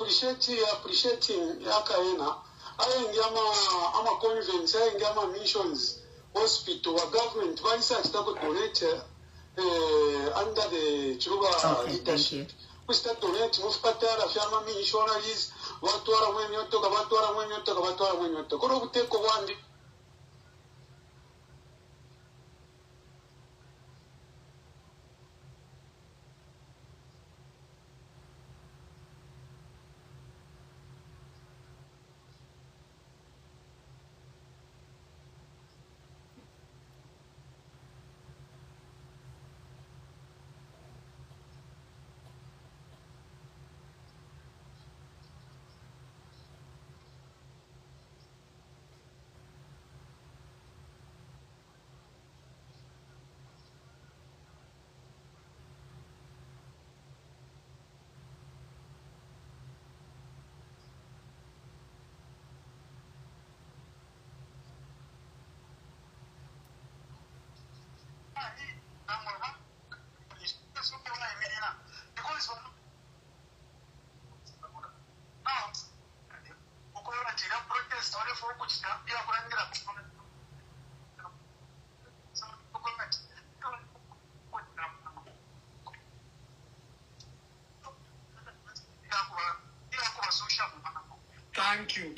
appreciating yakaena ayengi ama convents ayengi ama missions hospital wa government research tako donate under the Chiruba leadership. We start donating hospital afyama missionaries watwara mwenyoto kabatwara mwenyoto koro kuteko wandi. Thank you.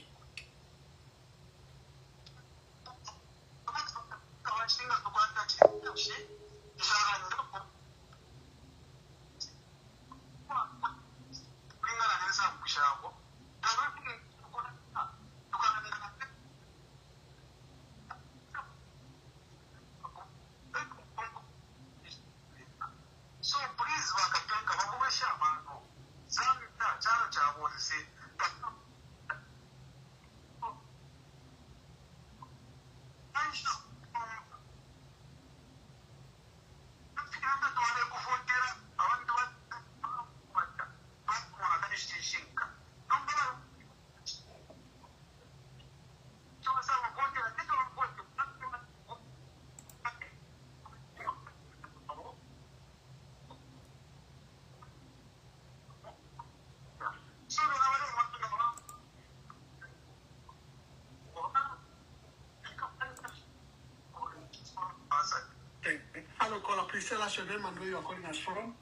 Hello, caller. Please tell us your name and where you are calling us from.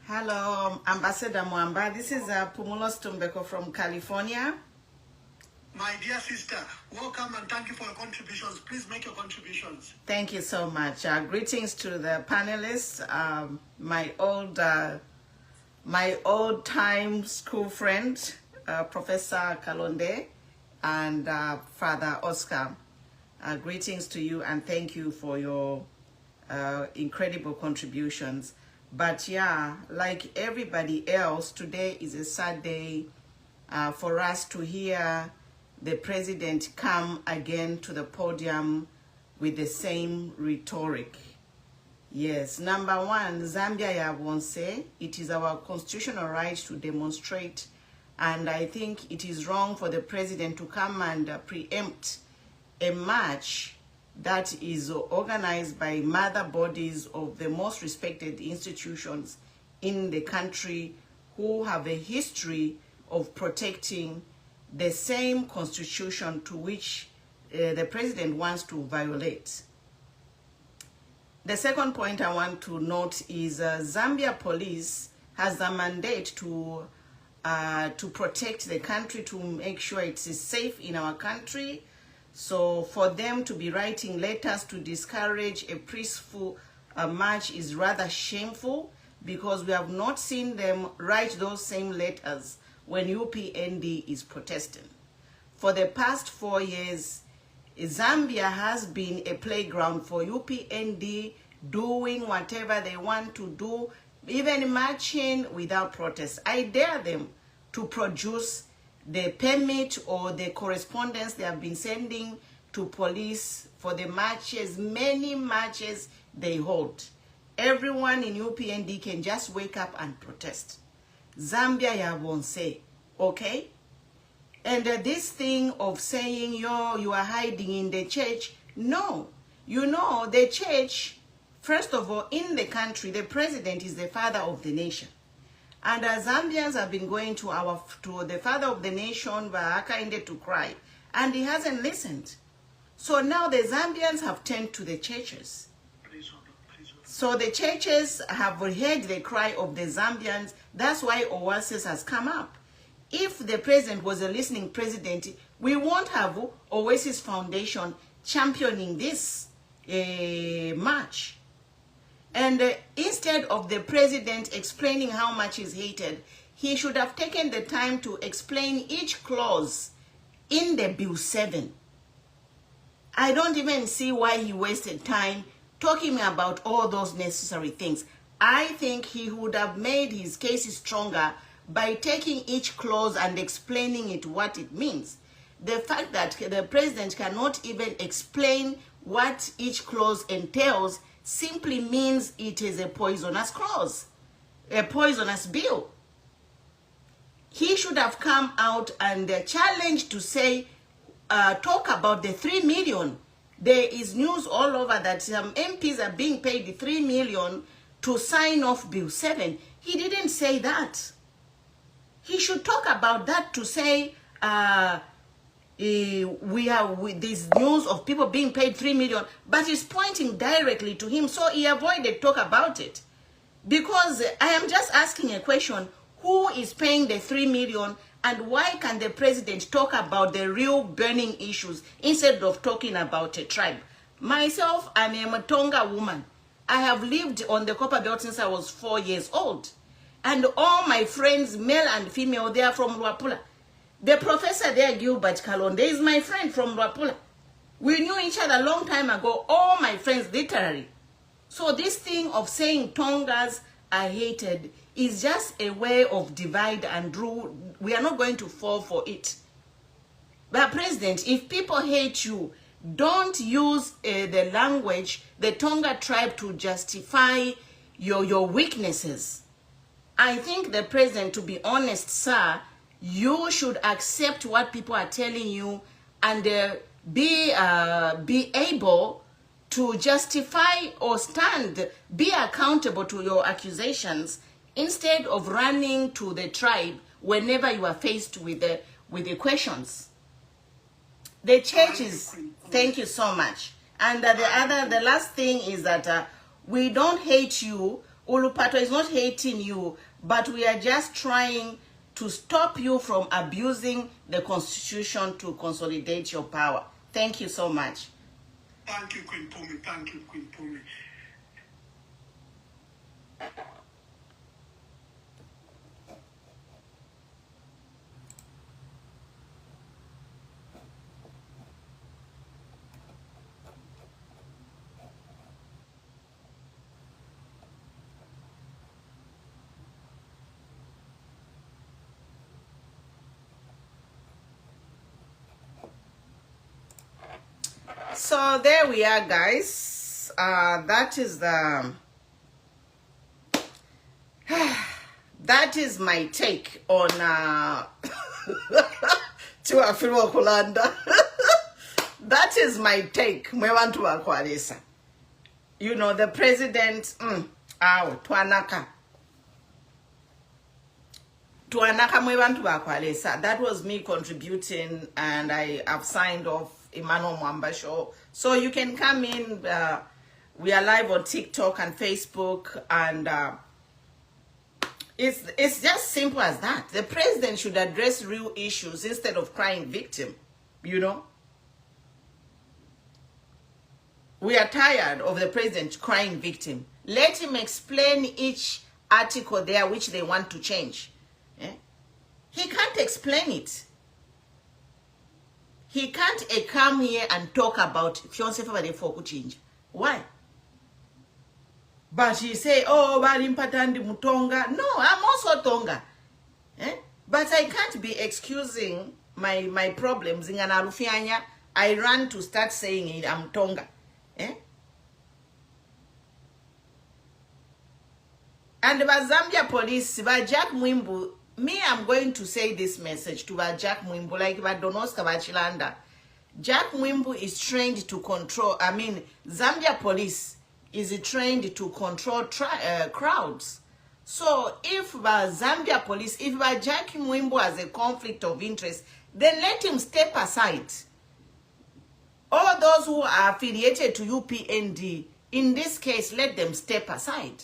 Hello, Ambassador Mwamba. This is Pumulos Tumbeko from California. My dear sister, welcome and thank you for your contributions. Please make your contributions. Thank you so much. Greetings to the panelists, my old time school friend, Professor Kalonde, and Father Oscar. Greetings to you and thank you for your incredible contributions. But yeah, like everybody else, today is a sad day for us to hear the president come again to the podium with the same rhetoric. Yes, number one, Zambia won't say it is our constitutional right to demonstrate, and I think it is wrong for the president to come and preempt a march that is organized by mother bodies of the most respected institutions in the country who have a history of protecting the same constitution to which the president wants to violate. The second point I want to note is Zambia police has a mandate to protect the country, to make sure it is safe in our country. So for them to be writing letters to discourage a peaceful march is rather shameful, because we have not seen them write those same letters when UPND is protesting. For the past 4 years, Zambia has been a playground for UPND doing whatever they want to do, even marching without protest. I dare them to produce the permit or the correspondence they have been sending to police for the marches, many marches they hold. Everyone in UPND can just wake up and protest. Zambia won't say, okay? And this thing of saying you are hiding in the church, no. You know, the church, first of all, in the country, the president is the father of the nation. And Zambians have been going to the father of the nation, Hakainde, to cry. And he hasn't listened. So now the Zambians have turned to the churches. So the churches have heard the cry of the Zambians. That's why Oasis has come up. If the president was a listening president, we won't have Oasis Foundation championing this march. And instead of the president explaining how much he's hated, he should have taken the time to explain each clause in the Bill 7. I don't even see why he wasted time talking about all those necessary things. I think he would have made his case stronger by taking each clause and explaining it what it means. The fact that the president cannot even explain what each clause entails simply means it is a poisonous clause, a poisonous bill. He should have come out and challenged to say, talk about the 3 million. There is news all over that some MPs are being paid 3 million to sign off Bill 7. He didn't say that. He should talk about that to say, we have this news of people being paid 3 million, but it's pointing directly to him, so he avoided talk about it. Because I am just asking a question, who is paying the 3 million, and why can the president talk about the real burning issues instead of talking about a tribe? Myself, I'm a Tonga woman. I have lived on the Copper Belt since I was 4 years old. And all my friends, male and female, they are from Luapula. The professor there, Gilbert Kalonde, is my friend from Luapula. We knew each other a long time ago, all my friends, literally. So this thing of saying Tongas are hated is just a way of divide and rule. We are not going to fall for it. But President, if people hate you, don't use the language, the Tonga tribe, to justify your weaknesses. I think the president, to be honest, sir, you should accept what people are telling you and be able to justify or stand, be accountable to your accusations instead of running to the tribe whenever you are faced with the questions. The churches, thank you so much. And the last thing is that we don't hate you. Ulupato is not hating you, but we are just trying to stop you from abusing the Constitution to consolidate your power. Thank you so much. Thank you, Queen Pumi. Thank you, Queen Pumi. So there we are, guys. That is the that is my take on Tuafiro Kulanda. That is my take. You know, the president, Tuanaka. That was me contributing, and I have signed off Emmanuel Mwamba Show. So you can come in. We are live on TikTok and Facebook, and it's just simple as that. The president should address real issues instead of crying victim, you know. We are tired of the president crying victim. Let him explain each article there which they want to change. He can't explain it. He can't come here and talk about fiancé family for change. Why? But he say, oh, Barimpatandi Mutonga. No, I'm also Tonga. But I can't be excusing my problems in Rufianya. I ran to start saying it, I'm Tonga. And the Zambia police, Jack Mwimbu, me, I'm going to say this message to Jack Mwimbu, like Donoska Bachilanda. Jack Mwimbu is trained to control, Zambia police is trained to control crowds. So if Zambia police, if Jack Mwimbo has a conflict of interest, then let him step aside. All those who are affiliated to UPND, in this case, let them step aside.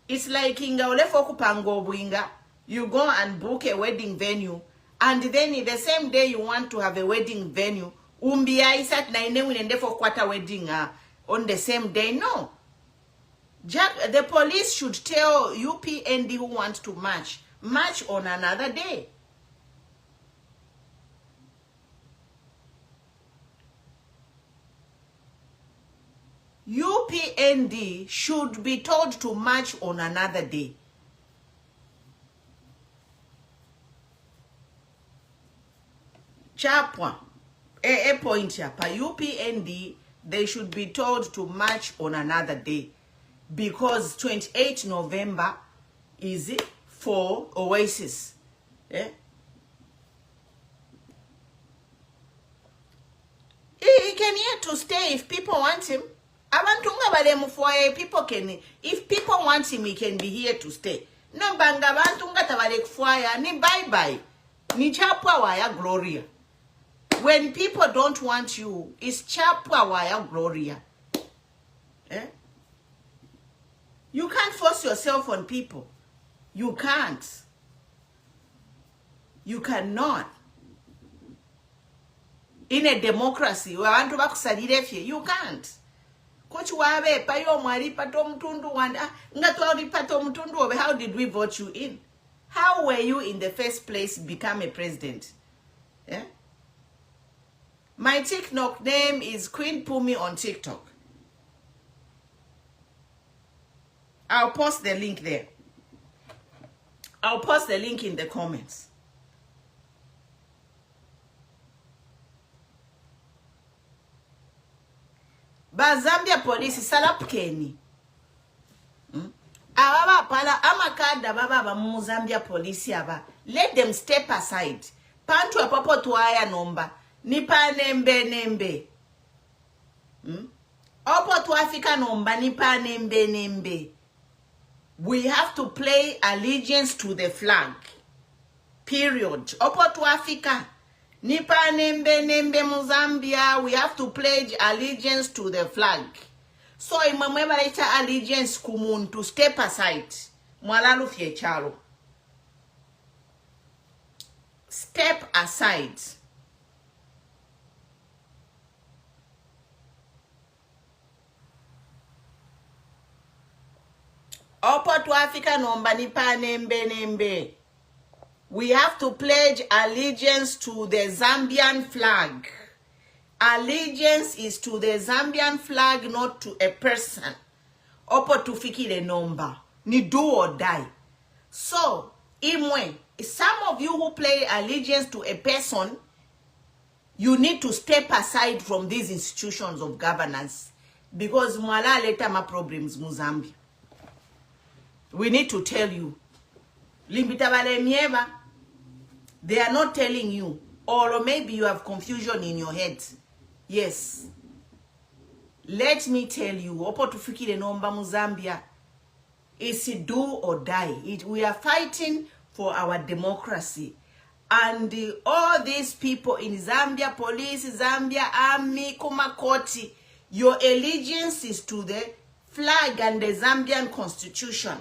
It's like you go and book a wedding venue, and then in the same day you want to have a wedding venue, isat na for quarter wedding on the same day. No. The police should tell UPND who wants to march on another day. UPND should be told to march on another day. Chapwa, a point here. UPND, they should be told to march on another day. Because 28 November is for Oasis. Yeah? He can here to stay if people want him. People can, if people want him, he can be here to stay. No banga bantunga tabalek fire ni bye bye. Ni chapwa waya gloria. When people don't want you, it's chapwa waya gloria. Eh? You can't force yourself on people. You can't. You cannot. In a democracy, you can't. Coach Wabe, Payo Mari Patom Tundu and Ngatwari Patom Tundu, how did we vote you in? How were you in the first place become a president? Yeah? My TikTok name is Queen Pumi on TikTok. I'll post the link there. I'll post the link in the comments. Ba Zambia police salapkeni. Ababa pala amakada baba ba mu Zambia police aba. Let them step aside. Pantu apopo tuaya nomba. Nipa nembe. Opo tuafika nomba nipa nembe. We have to play allegiance to the flag. Period. Opo to Africa. Nipa nembe Mozambia. We have to pledge allegiance to the flag. So imamweba later allegiance kumun to step aside. Mwalalu fiechalo. Step aside. Opo to Africa nomba nipa nembe. We have to pledge allegiance to the Zambian flag. Allegiance is to the Zambian flag, not to a person. Opo to fikile nomba. Ni do or die. So, imwe, some of you who play allegiance to a person, you need to step aside from these institutions of governance. Because mwala leta ma problems Mozambique. We need to tell you. Limbitabale mieva. They are not telling you. Or maybe you have confusion in your head. Yes. Let me tell you. Opo tufikile nomba Mozambia. It's do or die. We are fighting for our democracy. And all these people in Zambia, police, Zambia, army, Kumakoti, your allegiance is to the flag and the Zambian constitution.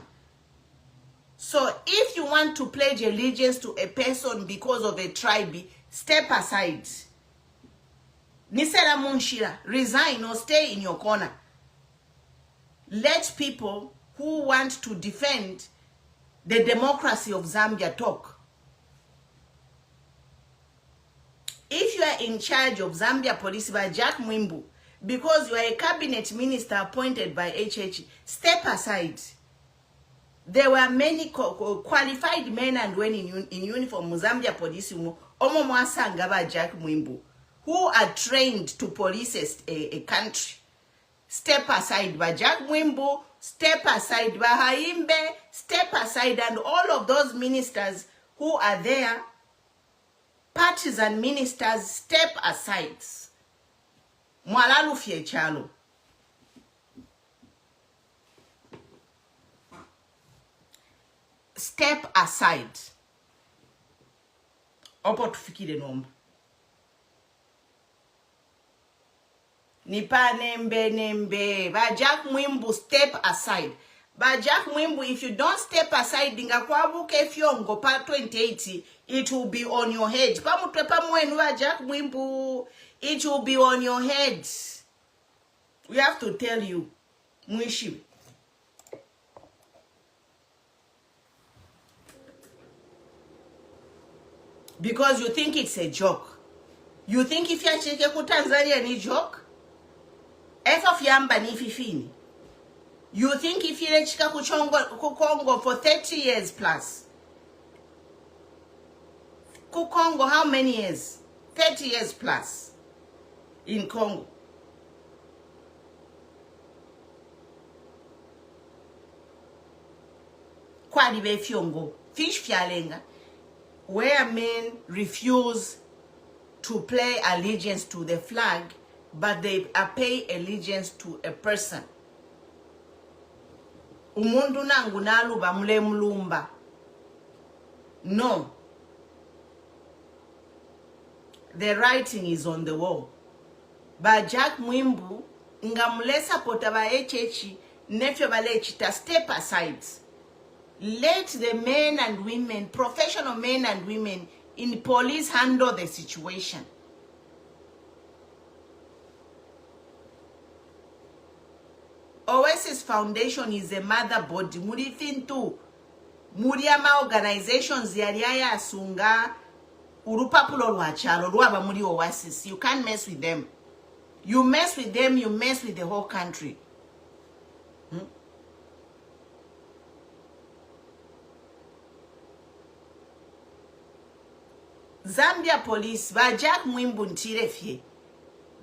So if you want to pledge allegiance to a person because of a tribe, step aside. Nisela Munshira, resign or stay in your corner. Let people who want to defend the democracy of Zambia talk. If you are in charge of Zambia police by Jack Mwimbu, because you are a cabinet minister appointed by HH, step aside. There were many qualified men and women in uniform Zambia police Omomwasangaba Jack Mwimbu, who are trained to police a country. Step aside by Jack Mwimbu, step aside by Haimbe, step aside, and all of those ministers who are there, partisan ministers, step aside. Mwalalu fiechalo. step aside. Opo tufikire nomba. Nipa nembe. Bajak Mwimbu, step aside. Bajak Mwimbu, if you don't step aside, ngakwabuke fyongo pa 2080, it will be on your head. Pamutwepa mwenu Bajak Mwimbu, it will be on your head. We have to tell you, Mwishiwe. Because you think it's a joke. You think if you're checking ku Tanzania ni joke? Efa fiamba ni fifini. You think if you're checking ku Congo for 30 years plus? Ku Congo, how many years? 30 years plus in Congo. Kwadi be fiongo. Fish fyalenga. Where men refuse to pay allegiance to the flag, but they pay allegiance to a person. Umundu nangu naluba mule mulumba. No. The writing is on the wall. Bajak Mwimbu, ngamulesa potaba echechi, nefyo bale chita, step aside. Let the men and women, professional men and women in police handle the situation. Oasis Foundation is a mother body. Muri fintu, muri ama organizations yariaya asunga urupapulo lwachalo lwaba muri Oasis. You can't mess with them. You mess with them, you mess with the whole country. Zambia police, Bajak Mwimbu ntirefye.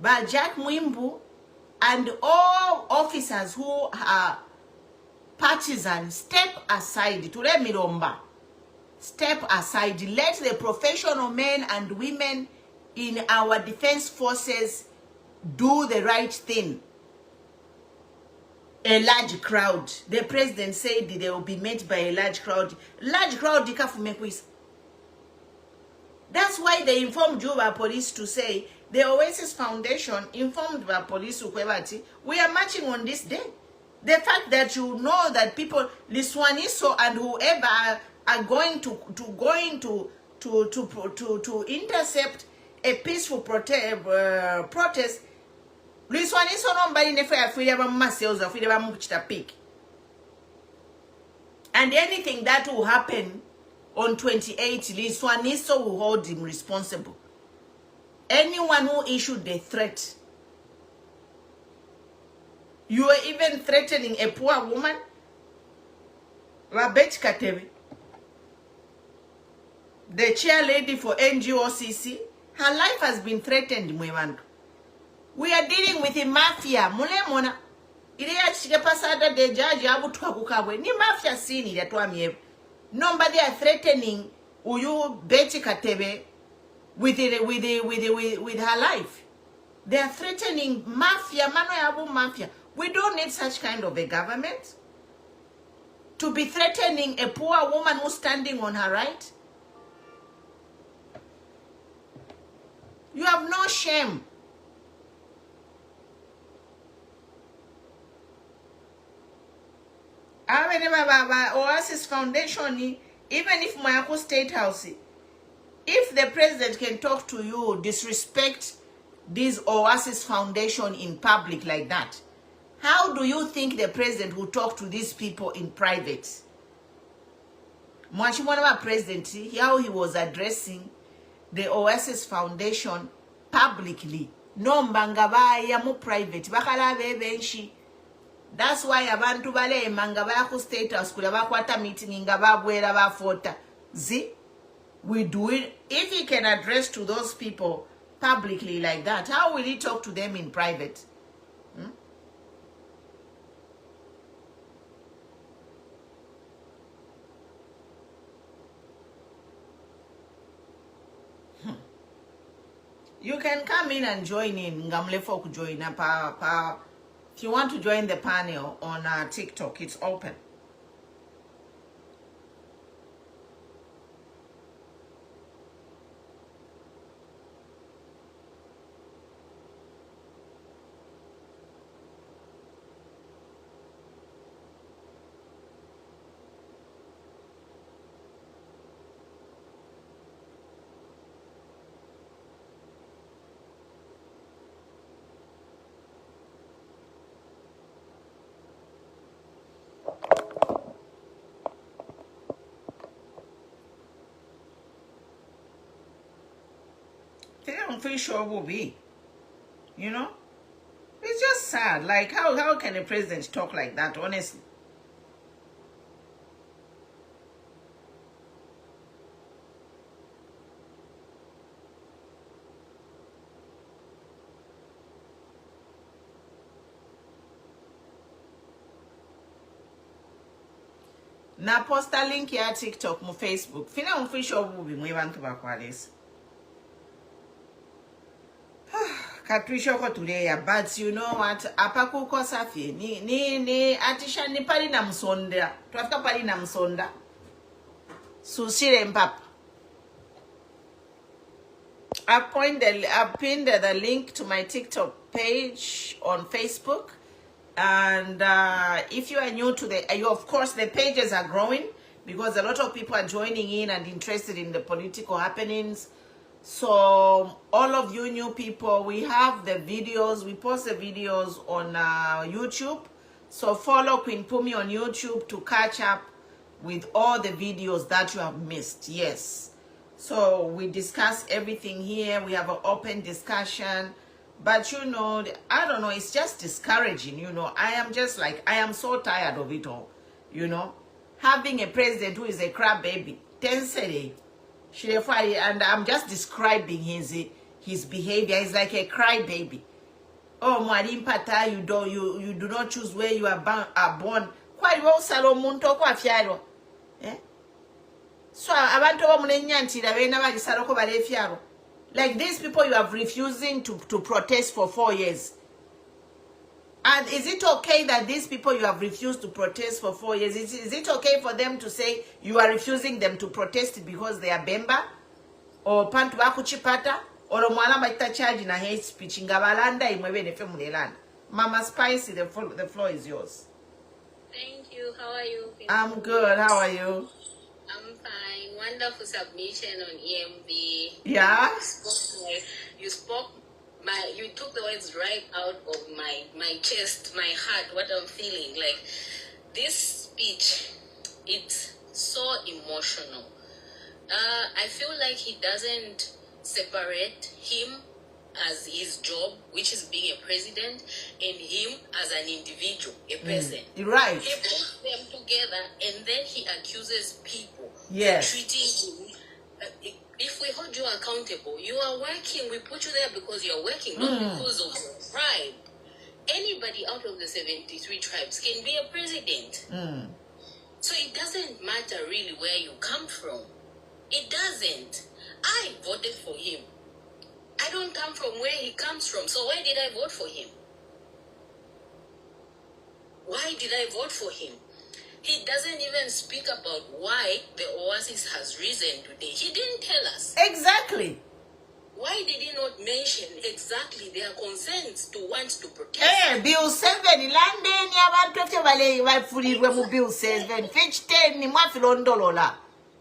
Bajak Mwimbu and all officers who are partisan, step aside. Ture miromba. Step aside. Let the professional men and women in our defense forces do the right thing. A large crowd. The president said they will be met by a large crowd. Large crowd dikafumekwisa. That's why they informed Juba police to say, the Oasis Foundation informed the police we are marching on this day. The fact that you know that people, Liswaniso and whoever are going to intercept a peaceful protest, Liswaniso nobody never afraid of myself, afraid of muchita pick. And anything that will happen on 28, Liswaniso will hold him responsible. Anyone who issued the threat. You are even threatening a poor woman. Babette Katebe, the chair lady for NGOCC, her life has been threatened. We are dealing with a mafia. Mulemona. Ile chike pasada de judge abutuka kukabwe. Ni mafia sini ya tuamie. Nobody are threatening Uyu Betty Katebe with her life. They are threatening mafia, mafia. We don't need such kind of a government to be threatening a poor woman who's standing on her right. You have no shame. Oasis Foundation, even if Mayako State House, if the president can talk to you, disrespect this Oasis Foundation in public like that, how do you think the president will talk to these people in private? Mwachimwana president, how he was addressing the Oasis Foundation publicly. No mbangabaya mu private. Bakala bebenshi. That's why abantu bale mangabaya ku state house kula bakwata meeting ngababwera bafota. We do it. If he can address to those people publicly like that, how will he talk to them in private? You can come in and join in. Ngamlefo join. If you want to join the panel on TikTok, it's open. I'm pretty sure will be. You know? It's just sad. Like, how can a president talk like that, honestly? Na posta link ya TikTok mu Facebook. Fina mfisho bubi mwe bantu bakwalesa. Katwisho ko tuleya, but you know what? Apaku ko safi ni atisha ni pali na msonda. Twafika pali na msonda. Susire mpapa. I pinned the link to my TikTok page on Facebook. And if you are new to of course, the pages are growing because a lot of people are joining in and interested in the political happenings. So all of you new people, we have the videos. We post the videos on YouTube. So follow Queen Pumi on YouTube to catch up with all the videos that you have missed. Yes. So we discuss everything here. We have an open discussion. But you know, I don't know, it's just discouraging, you know. I am so tired of it all, you know. Having a president who is a crab baby, and I'm just describing his behavior. He's like a cry baby. Oh, Mwalimpata, you do not choose where you are born. Quite well, Salomunto, kwa fiaro. Eh? So, abantu wa munenyanti, never saloko bale fiaro. Like these people you have refusing to protest for 4 years. And is it okay that these people you have refused to protest for 4 years, is it okay for them to say you are refusing them to protest because they are Bemba? Or Pantu Bakuchipata? Or Mwala Maita charge in a hate speech in Gabalanda in Mwebe Mama Spicy, the floor is yours. Thank you. How are you? I'm good. How are you? I'm fine. Wonderful submission on EMV. Yeah. You took the words right out of my chest, my heart, what I'm feeling. Like this speech, it's so emotional. I feel like he doesn't separate him as his job, which is being a president, and him as an individual, a person. Right. He puts them together and then he accuses people. Yes. Treating him. If we hold you accountable, you are working. We put you there because you're working, not because of your tribe. Anybody out of the 73 tribes can be a president. So it doesn't matter really where you come from. It doesn't. I voted for him. I don't come from where he comes from. So why did I vote for him? Why did I vote for him? He doesn't even speak about why the Oasis has risen today. He didn't tell us. Exactly. Why did he not mention exactly their concerns to want to protest? Bill 7, London, Yabantu Valley, fully remove Bill 7, Fitch 10, Nimafilondolola.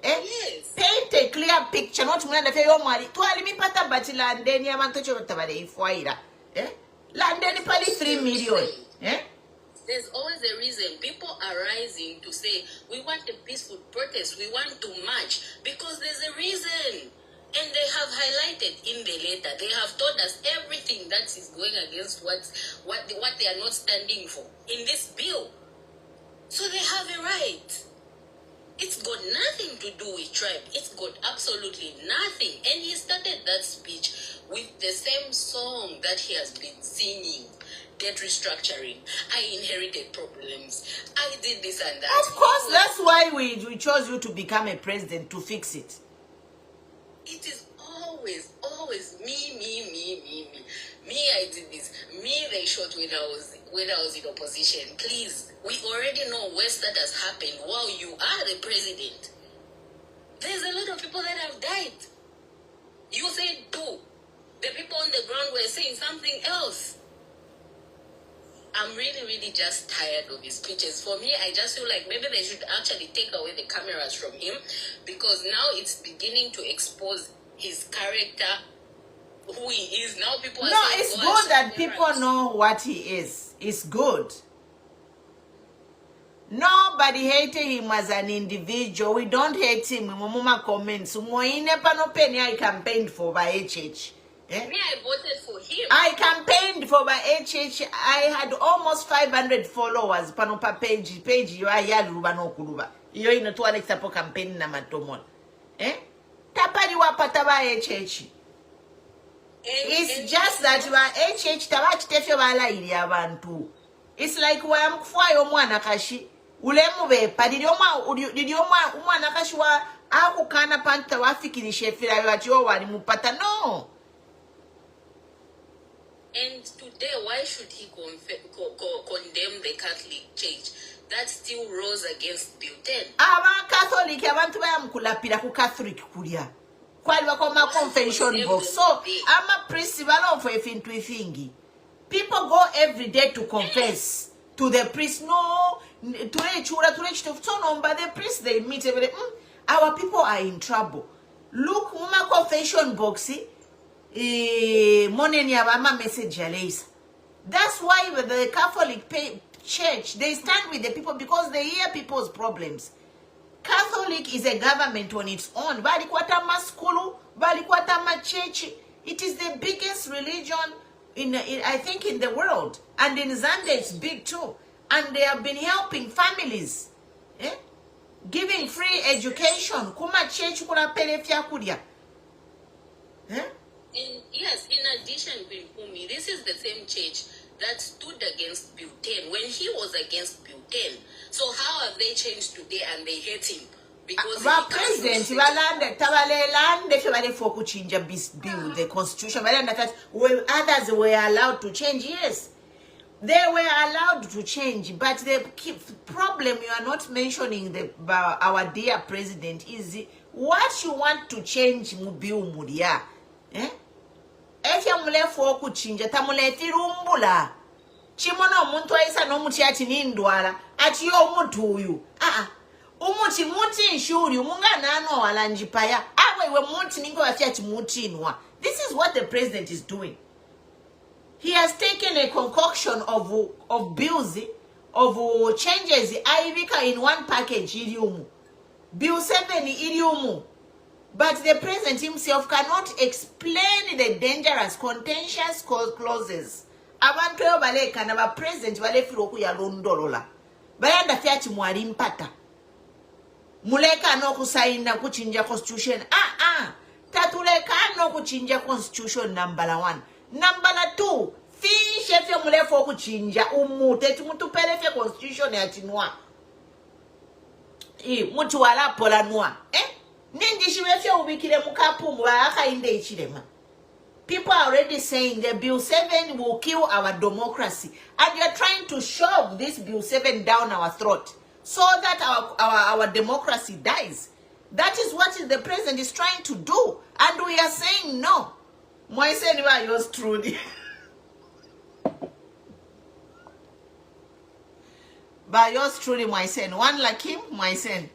Yes. Paint a clear picture, not more than a fair money. To me, Pata Batilan, then Yamanto Tabale, Foira. London, probably 3 million. There's always a reason. People are rising to say, we want a peaceful protest, we want to march, because there's a reason. And they have highlighted in the letter, they have told us everything that is going against what they are not standing for in this bill. So they have a right. It's got nothing to do with tribe. It's got absolutely nothing. And he started that speech with the same song that he has been singing. Debt restructuring. I inherited problems. I did this and that. Of course, that's why we chose you to become a president, to fix it. It is always me. Me, I did this. Me, they shot when I was in opposition. Please, we already know where that has happened while you are the president. There's a lot of people that have died. You said 2. The people on the ground were saying something else. I'm really just tired of his speeches. For me, I just feel like maybe they should actually take away the cameras from him, because now it's beginning to expose his character, who he is. Now people are saying, it's good that people know what he is. It's good. Nobody hated him as an individual. We don't hate him. Mumuma comments. Moine pano penny I campaigned for by HH. Eh? Me, I voted for him. I campaigned for my HH. I had almost 500 followers. Panopa page you are yaluba no kuluba. You in a toilet tapo campaign na matomon. Eh? Tapari wa pataba HH. It's just that you are HH tabach tefyo bala ili abantu. It's like why I'm kwa mwana kashi. Ulemu bepa did yoma mwana kashi wa aku kana panta wafiki ni shefira yachiwa wali mupata no. And today, why should he condemn the Catholic Church that still rose against Bill 10? Aba Catholic abantu bayamkulapira ku Catholic kulia. Kwali bakoma confession box. So I'm a priest balo for efintu ifingi. People go every day to confess to the priest. No, but the priest they meet every day. Our people are in trouble. Look, uma confession boxy. Message. That's why the Catholic Church, they stand with the people because they hear people's problems. Catholic is a government on its own. Church. It is the biggest religion I think in the world. And in Zambia it's big too. And they have been helping families. Eh? Giving free education. Kuma church kuna pelefia kudia. Eh? Yes, in addition, Pumi, this is the same church that stood against Bill 10 when he was against Bill 10. So how have they changed today and they hate him? Because president, bill, the constitution, others were allowed to change. Yes, they were allowed to change, but the problem you are not mentioning our dear president is what you want to change Bill Mudia. Eh? Efya mulefu okuchinja tamuleti rumbula. Chimono omuntu ayisa n'omuti ati nindwala ati yo omuntu uyu. Umuti muti nshuri umungana ano walanjipaya. Iwe muti ningo afya ati muti inwa. This is what the president is doing. He has taken a concoction of bills, of changes. Ivika in one package iliumu. Bill 7 iliumu. But the president himself cannot explain the dangerous, contentious clauses. Abantu yo bale kana ba president bale firoku ya londolola. Bayanda fiati mwali mpata. Muleka no kusaina kuchinja constitution. Tatuleka no kuchinja constitution number 1. Number 2, fiche fye mulefo kuchinja umute tumutupele fye constitution ya chinwa. Mutu wala pola nwa. People are already saying that Bill 7 will kill our democracy. And you are trying to shove this Bill 7 down our throat so that our democracy dies. That is what the president is trying to do. And we are saying no. Moise ni wa yours truly. By yours truly, Moise. One like him, Moise.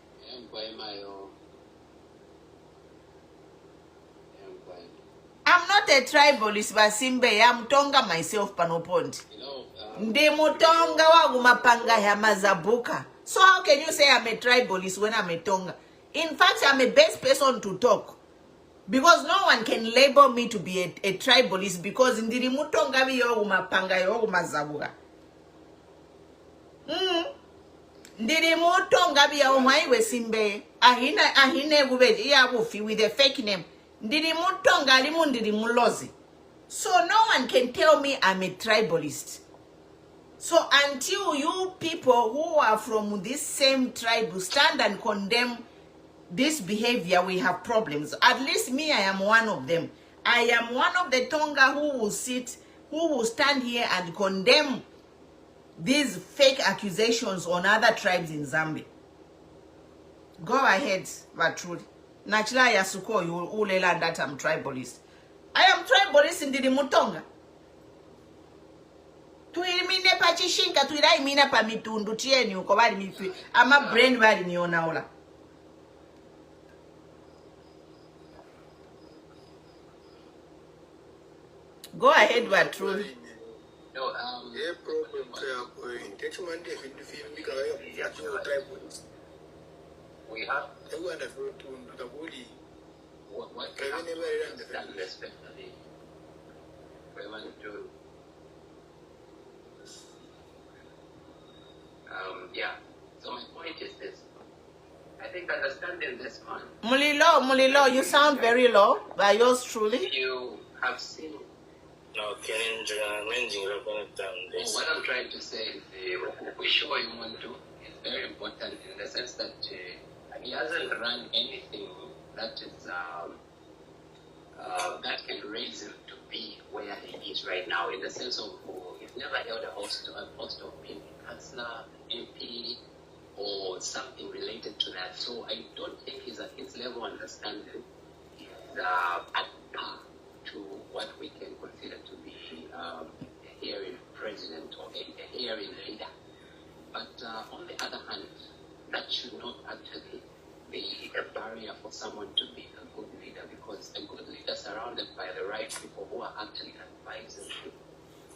I'm not a tribalist, but Simbe, I'm Tonga myself, Panopont. Ndi Mutonga wa gumapanga ya mazabuka. So how can you say I'm a tribalist when I'm a Tonga? In fact, I'm a best person to talk. Because no one can label me to be a tribalist because ndiri Mutonga vi yo gumapanga yo gumazabuka. Ndiri Mutonga vi yo maiwe Simbe. Ahine gubeji ya wufi with a fake name. So no one can tell me I'm a tribalist. So until you people who are from this same tribe stand and condemn this behavior, we have problems. At least me, I am one of them. I am one of the Tonga who will stand here and condemn these fake accusations on other tribes in Zambia. Go ahead, Batrudi. Nachila yasuko you ulela that I'm tribalist. I am tribalist in the Mutonga. Tuirimine pachishinka tuirai mina pa mitundu tieni uko bali mifi. Ama brain bali niona ola. Go ahead, Batrudi. No, problem we have what definitely. we want to. Yeah. So my point is this. I think understanding this one. Mulilo, you sound very low. By yours truly. You have seen. No, What I'm trying to say is we sure you want to is very important in the sense that he hasn't run anything that is that can raise him to be where he is right now. In the sense of he's never held a post of being a councillor, MP, or something related to that. So I don't think his level of understanding is at par to what we can consider to be a hearing president or a hearing leader. But on the other hand, that should not actually be a barrier for someone to be a good leader, because a good leader surrounded by the right people who are actually advising him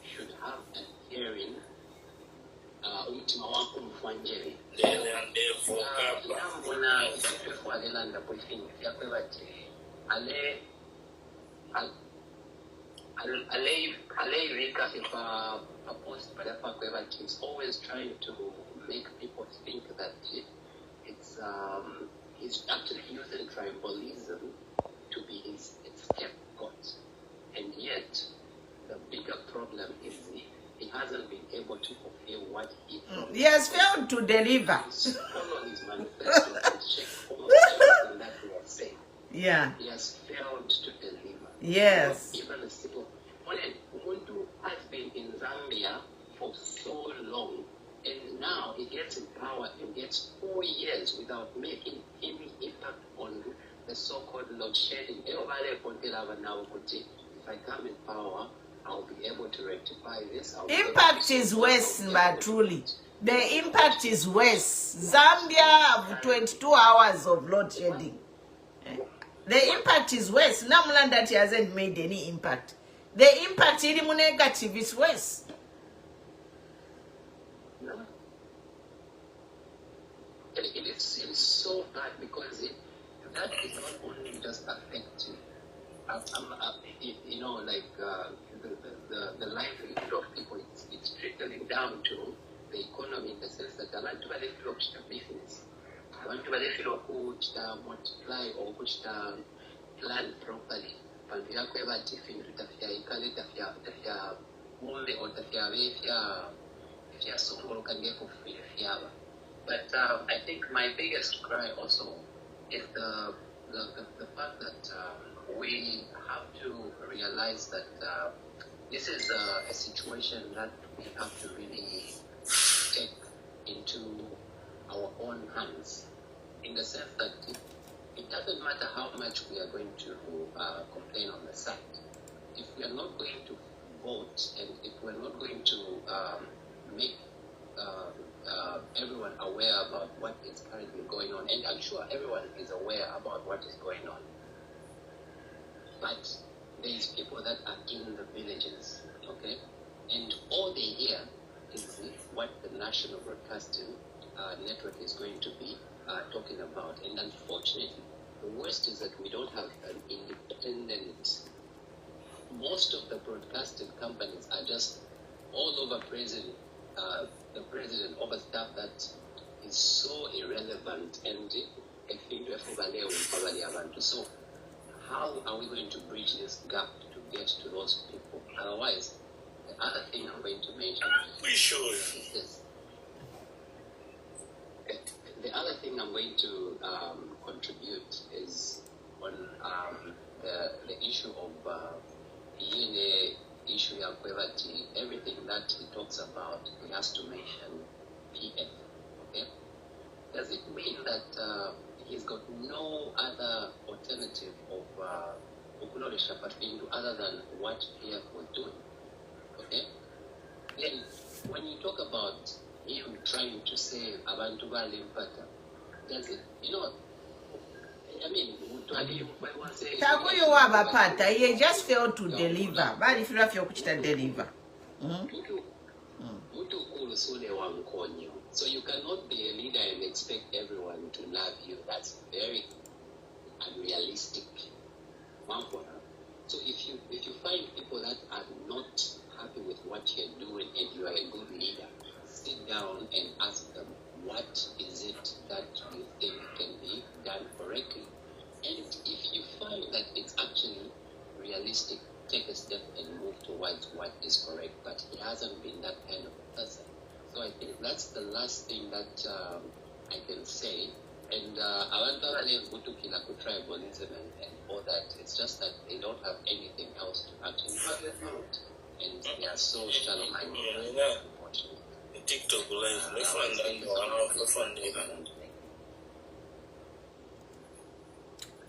should have a hearing. Umutima wako mfwanjeri mbona tufualelanda briefing yakwe bati ale rika ifa a post palafa kwe bati is always trying to make people think that it's he's actually using tribalism to be his scapegoat, and yet the bigger problem is he hasn't been able to fulfill what he promised. He has failed to deliver. Follow his manifesto and check almost everything that we are saying. Yeah. He has failed to deliver. Yes. Even a simple Ubuntu has been in Zambia for so long, and now he gets in power and gets 4 years without making any impact on the so-called load shedding. If I come in power, I'll be able to rectify this. Impact is worse, but truly. The impact is worse. Zambia have 22 hours of load shedding. The impact is worse. Namuland that he hasn't made any impact. The impact in negative is worse. No. It seems so bad because that is not only just affecting, you know, like the livelihood of people. It's trickling down to the economy in the sense that abantu balefila okuchita business, abantu balefila okuchita multiply or okuchita plan properly. Bantu yakwe bati fintu tafya ikale tafya mole or tafya tafya songolo kangefu fyaba. But I think my biggest cry also is the fact that we have to realize that this is a situation that we have to really take into our own hands, in the sense that it doesn't matter how much we are going to complain on the side. If we are not going to vote, and if we're not going to make everyone aware about what is currently going on, and I'm sure everyone is aware about what is going on, but there's people that are in the villages, okay, and all they hear is what the national broadcasting network is going to be talking about. And unfortunately, the worst is that we don't have an independent. Most of the broadcasting companies are just all over praising the president over stuff that is so irrelevant, and so how are we going to bridge this gap to get to those people? Otherwise, the other thing I'm going to mention is this. The other thing I'm going to contribute is on the issue of issue of poverty. Everything that he talks about, he has to mention PF. Okay? Does it mean that he's got no other alternative of other than what PF was doing? Okay? Then when you talk about him trying to say abantu balimpata, does it, you know, I mean, he just failed to deliver. But if you have your deliver. So you cannot be a leader and expect everyone to love you. That's very unrealistic. So if you find people that are not realistic, take a step and move towards what is correct, but he hasn't been that kind of a person. So I think that's the last thing that I can say. And abantu abanevutukila ku tribalism and all that, it's just that they don't have anything else to actually talk about, and they are so shallow-minded. TikTok live,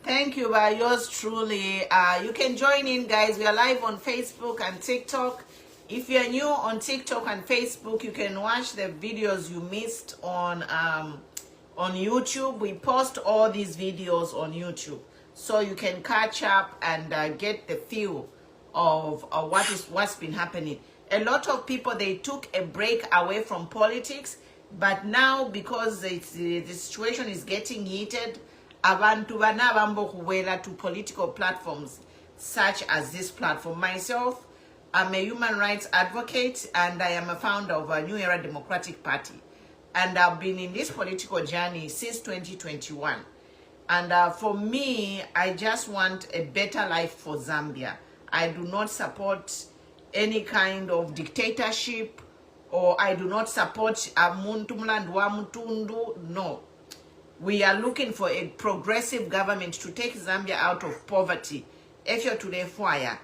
Thank you, yours truly. You can join in, guys. We are live on Facebook and TikTok. If you're new on TikTok and Facebook, you can watch the videos you missed on YouTube. We post all these videos on YouTube, so you can catch up and get the feel of what's been happening. A lot of people, they took a break away from politics, but now because the situation is getting heated, abantu bana bambokuwela to political platforms such as this platform. Myself, I'm a human rights advocate, and I am a founder of a New Era Democratic Party. And I've been in this political journey since 2021. And for me, I just want a better life for Zambia. I do not support any kind of dictatorship, or I do not support no. We are looking for a progressive government to take Zambia out of poverty. If you're to the fire.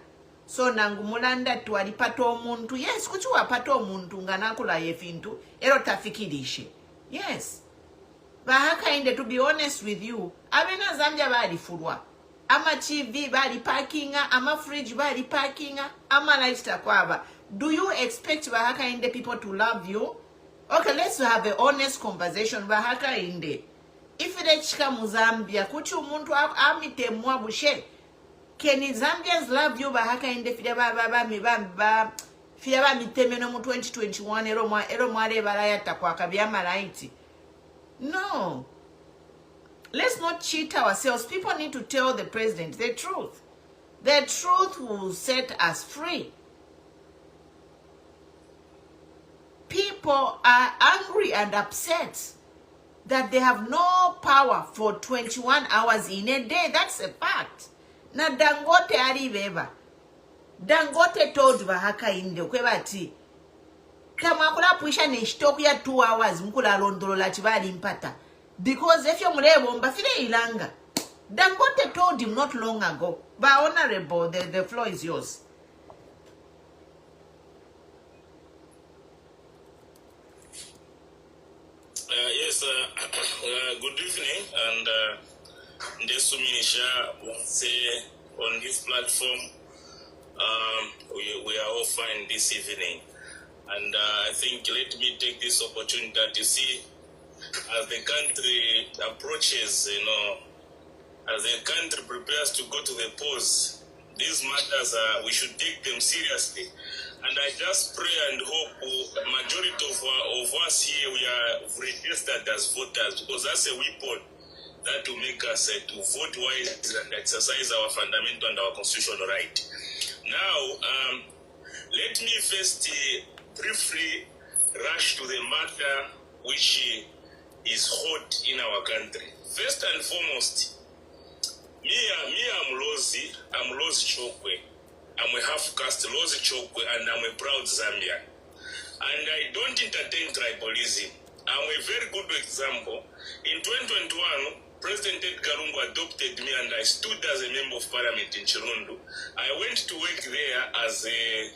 So nangumulanda tuwalipata omuntu. Yes, kuchu wapata omuntu nganakula yefintu. Ero tafikirishe. Yes. Bahaka inde, to be honest with you, abena Zambia bali furwa. Ama TV bali parkinga, ama fridge bali parkinga, ama lifestyle kwaba. Do you expect Bahaka inde people to love you? Okay, let's have an honest conversation. Bahaka inde. If it chika Muzambia, kuchu omuntu amite mwabushe. Can Zambians love you Bahaka inde fidaba mitemeno mu 2021 ero mwale barayata kwa kabiyama laiti? No. Let's not cheat ourselves. People need to tell the president the truth. The truth will set us free. People are angry and upset that they have no power for 21 hours in a day. That's a fact. Na Dangote alibeba. Dangote told Bahaka inde kwebati kama kula puisha ne stock ya 2 hours mkula londolola chibali mpata. Because if you're mrebo mbafile ilanga. Dangote told him not long ago. But honorable, the floor is yours. Yes, good evening, and Ndesuminisha on this platform. We are all fine this evening, and I think let me take this opportunity to see, as the country approaches, as the country prepares to go to the polls, these matters we should take them seriously. And I just pray and hope the majority of us here, we are registered as voters, because that's a weapon that will make us to vote wise and exercise our fundamental and our constitutional right. Now, let me first briefly rush to the matter which is hot in our country. First and foremost, I'm Lozi Chokwe. I'm a half-caste Lozi Chokwe, and I'm a proud Zambian. And I don't entertain tribalism. I'm a very good example. In 2021, President Edgar Lungu adopted me, and I stood as a member of parliament in Chirundu. I went to work there as a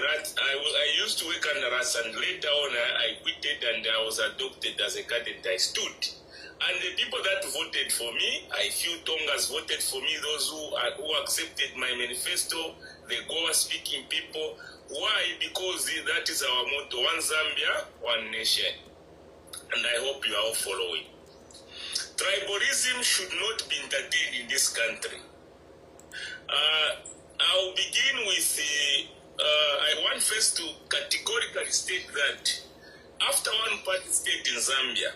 rat. I used to work under us, and later on I quitted and I was adopted as a cadet. I stood. And the people that voted for me, I feel Tongas voted for me, those who accepted my manifesto, the Goa-speaking people. Why? Because that is our motto, one Zambia, one nation. And I hope you are all following. Tribalism should not be entertained in this country. I'll begin with, I want first to categorically state that after one-party state in Zambia,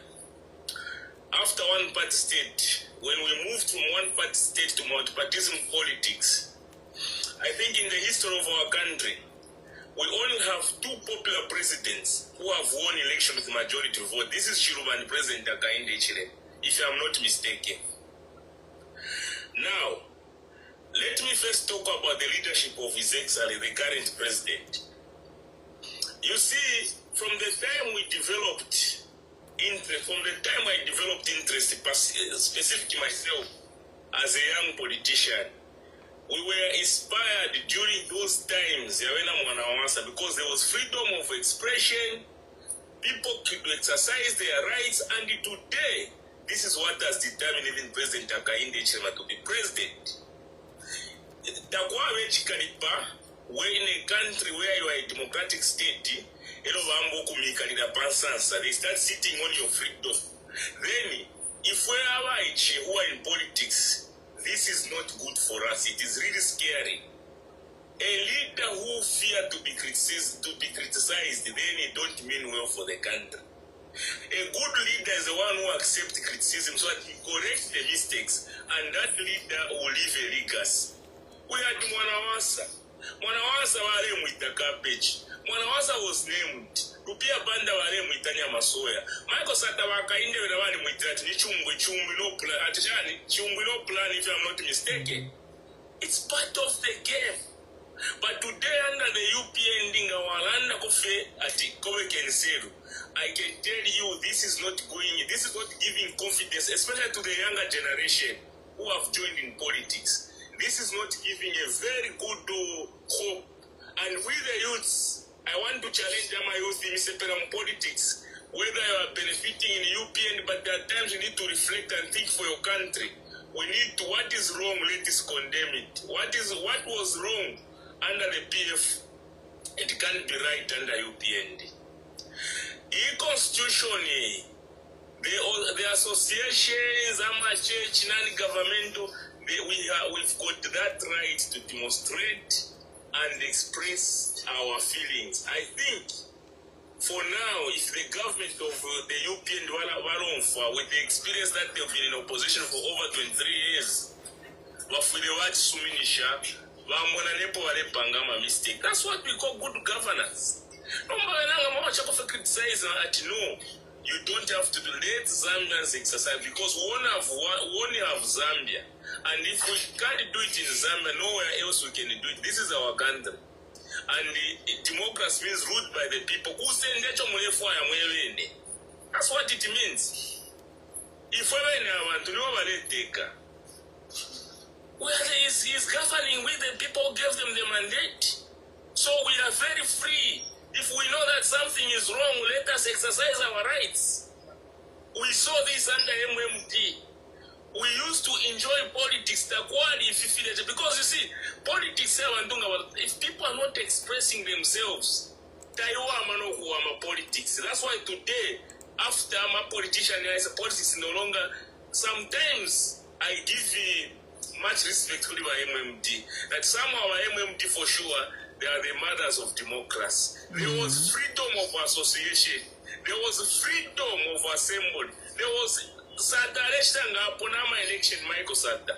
after one-party state, when we moved from one-party state to multi-partism politics, I think in the history of our country, we only have 2 popular presidents who have won election with majority vote. This is Chiluba and President Hakainde Hichilema, if I'm not mistaken. Now, let me first let's talk about the leadership of His Excellency, the current president. You see, from the time we developed interest, from the time I developed interest, specifically myself as a young politician, we were inspired during those times because there was freedom of expression, people could exercise their rights, and today, this is what has determined even President Hakainde Hichilema to be president. We're in a country where you are a democratic state, they start sitting on your freedom. Then, if we are who are in politics, this is not good for us. It is really scary. A leader who fears to be criticized, then it don't mean well for the country. A good leader is the one who accepts criticism so that he corrects the mistakes, and that leader will leave a legacy. We had Mwanawasa. Mwanawasa wale mwita cabbage. Mwanawasa was named. Rupia banda wale mwita Nyamasoya. Michael Sata wakainde wale wale mwita ati chumbi no plan. Atishani chumbi no plan if I'm not mistaken. It's part of the game. But today under the UPN walanda kofe ati kowe kenseru. I can tell you this is not giving confidence, especially to the younger generation who have joined in politics. This is not giving a very good hope. And with the youths, I want to challenge my youth in politics. Whether you are benefiting in UPN, but there are times you need to reflect and think for your country. We need to, what is wrong, let us condemn it. What was wrong under the PF, it can't be right under UPND. The constitution, the associations, church, non-governmental, we've got that right to demonstrate and express our feelings. I think for now, if the government of the UPN with the experience that they've been in opposition for over 23 years, that's what we call good governance. No, you don't have to let Zambians exercise because we only have Zambia. And if we can't do it in Zambia, nowhere else we can do it. This is our country. And democracy means ruled by the people. That's what it means. If we want to know about it, he's governing with the people who gave them the mandate. So we are very free. If we know that something is wrong, let us exercise our rights. We saw this under MMD. We used to enjoy politics, because you see, politics, if people are not expressing themselves, politics. That's why today, after I'm a politician, politics no longer, sometimes I give much respect to our MMD, that some of our MMD for sure, they are the mothers of democracy. There was freedom of association. There was freedom of assembly. There was election, Michael Sata.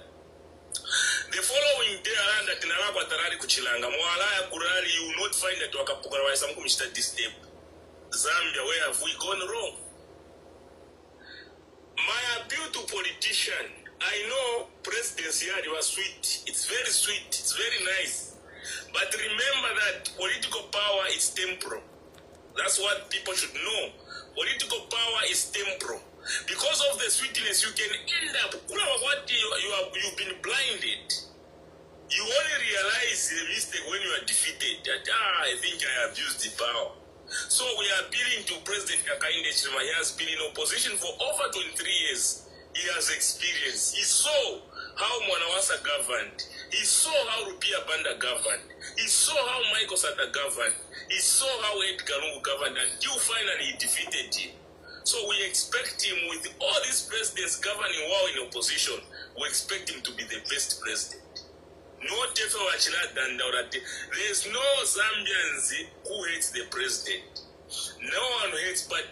The following day, around that Nalakwa Tarari Kuchilanga, Moalaya Kurari, you will not find that Wakapukara some commissioned this step. Zambia, where have we gone wrong? My appeal to politicians, I know presidency was sweet. It's very sweet. It's very nice. But remember that political power is temporal. That's what people should know. Political power is temporal. Because of the sweetness, you can end up, you've been blinded. You only realize the mistake when you are defeated, that, I think I abused the power. So we are appealing to President Hakainde Hichilema. He has been in opposition for over 23 years. He has experience. He saw how Mwanawasa governed. He saw how Rupia Banda governed. He saw how Michael Sata governed. He saw how Edgar Lungu governed, until finally he defeated him. So we expect him, with all these presidents governing while in opposition, we expect him to be the best president. There's no Zambians who hates the president. No one hates, but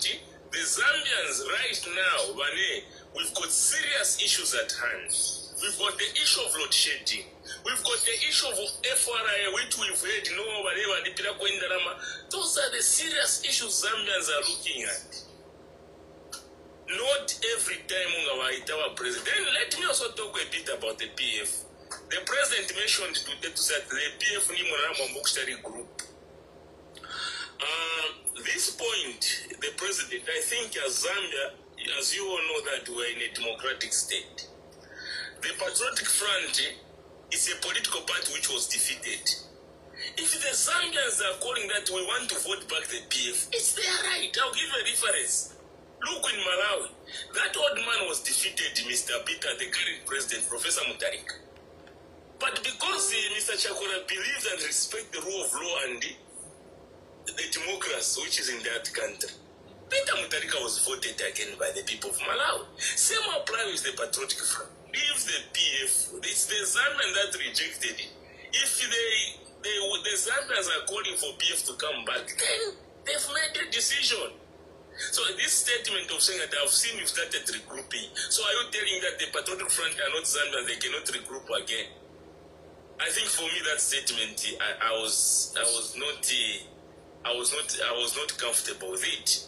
the Zambians right now, we've got serious issues at hand. We've got the issue of load shedding. We've got the issue of FRI, which we've heard, those are the serious issues Zambians are looking at. Not every time our president. Then let me also talk a bit about the PF. The president mentioned today that the PF ni Mwanamwambukshari group. This point, the president, I think as Zambia, as you all know that we're in a democratic state. The Patriotic Front is a political party which was defeated. If the Zambians are calling that we want to vote back the PF, it's their right. I'll give you a reference. Look in Malawi, that old man was defeated, Mr. Peter, the current president, Professor Mutharika. But because Mr. Chakura believes and respects the rule of law and the democracy which is in that country, Peter Mutharika was voted again by the people of Malawi. Same applies with the Patriotic Front. Leave the PF. It's the Zambians that rejected it. If the Zambians are calling for PF to come back, then they've made a decision. So this statement of saying that I've seen you've started regrouping. So are you telling that the Patriotic Front are not Zambians, they cannot regroup again? I think for me that statement, I was not comfortable with it.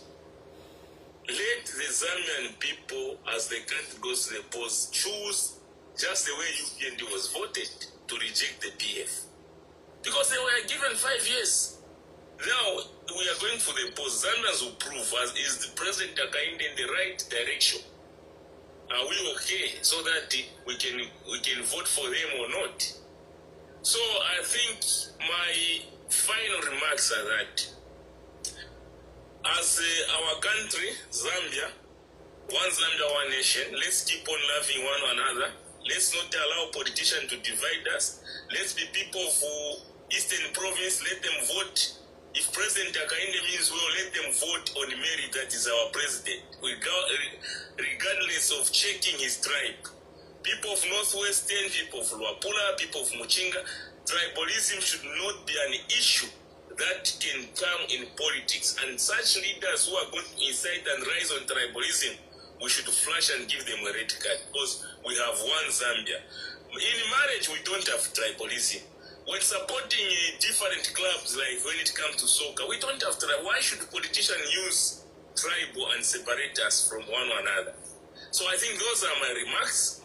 Let the Zambian people, as the country goes to the polls, choose just the way UPND was voted to reject the PF. Because they were given 5 years. Now we are going for the polls. Zambians will prove, is the President Hakainde in the right direction? Are we okay so that we can vote for them or not? So I think my final remarks are that as our country, Zambia, one Zambia, one nation, let's keep on loving one another. Let's not allow politicians to divide us. Let's be people of Eastern Province, let them vote. If President Hakainde means well, let them vote on merit that is our president, regardless of checking his tribe. People of Northwestern, people of Luapula, people of Muchinga, tribalism should not be an issue that can come in politics. And such leaders who are going to incite and rise on tribalism, we should flash and give them a red card, because we have one Zambia. In marriage, we don't have tribalism. When supporting different clubs, like when it comes to soccer, we don't have tribalism. Why should politicians use tribal and separate us from one another? So I think those are my remarks.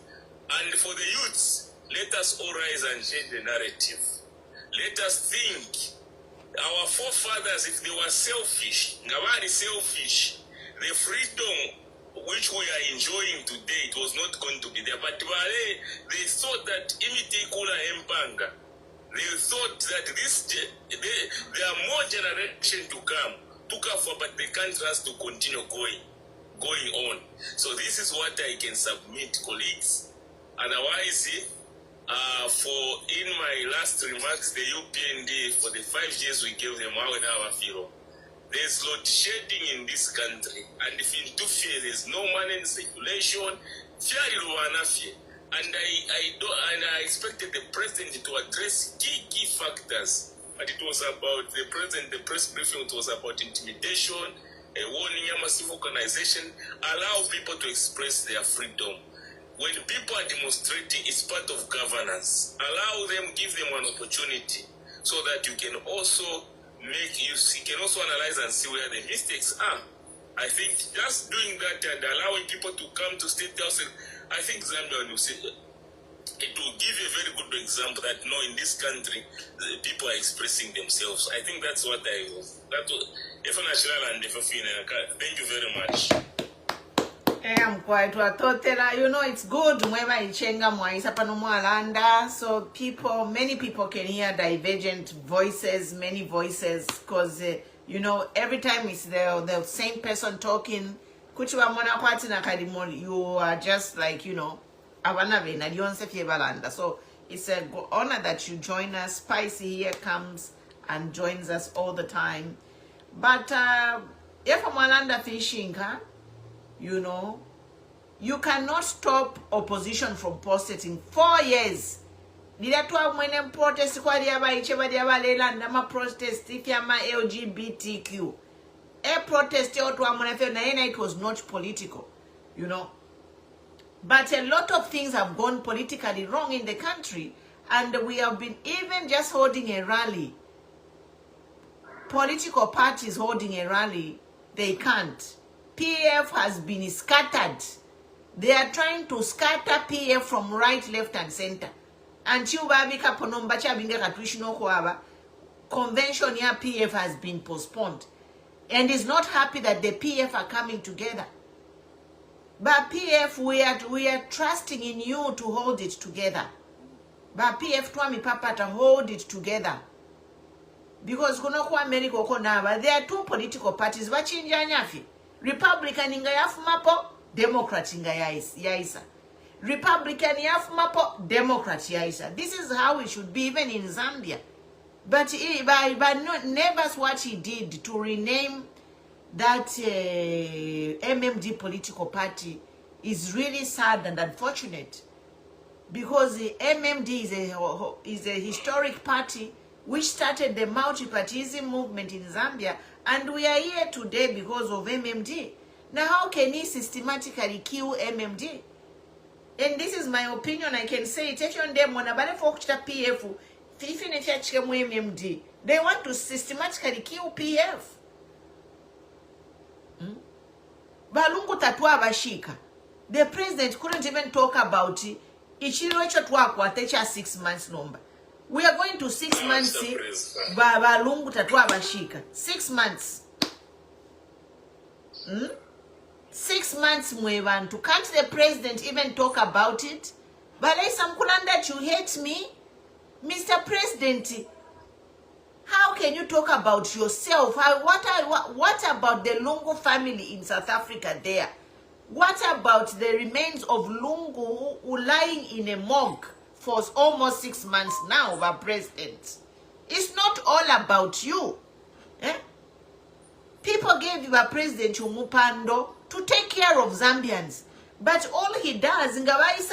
And for the youths, let us all rise and change the narrative. Let us think. Our forefathers, if they were selfish, the freedom which we are enjoying today, it was not going to be there. But they thought that imiti kula empanga. They thought that there are more generations to come, but the country has to continue going on. So this is what I can submit, colleagues. Otherwise, in my last remarks, the UPND, for the 5 years we gave them, there's load shedding in this country, and if you do fear, there's no money in circulation. And I expected the president to address key factors, but it was about the president. The press briefing, it was about intimidation, a warning, a massive organization, allow people to express their freedom. When people are demonstrating, it's part of governance. Allow them, give them an opportunity, so that you can also analyze and see where the mistakes are. I think just doing that and allowing people to come to State House, I think Zambia will say, it will give a very good example that no, in this country, the people are expressing themselves. I think that's what thank you very much. I'm quite it's good so many people can hear divergent voices, many voices, because every time it's the same person talking, you are just like, so it's an honor that you join us. Spicy here comes and joins us all the time. But if I'm under fishing, you cannot stop opposition from protesting. 4 years. When protest protest LGBTQ. A protest it was not political, But a lot of things have gone politically wrong in the country, and we have been even just holding a rally. Political parties holding a rally, they can't. PF has been scattered. They are trying to scatter PF from right, left, and center. until babika ponomba chabinga katwishino kwaba. Convention ya PF has been postponed and is not happy that the PF are coming together. But PF, we are trusting in you to hold it together. But PF twami papa to hold it together. Because kunoku America konaba, there are two political parties bachinja nyafi. Republican inga yafumapo, Democrat inga yaisa. Republican yafumapo, Democrat yaisa. This is how it should be even in Zambia. But never what he did to rename that MMD political party is really sad and unfortunate, because the MMD is a historic party which started the multi-partyism movement in Zambia, and we are here today because of MMD. Now how can he systematically kill MMD? And this is my opinion, I can say it. PF, they want to systematically kill PF. Balungu tatwa bashika. The president couldn't even talk about it. Ichiriwecho twakwa techa 6 months number. We are going to 6 months. Balungu tatwa bashika. 6 months. 6 months mwebantu. Can't the president even talk about it? Balai samkulanda, you hate me? Mr. President, how can you talk about yourself? What about the Lungu family in South Africa there? What about the remains of Lungu who lying in a morgue for almost 6 months now, our president? It's not all about you. Eh? People gave you a president Umupando to take care of Zambians. But all he does, Zambians,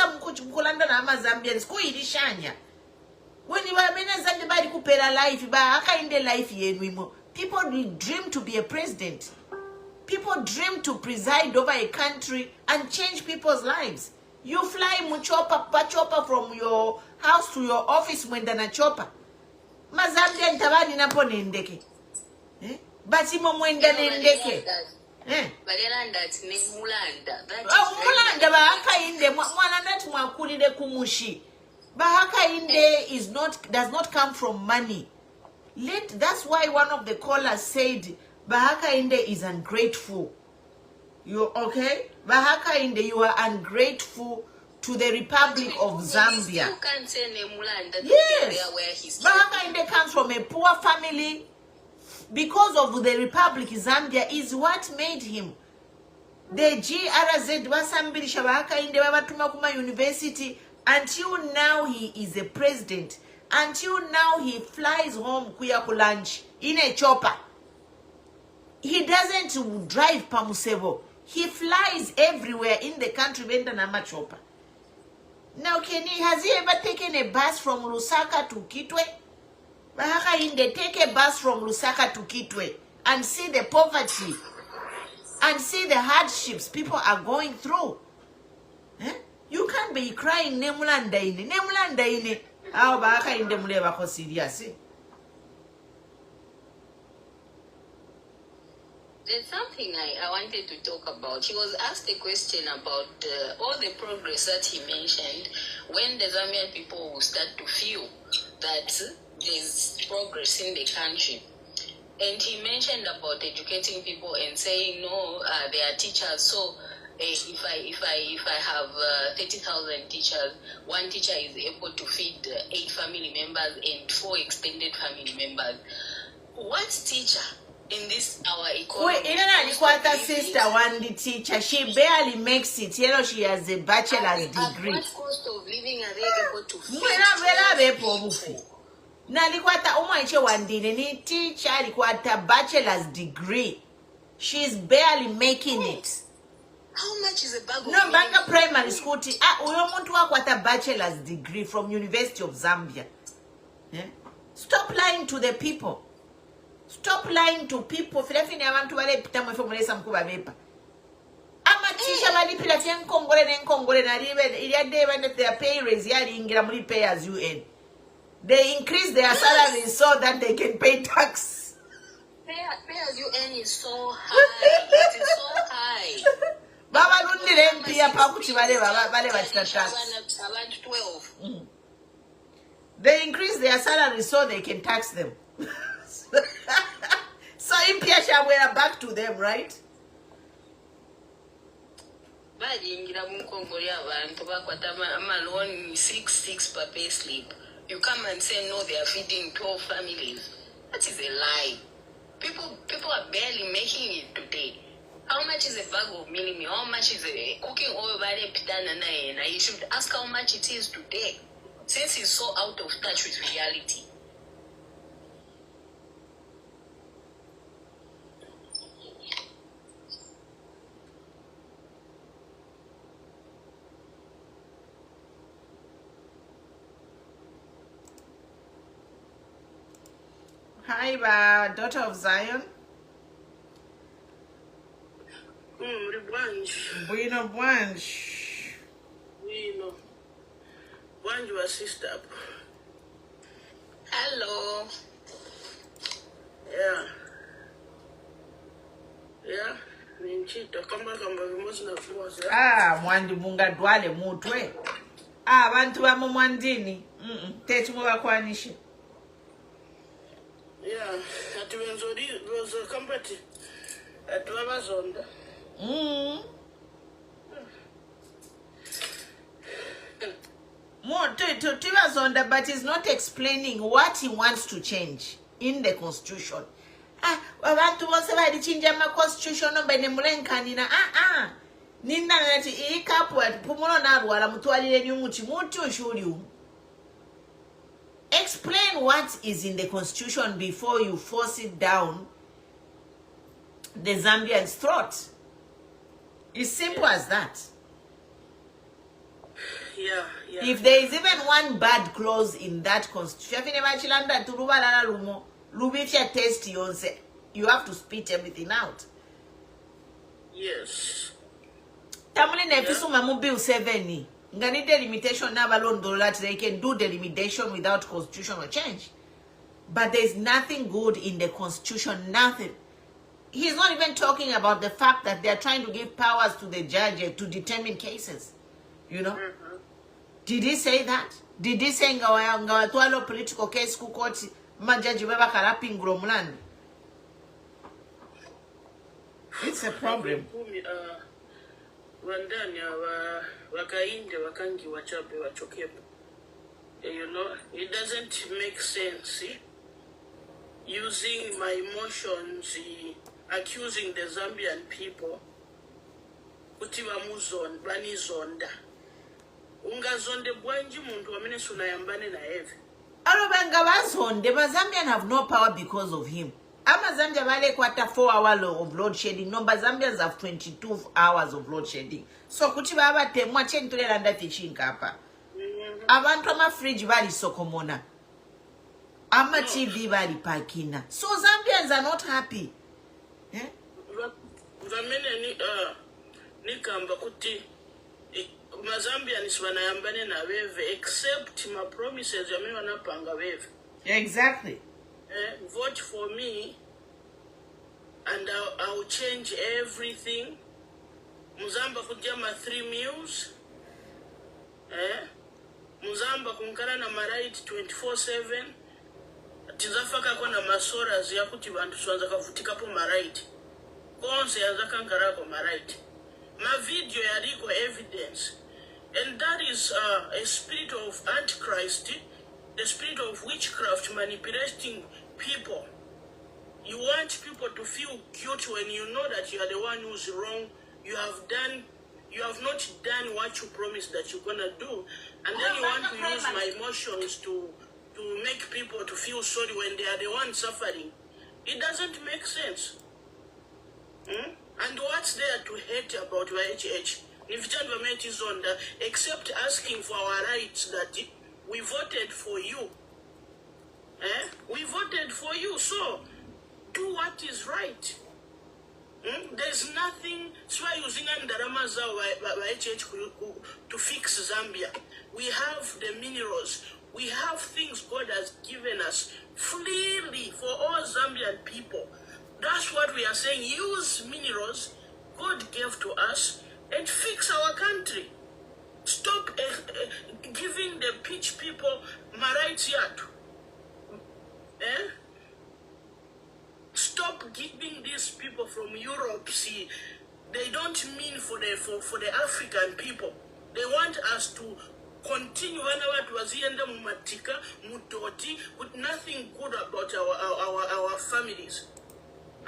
when you are somebody who pay a life, people dream to be a president. People dream to preside over a country and change people's lives. You fly chopper from your house to your office when they're not chopper. Mazambian tabani na pone ndeke. But imo mwenda ndeke. Mulanda bahaka inde mwana nati mwakulide kumushi. Bahaka inde does not come from money. That's why one of the callers said Bahaka inde is ungrateful. You okay? Bahaka inde, you are ungrateful to the Republic of Zambia. You can't say Nemulanda. Yes. Bahaka inde comes from a poor family. Because of the Republic, Zambia is what made him. The GRZ wasambili Bahaka inde wabatuma kuma university. Until now, he is a president. Until now, he flies home kuya ku lunch in a chopper. He doesn't drive Pamusebo. He flies everywhere in the country when the Nama chopper. Now, has he ever taken a bus from Lusaka to Kitwe? Bahaka Inde, take a bus from Lusaka to Kitwe and see the poverty and see the hardships people are going through. Eh? You can't be crying Nemulanda ine. Nemulanda ine. How Bahaka Inde muleba ko serious. There's something I wanted to talk about. He was asked a question about all the progress that he mentioned, when the Zambian people will start to feel that there's progress in the country. And he mentioned about educating people and saying, no, they are teachers. So if I have 30,000 teachers, one teacher is able to feed 8 family members and 4 extended family members. What teacher in this our economy? Sister, one teacher, she barely makes it. You know, she has a bachelor's degree. At what cost of living are they able to feed? Na likwata umaiche wandine ni teacher likwata bachelor's degree. She's barely making it. How much is a bag of no, banga primary school uyo muntu wakwata bachelor's degree from University of Zambia. Yeah? Stop lying to the people. Stop lying to people. Filafini abantu wale pita mwefe mwelesa mkuba mepa. Ama teacher wali pila tiya nkongole na ribe iliyade wende their pay raise yali ingira muli pay as you earn. They increase their salaries so that they can pay tax. Pay as you earn is so high. It is so high. Baba lundi lempi ya pakuchi wale bachita tax. About 12. They increase their salary so they can tax them. So in Piasha, we are back to them, right? Loan 6 per pay slip. You come and say no, they are feeding 12 families. That is a lie. People are barely making it today. How much is a bag of milimi? How much is a cooking oil? You should ask how much it is today, since it's so out of touch with reality. Hi, daughter of Zion. Bueno, Bwanj. Bueno. Bwanj was sister. Hello. Yeah. Yeah. Ninchito kamba vimosina fumoza. Mwandi munga dwale mutwe. Bantu ba mwandini. Tetu mubakwanishe. Yeah, ati wenzori was a company at Amazonda. More to Tivazonda, but he's not explaining what he wants to change in the constitution. Abantu bose balichinja ma constitution no bene mulenkanina. Nina nati ikapu ati pumulo na rwala mutwalire nyumuchi mutu shuri. Explain what is in the constitution before you force it down the Zambians' throat. It's simple as that. Yeah. If there is even one bad clause in that constitution, you have to spit everything out. Yes. Tamuli nefisuma mu bill 7. Ngani delimitation that they can do delimitation without constitutional change. But there's nothing good in the constitution, nothing. He's not even talking about the fact that they're trying to give powers to the judge to determine cases. You know? Did he say that? Did he say ngawatwalo political case ku court majaji baba kalapi nguromulani? It's a problem. You know, it doesn't make sense. Using my emotions, accusing the Zambian people, kutiwa muzon, bani zonda. Ungazonde bwanji muntu wamene sunayambane na eve. Alobanga bazonde, the Zambians have no power because of him. Zambia vale kwata 4 hours of load shedding. No, Zambians have 22 hours of load shedding. So kuti baba temwa chentule landa tichinka hapa. Abantu ama fridge bali sokomona. Ama TV bali pakina. So Zambians are not happy. Vamene ni kamba kuti Mazambians wanayambane na wewe except my promises yame wanapanga wewe. Exactly. Vote for me and I'll change everything. Muzamba kujama 3 meals. Muzamba kunkana na right 24/7. Tizafaka kwa na masora ya kuti bantu swanza kavutika po right. Konse ya zakankara ko right. Ma video ya liko evidence. And that is a spirit of Antichrist, the spirit of witchcraft manipulating people. You want people to feel guilty when you know that you are the one who's wrong. You have not done what you promised that you're gonna do, and then you want to use my emotions to make people to feel sorry when they are the ones suffering. It doesn't make sense. And what's there to hate about YHH? Except asking for our rights that we voted for you. We voted for you, so do what is right. There's nothing using Ndaramaza to fix Zambia. We have the minerals. We have things God has given us freely for all Zambian people. That's what we are saying. Use minerals God gave to us and fix our country. Stop giving the pitch people my rights yet. Stop giving these people from Europe. See, they don't mean for the African people. They want us to continue with nothing good about our families.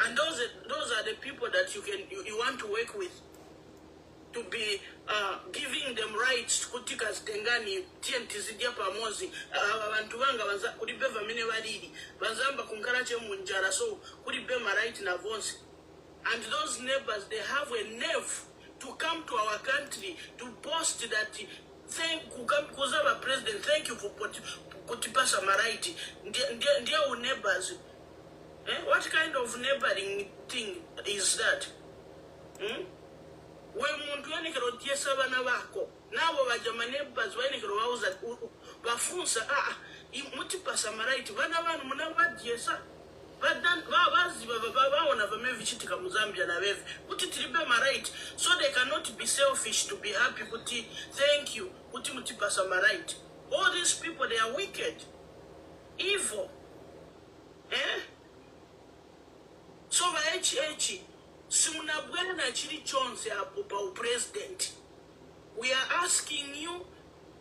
And those are the people that you want to work with, to be giving them rights kutika zitengani TNT zijja pamozi abantu banga baza kulibeva mine balidi bazamba kunkarache munjara so kulibe ma right na vonsi. And those neighbors, they have a nerve to come to our country to boast that thank Kuzaba president, thank you for kutipasa ma right. Ndia neighbors. What kind of neighboring thing is that? When muntu yanekero diesa bana bako nabo bajama neighbors banekero bauza bafunsa mutipasa ma right bana banu munaba diesa badan babazi babona bamevichitika mu Zambia na beve kuti tiribe ma right, so they cannot be selfish to be happy kuti thank you kuti mutipasa ma right. All these people, they are wicked, evil. So simunabwena na chiri chonse apo pa president. We are asking you,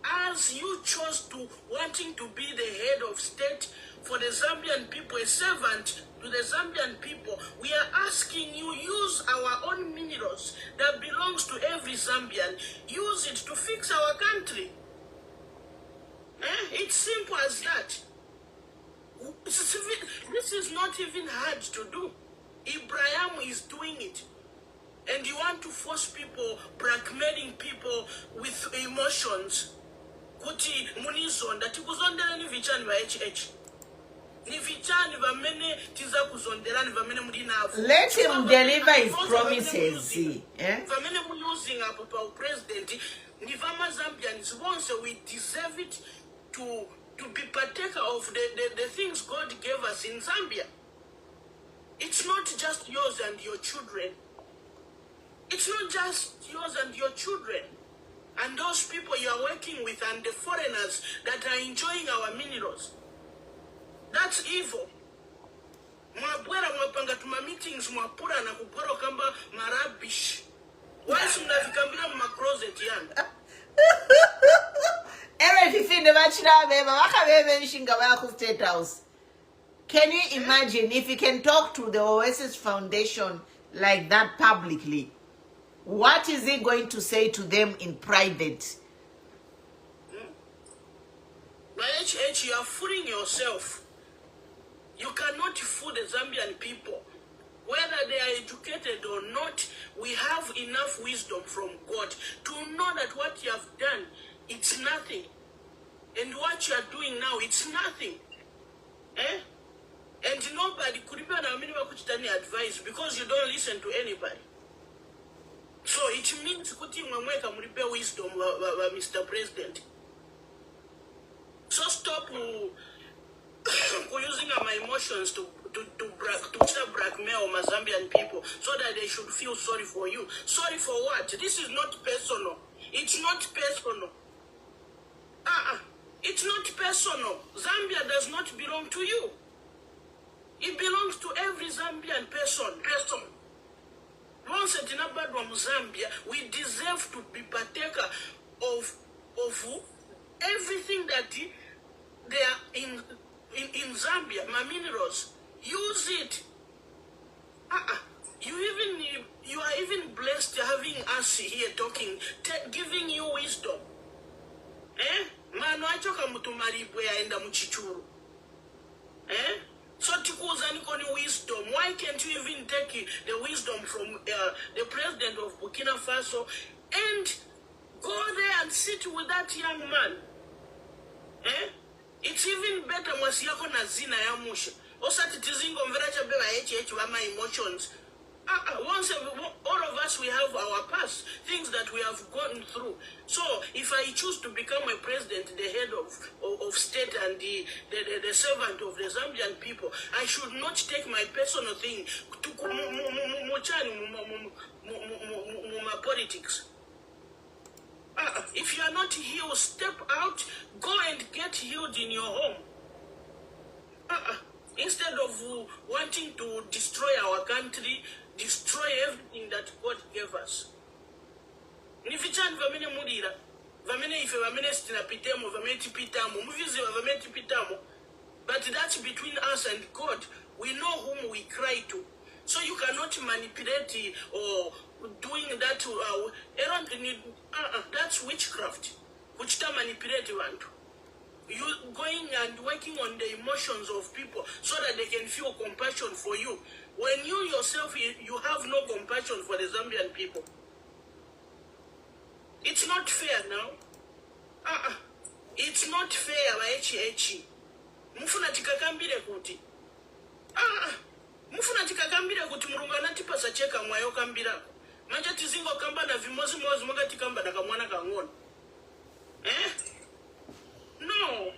as you chose to wanting to be the head of state for the Zambian people, a servant to the Zambian people, we are asking you, use our own minerals that belongs to every Zambian, use it to fix our country. It's simple as that. This is not even hard to do. Ibrahim is doing it. And you want to force people, blackmailing people with emotions. Kuti munizon that you kuzondela ni vichani va HH. Ni vichani va mene tiza kuzondela ni va mene mudina afu. Let him deliver his promises. Va mene mu using a papa president. Ni vama Zambians once we deserve it to be partaker of the things God gave us in Zambia. It's not just yours and your children. It's not just yours and your children. And those people you are working with and the foreigners that are enjoying our minerals. That's evil. Mwabwera mwapanga tuma meetings mwapura na kuporo kamba marabish. Why mnavikambira mma closet yanga? State House. Can you imagine if you can talk to the Oasis Foundation like that publicly? What is he going to say to them in private? By HH, you are fooling yourself. You cannot fool the Zambian people. Whether they are educated or not, we have enough wisdom from God to know that what you have done, it's nothing. And what you are doing now, it's nothing. And nobody could even have advice because you don't listen to anybody. So it means kuti mwamweka mlipe wisdom Mr. President. So stop using my emotions to blackmail my Zambian people so that they should feel sorry for you. Sorry for what? This is not personal. It's not personal. It's not personal. Zambia does not belong to you. It belongs to every Zambian person. Once in Zambia, we deserve to be partaker of everything that they are in Zambia, my minerals. Use it. You are even blessed having us here talking, giving you wisdom. Mano achoka mutumaribwe yaenda muchichuru. So tikuzani koni wisdom. Why can't you even take the wisdom from the president of Burkina Faso and go there and sit with that young man? It's even better mwasiyako na zina ya musha. Osa titizingo mveracha bewa HH wa my emotions. Once all of us, we have our past, things that we have gone through. So if I choose to become a president, the head of state and the servant of the Zambian people, I should not take my personal thing to politics. If you are not healed, step out, go and get healed in your home. Instead of wanting to destroy our country, destroy everything that God gave us. Nifichan vamene mudira, vamene ife vamene stina pitemo, vamene tipitamo, muvizi vamene tipitamo. But that's between us and God. We know whom we cry to. So you cannot manipulate or doing that to that's witchcraft. Which time manipulate one. You going and working on the emotions of people so that they can feel compassion for you. When you yourself, you have no compassion for the Zambian people. It's not fair now. It's not fair, H. Mufuna tikakambire kuti. Mufuna tikakambire kuti mulungu anatipasa cheka mwayo kambira. Manja tizingo kamba na vimozi mozi mwanga tikamba na kamwana kangona. No.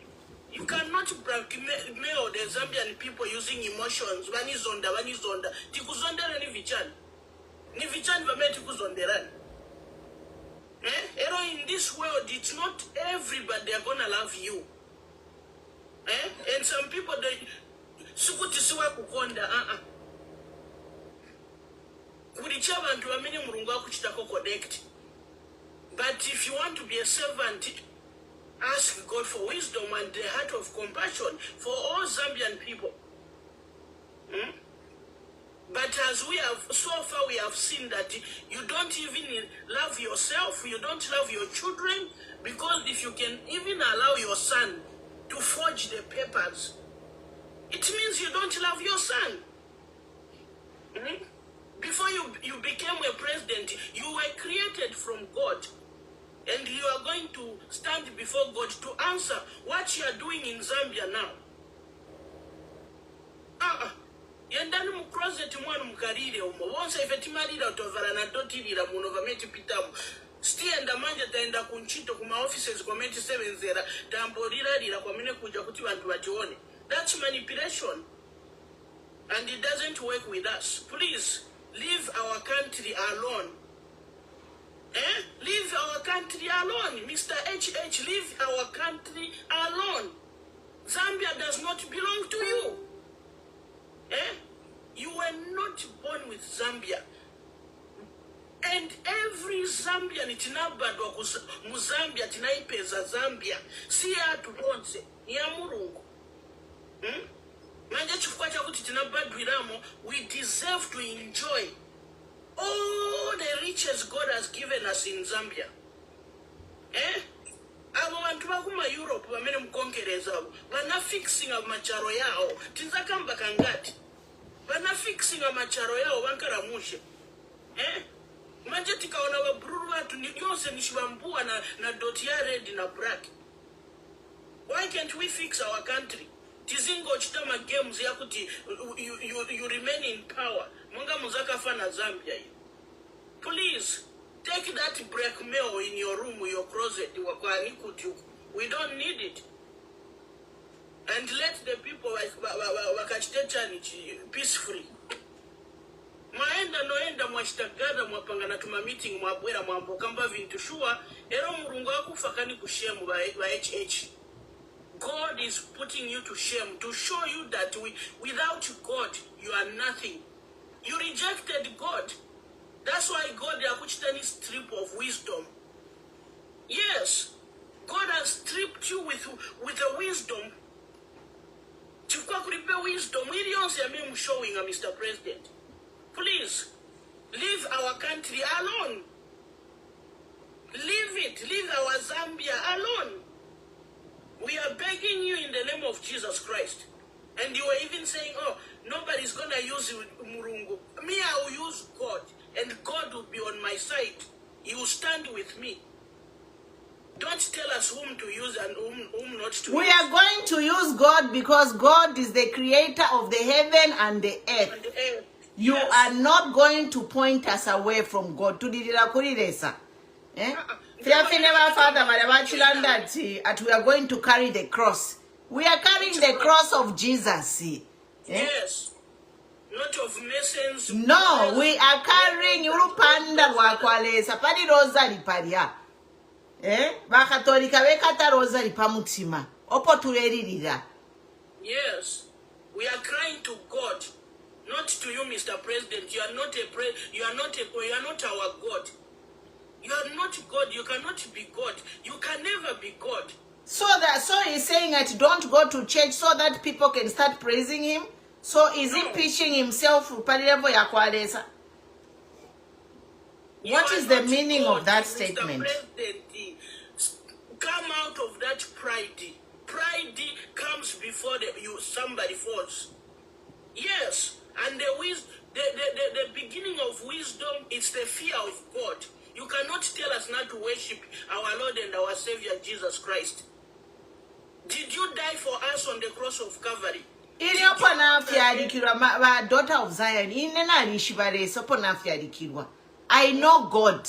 You cannot blackmail the Zambian people using emotions. Vanizonda. Tikuzondera ni vichani. Ni vichani vame tikuzonderani. In this world, it's not everybody are gonna love you. And some people, they sukutisiwa kukonda. Kulicha bantu wamene mulungu akuchitako connect. But if you want to be a servant, ask God for wisdom and the heart of compassion for all Zambian people. But as we have, so far we have seen that you don't even love yourself, you don't love your children, because if you can even allow your son to forge the papers, it means you don't love your son. Before you became a president, you were created from God. And you are going to stand before God to answer what you are doing in Zambia now. Yendani mu closet mwana mukalire umo. Wonsa ife timalira utovara na dotirira muno vameti pitamu. Stienda manje taenda kunchito kuma offices kwa meti 7-0. Tamborira lira kwa mine kuja kuti vantu wajione. That's manipulation. And it doesn't work with us. Please, leave our country alone. Leave our country alone. Mr. HH, leave our country alone. Zambia does not belong to you. You were not born with Zambia. And every Zambian itinabadwa mu Zambia tinaipeza Zambia. Si atu onse, ni ya mulungu. Manje chifukwa chakuti tinabadwiramo, we deserve to enjoy all the riches God has given us in Zambia. Abo bantu bakuma Europe bamene mukongereza abo bana fixing amacharo yao tinzakamba kangati bana fixing amacharo yao bankaramushe. Manje tikaona babruru watu ni yose nishibambua na dot ya red na black. Why can't we fix our country? Tizingo chitama games ya kuti you remain in power. Munga muzaka fana Zambia. Please, take that blackmail in your room, your closet. We don't need it. And let the people wakachite peacefully. Maenda noenda mwachitagada mwapanga na tuma meeting mwabwera mwambo kamba vintu shua ero mulungu akufakani kushemu ba HH. God is putting you to shame to show you that without God you are nothing. You rejected God. That's why God akuchitani strip of wisdom. Yes, God has stripped you with a wisdom. Chukwa kulipe wisdom. Millions ya mimi showing Mr. President. Please, leave our country alone. Leave it. Leave our Zambia alone. We are begging you in the name of Jesus Christ. And you were even saying, oh, nobody's going to use Murungu. Me, I will use God. And God will be on my side. He will stand with me. Don't tell us whom to use and whom not to use. We are going to use God because God is the creator of the heaven and the earth. You are not going to point us away from God. We are going to carry the cross. We are carrying the cross of Jesus. Yes. Not of Masons. No, we are carrying Urupanda Wakwale Sapadi Rosa Lipadia. vakatolika vekataroza ripamutima opo tuveririra. Yes, we are crying to God, not to you, Mr. President. You are not you are not our God. You are not God. You cannot be God. You can never be God. So he's saying that don't go to church so that people can start praising him. So is he preaching himself? What is the meaning of that statement? Come out of that pride. Pride comes before somebody falls. Yes, and the beginning of wisdom is the fear of God. You cannot tell us not to worship our Lord and our Savior Jesus Christ. Did you die for us on the cross of Calvary? Daughter of Zion, I know God.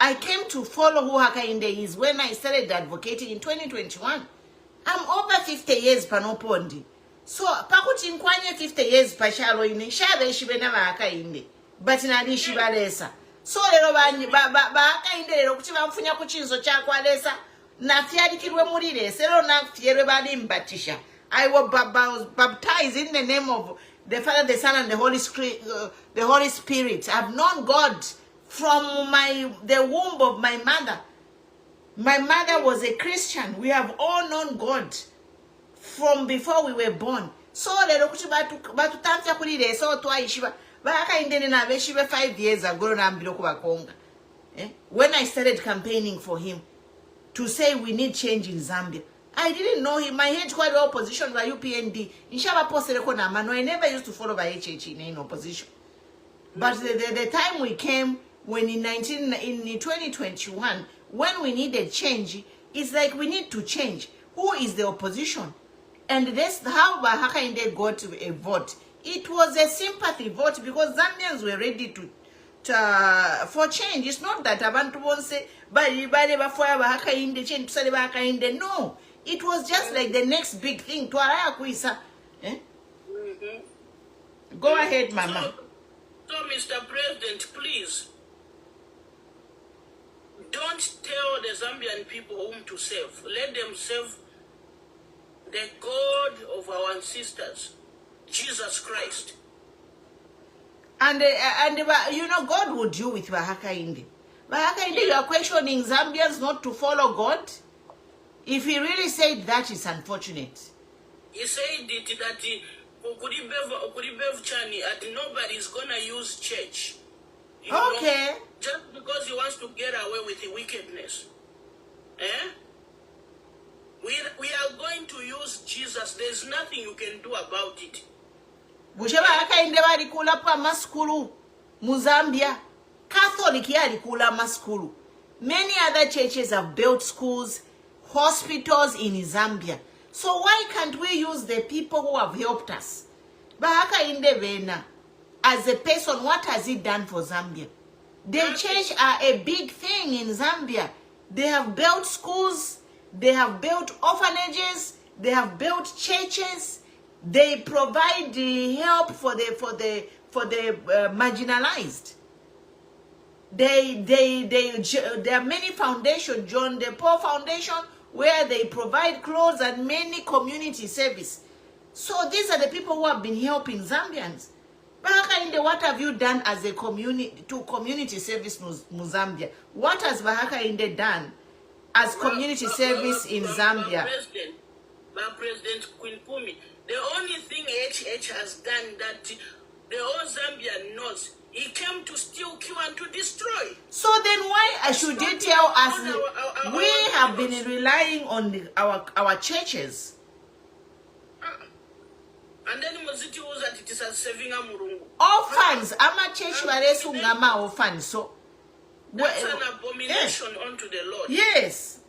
I came to follow who Hakainde is when I started advocating in 2021. I'm over 50 years panopondi. So pakuti nkwanye 50 years pachalo ine shabe shibe na Hakainde. But nali shibalesa. So lero Hakainde lero kuti bamfunya ku chinzo cha kwalesa na fyadikirwe mulire sero na fyerwe bali mbatisha. I was baptized in the name of the Father, the Son, and the Holy Spirit. I've known God from the womb of my mother. My mother was a Christian. We have all known God from before we were born. So lero kuti batutamfya kulire so twaishiba Hakainde na beshibe 5 years ago na ambilo kubakonga. When I started campaigning for him to say we need change in Zambia, I didn't know him. My head quite well positioned by UPND. I never used to follow by HH in opposition. But the time we came, when in 2021, when we needed change, it's like we need to change. Who is the opposition? And that's how Hakainde got a vote. It was a sympathy vote because Zambians were ready for change. It's not that abantu won't say, no. It was just like the next big thing. Go ahead, Mama. So, Mr. President, please, don't tell the Zambian people whom to serve. Let them serve the God of our ancestors, Jesus Christ. And you know, God would deal with Hakainde. Hakainde, you are questioning Zambians not to follow God? If he really said that, it's unfortunate. He said that nobody is going to use church. Okay. Know, just because he wants to get away with the wickedness. We are going to use Jesus. There's nothing you can do about it. Muzambia. Catholic maskulu. Many other churches have built schools, hospitals in Zambia. So why can't we use the people who have helped us? Hakainde Vena, as a person, what has he done for Zambia? The church are a big thing in Zambia. They have built schools, they have built orphanages, they have built churches. They provide the help for the marginalized. There are many foundations, John the Paul Foundation, where they provide clothes and many community service. So these are the people who have been helping Zambians. Hakainde, what have you done as a community service Zambia? What has Hakainde done as community service in Zambia? President Queen Pumi, the only thing HH has done that the whole Zambia knows, he came to steal, kill, and to destroy. So then why should you tell us we have been relying on our churches? And then Moziti was that it is a saving Amurungu. Orphans, ama church waresu ngama orphans. So that's an abomination unto the Lord. Yes.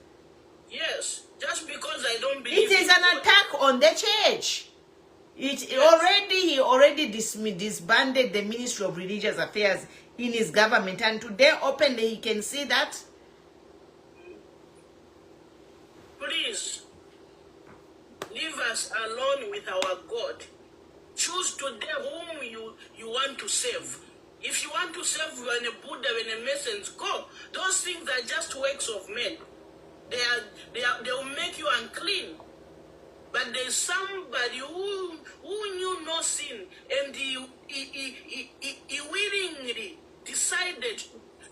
Yes. Just because I don't believe it is an attack on the church. He already disbanded the Ministry of Religious Affairs in his government, and today openly he can see that. Please leave us alone with our God. Choose today whom you want to serve. If you want to serve when a Buddha, when a Masons, go. Those things are just works of men. They will make you unclean. But there's somebody who knew no sin, and he willingly decided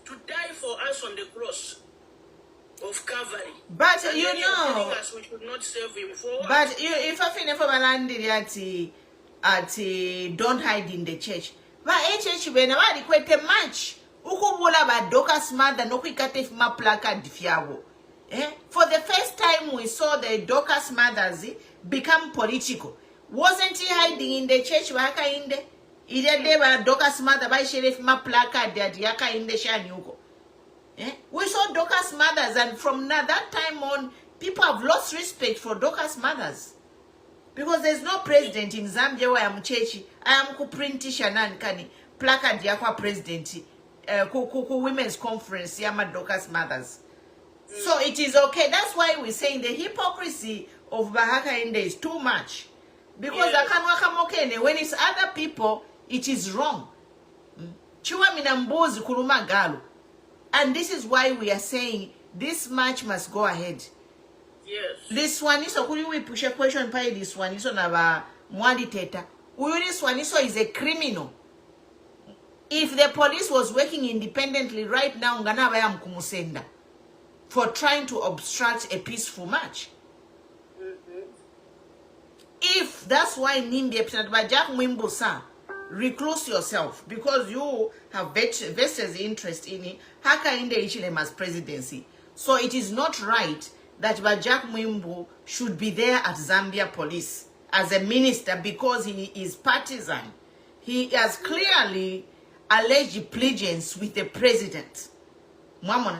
to die for us on the cross of Calvary. But and you know, us we should not serve him for. But if I finish for Malandi at don't hide in the church. But church when I request a match. Ukubula ba Dorcas mother no kwikate fuma placard fiawo. For the first time we saw the Dorcas mothers become political. Wasn't he hiding in the church waka inde? Ide deba Dorcas mother by sheriff ma placard that yaka inde shanyuko. We saw Dorcas mothers, and from that time on, people have lost respect for Dorcas mothers. Because there's no president in Zambia where I'm churchy. I am kuprintisha nankani placard yakwa president. Women's conference yama Dorcas mothers. So it is okay. That's why we're saying the hypocrisy of Bahaka Inde is too much. Because when it's other people, it is wrong. Chua minambozi kuluma galu. And this is why we are saying this match must go ahead. Yes. This one is we push a question by this one is on our mwali teta. This one is a criminal. If the police was working independently right now, ngana bayam kumusenda for trying to obstruct a peaceful march. If that's why Nimbi Bajak Mwimbusa, recluse yourself because you have vested interest in it. Haka in the Ichilemas presidency. So it is not right that Bajak Mwimbu should be there at Zambia police as a minister because he is partisan. He has clearly alleged allegiance with the president.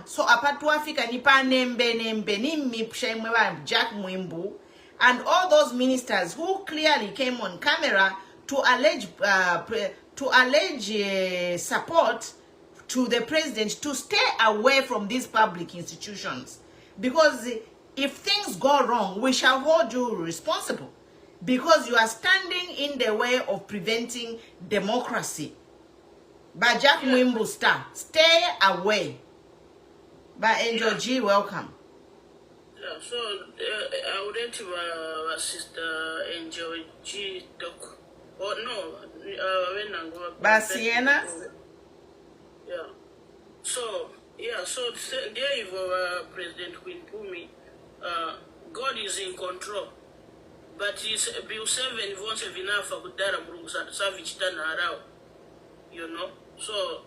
So apart Africa nipa nembe nimmi pshemwe Jack Mwimbu and all those ministers who clearly came on camera to allege support to the president to stay away from these public institutions, because if things go wrong, we shall hold you responsible because you are standing in the way of preventing democracy. But Jack Mwimbu stay away. But Angel G, welcome. Yeah, so I would like to sister Angel G talk. Oh no, when I go but Sienna? Yeah. So there you go, President Queen Pumi. God is in control. But he's Bill 7 wants to enough for Gudara Brungs Savage Tanarao. You know? So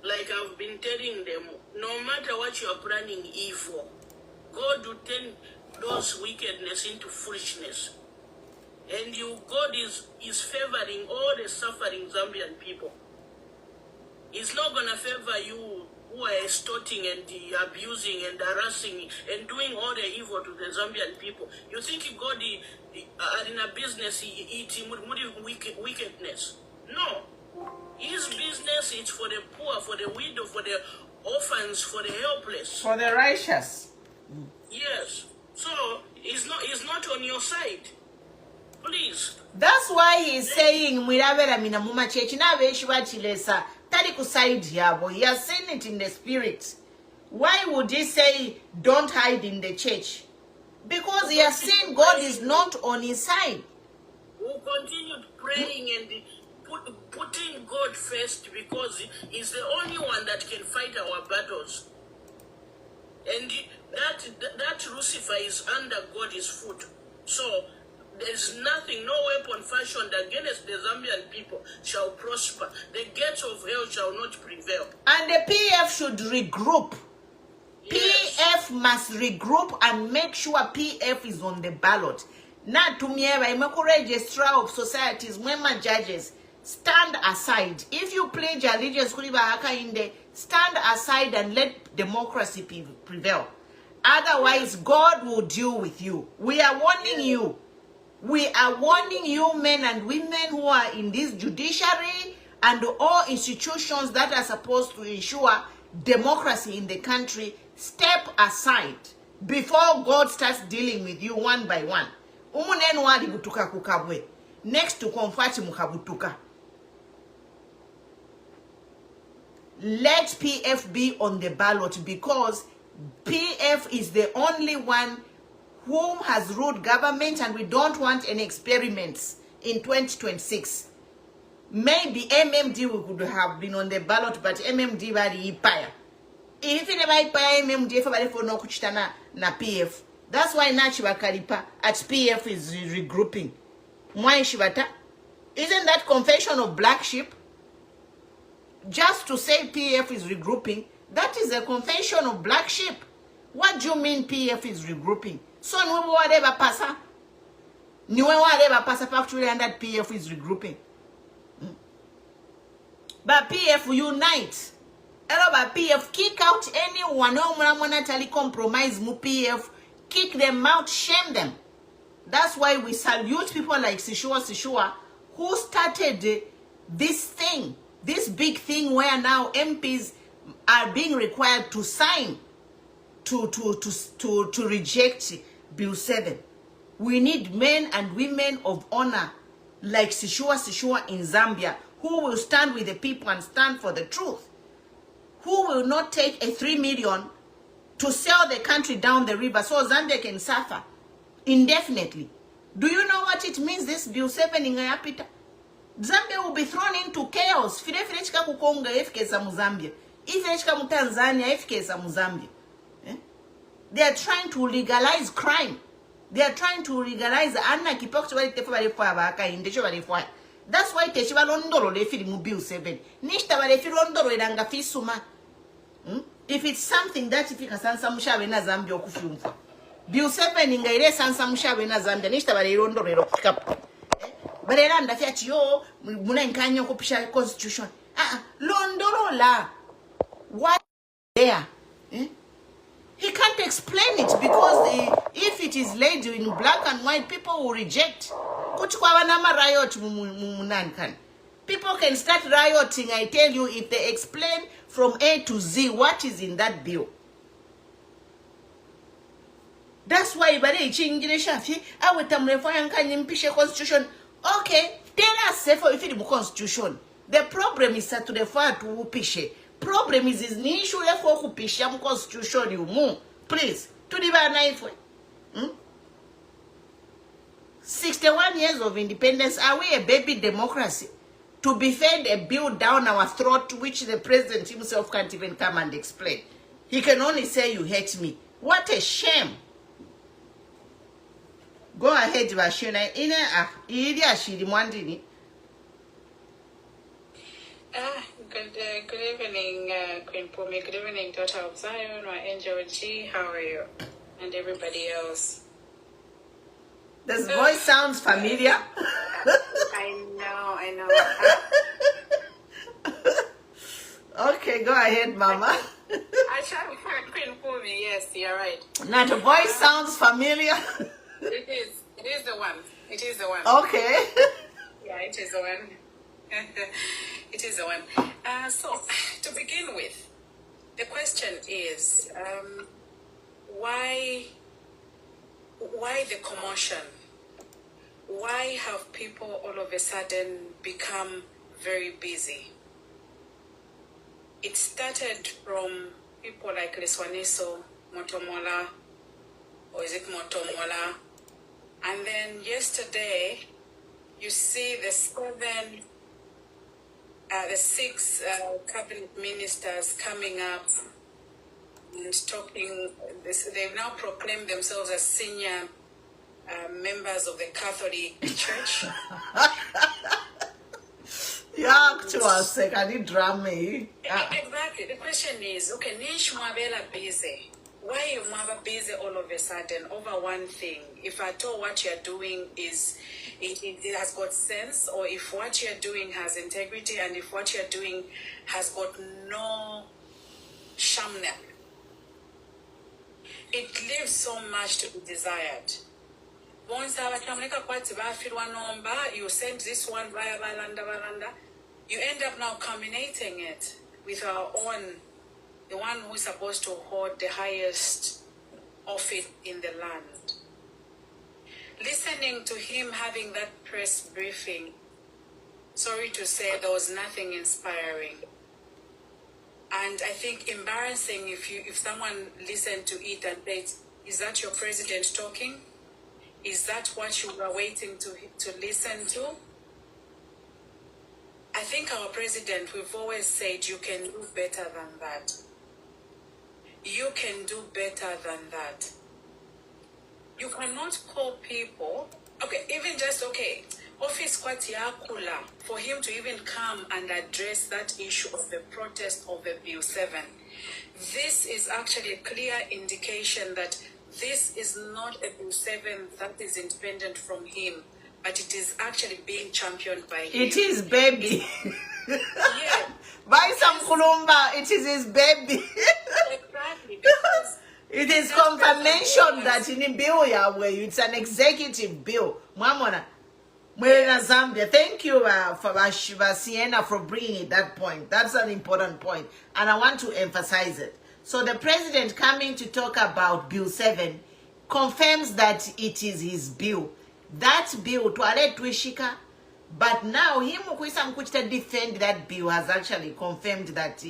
like I've been telling them, no matter what you are planning evil, God will turn those wickedness into foolishness. And God is favoring all the suffering Zambian people. He's not going to favor you who are extorting and abusing and harassing and doing all the evil to the Zambian people. You think God are in a business eating wickedness? No. His business is for the poor, for the widow, for the orphans, for the helpless. For the righteous. Yes. So he's not on your side. Please. That's why he's saying Mirabela Minamuma Church na Veshwa Chilesa Tadi kuside yabo. He has seen it in the spirit. Why would he say don't hide in the church? Because he has seen God is not on his side. We'll continue praying and putting God first because he's the only one that can fight our battles. And that Lucifer is under God's foot. So there's nothing, no weapon fashioned against the Zambian people shall prosper. The gates of hell shall not prevail. And the PF should regroup. Yes. PF must regroup and make sure PF is on the ballot. Now, to me, I'm a registrar of societies, Mwema judges, stand aside. If you pledge allegiance, stand aside and let democracy prevail. Otherwise, God will deal with you. We are warning you. We are warning you, men and women who are in this judiciary and all institutions that are supposed to ensure democracy in the country. Step aside before God starts dealing with you one by one. Next to comfort mukabutuka. let PF be on the ballot, because PF is the only one who has ruled government, and we don't want any experiments in 2026. Maybe MMD would have been on the ballot, but MMD bari ipaya. If you never ipaya MMD, if bari for no kuchitana na PF. That's why Nachi Wakaripa at PF is regrouping. Why Shibata? Isn't that confession of black sheep? Just to say PF is regrouping, that is a confession of black sheep. What do you mean PF is regrouping? So no whatever passa. No whatever passa factually, and that PF is regrouping. But PF unite. But PF kick out anyone who monetary compromise mu PF, kick them out, shame them. That's why we salute people like Sishua, who started this thing, this big thing where now MPs are being required to sign to reject Bill 7. We need men and women of honor like Sishua in Zambia, who will stand with the people and stand for the truth, who will not take a 3 million to sell the country down the river so Zambia can suffer indefinitely. Do you know what it means, this Bill 7 in Ayapita? Zambia will be thrown into chaos. Filefilechika kukonga efkeza Muzambia. Ifilechika Mutanzania efkeza Muzambia. They are trying to legalize crime. They are trying to legalize anarchy. That's why Teshiba Londoro le fili mu Bill 7. Nishta wale fili Londoro ilanga fisuma. If it's something that if you can sansa mushawe na Zambia okufyumfa. Bill 7 ingaire sansa mushawe na Zambia. Nishta wale Londoro ilo kikapu. Barera ndafiati yo muna nkanyo kupisha constitution. Londoro la. Why there? He can't explain it, because if it is laid in black and white, people will reject. People can start rioting, I tell you, if they explain from A to Z what is in that bill. That's why constitution. Okay, tell us if it's constitution. The problem is that to the far to pishe. Problem is ni issue for kupisha mu constitution you please to the knife. 61 years of independence, are we a baby democracy to be fed a bill down our throat which the president himself can't even come and explain? He can only say you hate me. What a shame. Go ahead, Vashina. Good evening, Queen Pumi. Good evening, daughter of Zion, or Angel G. How are you? And everybody else. This voice sounds familiar. I know. Okay, go ahead, Mama. I shall Queen Pumi. Yes, you're right. Now the voice sounds familiar. It is. It is the one. It is the one. Okay. Yeah, it is the one. It is the one. So, to begin with, the question is, why the commotion? Why have people all of a sudden become very busy? It started from people like Leswaniso, Motomola, or is it Motomola? And then yesterday, you see the 6 cabinet ministers coming up and talking. They've now proclaimed themselves as senior members of the Catholic Church. Yeah, can you drum me? Exactly. The question is, okay, Nish Mwabela busy. Why you Mwaba busy all of a sudden over one thing? If at all what you're doing is it has got sense, or if what you're doing has integrity, and if what you're doing has got no shamna, it leaves so much to be desired. Once you send this one via Balanda, you end up now culminating it with our own, the one who is supposed to hold the highest office in the land. Listening to him having that press briefing, sorry to say, there was nothing inspiring. And I think embarrassing if someone listened to it and said, is that your president talking? Is that what you were waiting to listen to? I think our president, we've always said, you can do better than that. You can do better than that. You cannot call people, okay, even just, okay, office kwati yakula, for him to even come and address that issue of the protest of the Bill 7. This is actually a clear indication that this is not a Bill 7 that is independent from him, but it is actually being championed by him. It is baby. Yeah. Buy some kulumba. It is his baby. Exactly. Because it is confirmation that in bill Yahweh, it's an executive bill. Mamona, Zambia. Thank you for Sienna for bringing that point. That's an important point, and I want to emphasize it. So the president coming to talk about Bill 7 confirms that it is his bill. That bill, Toilet Twishika, but now him to defend that bill has actually confirmed that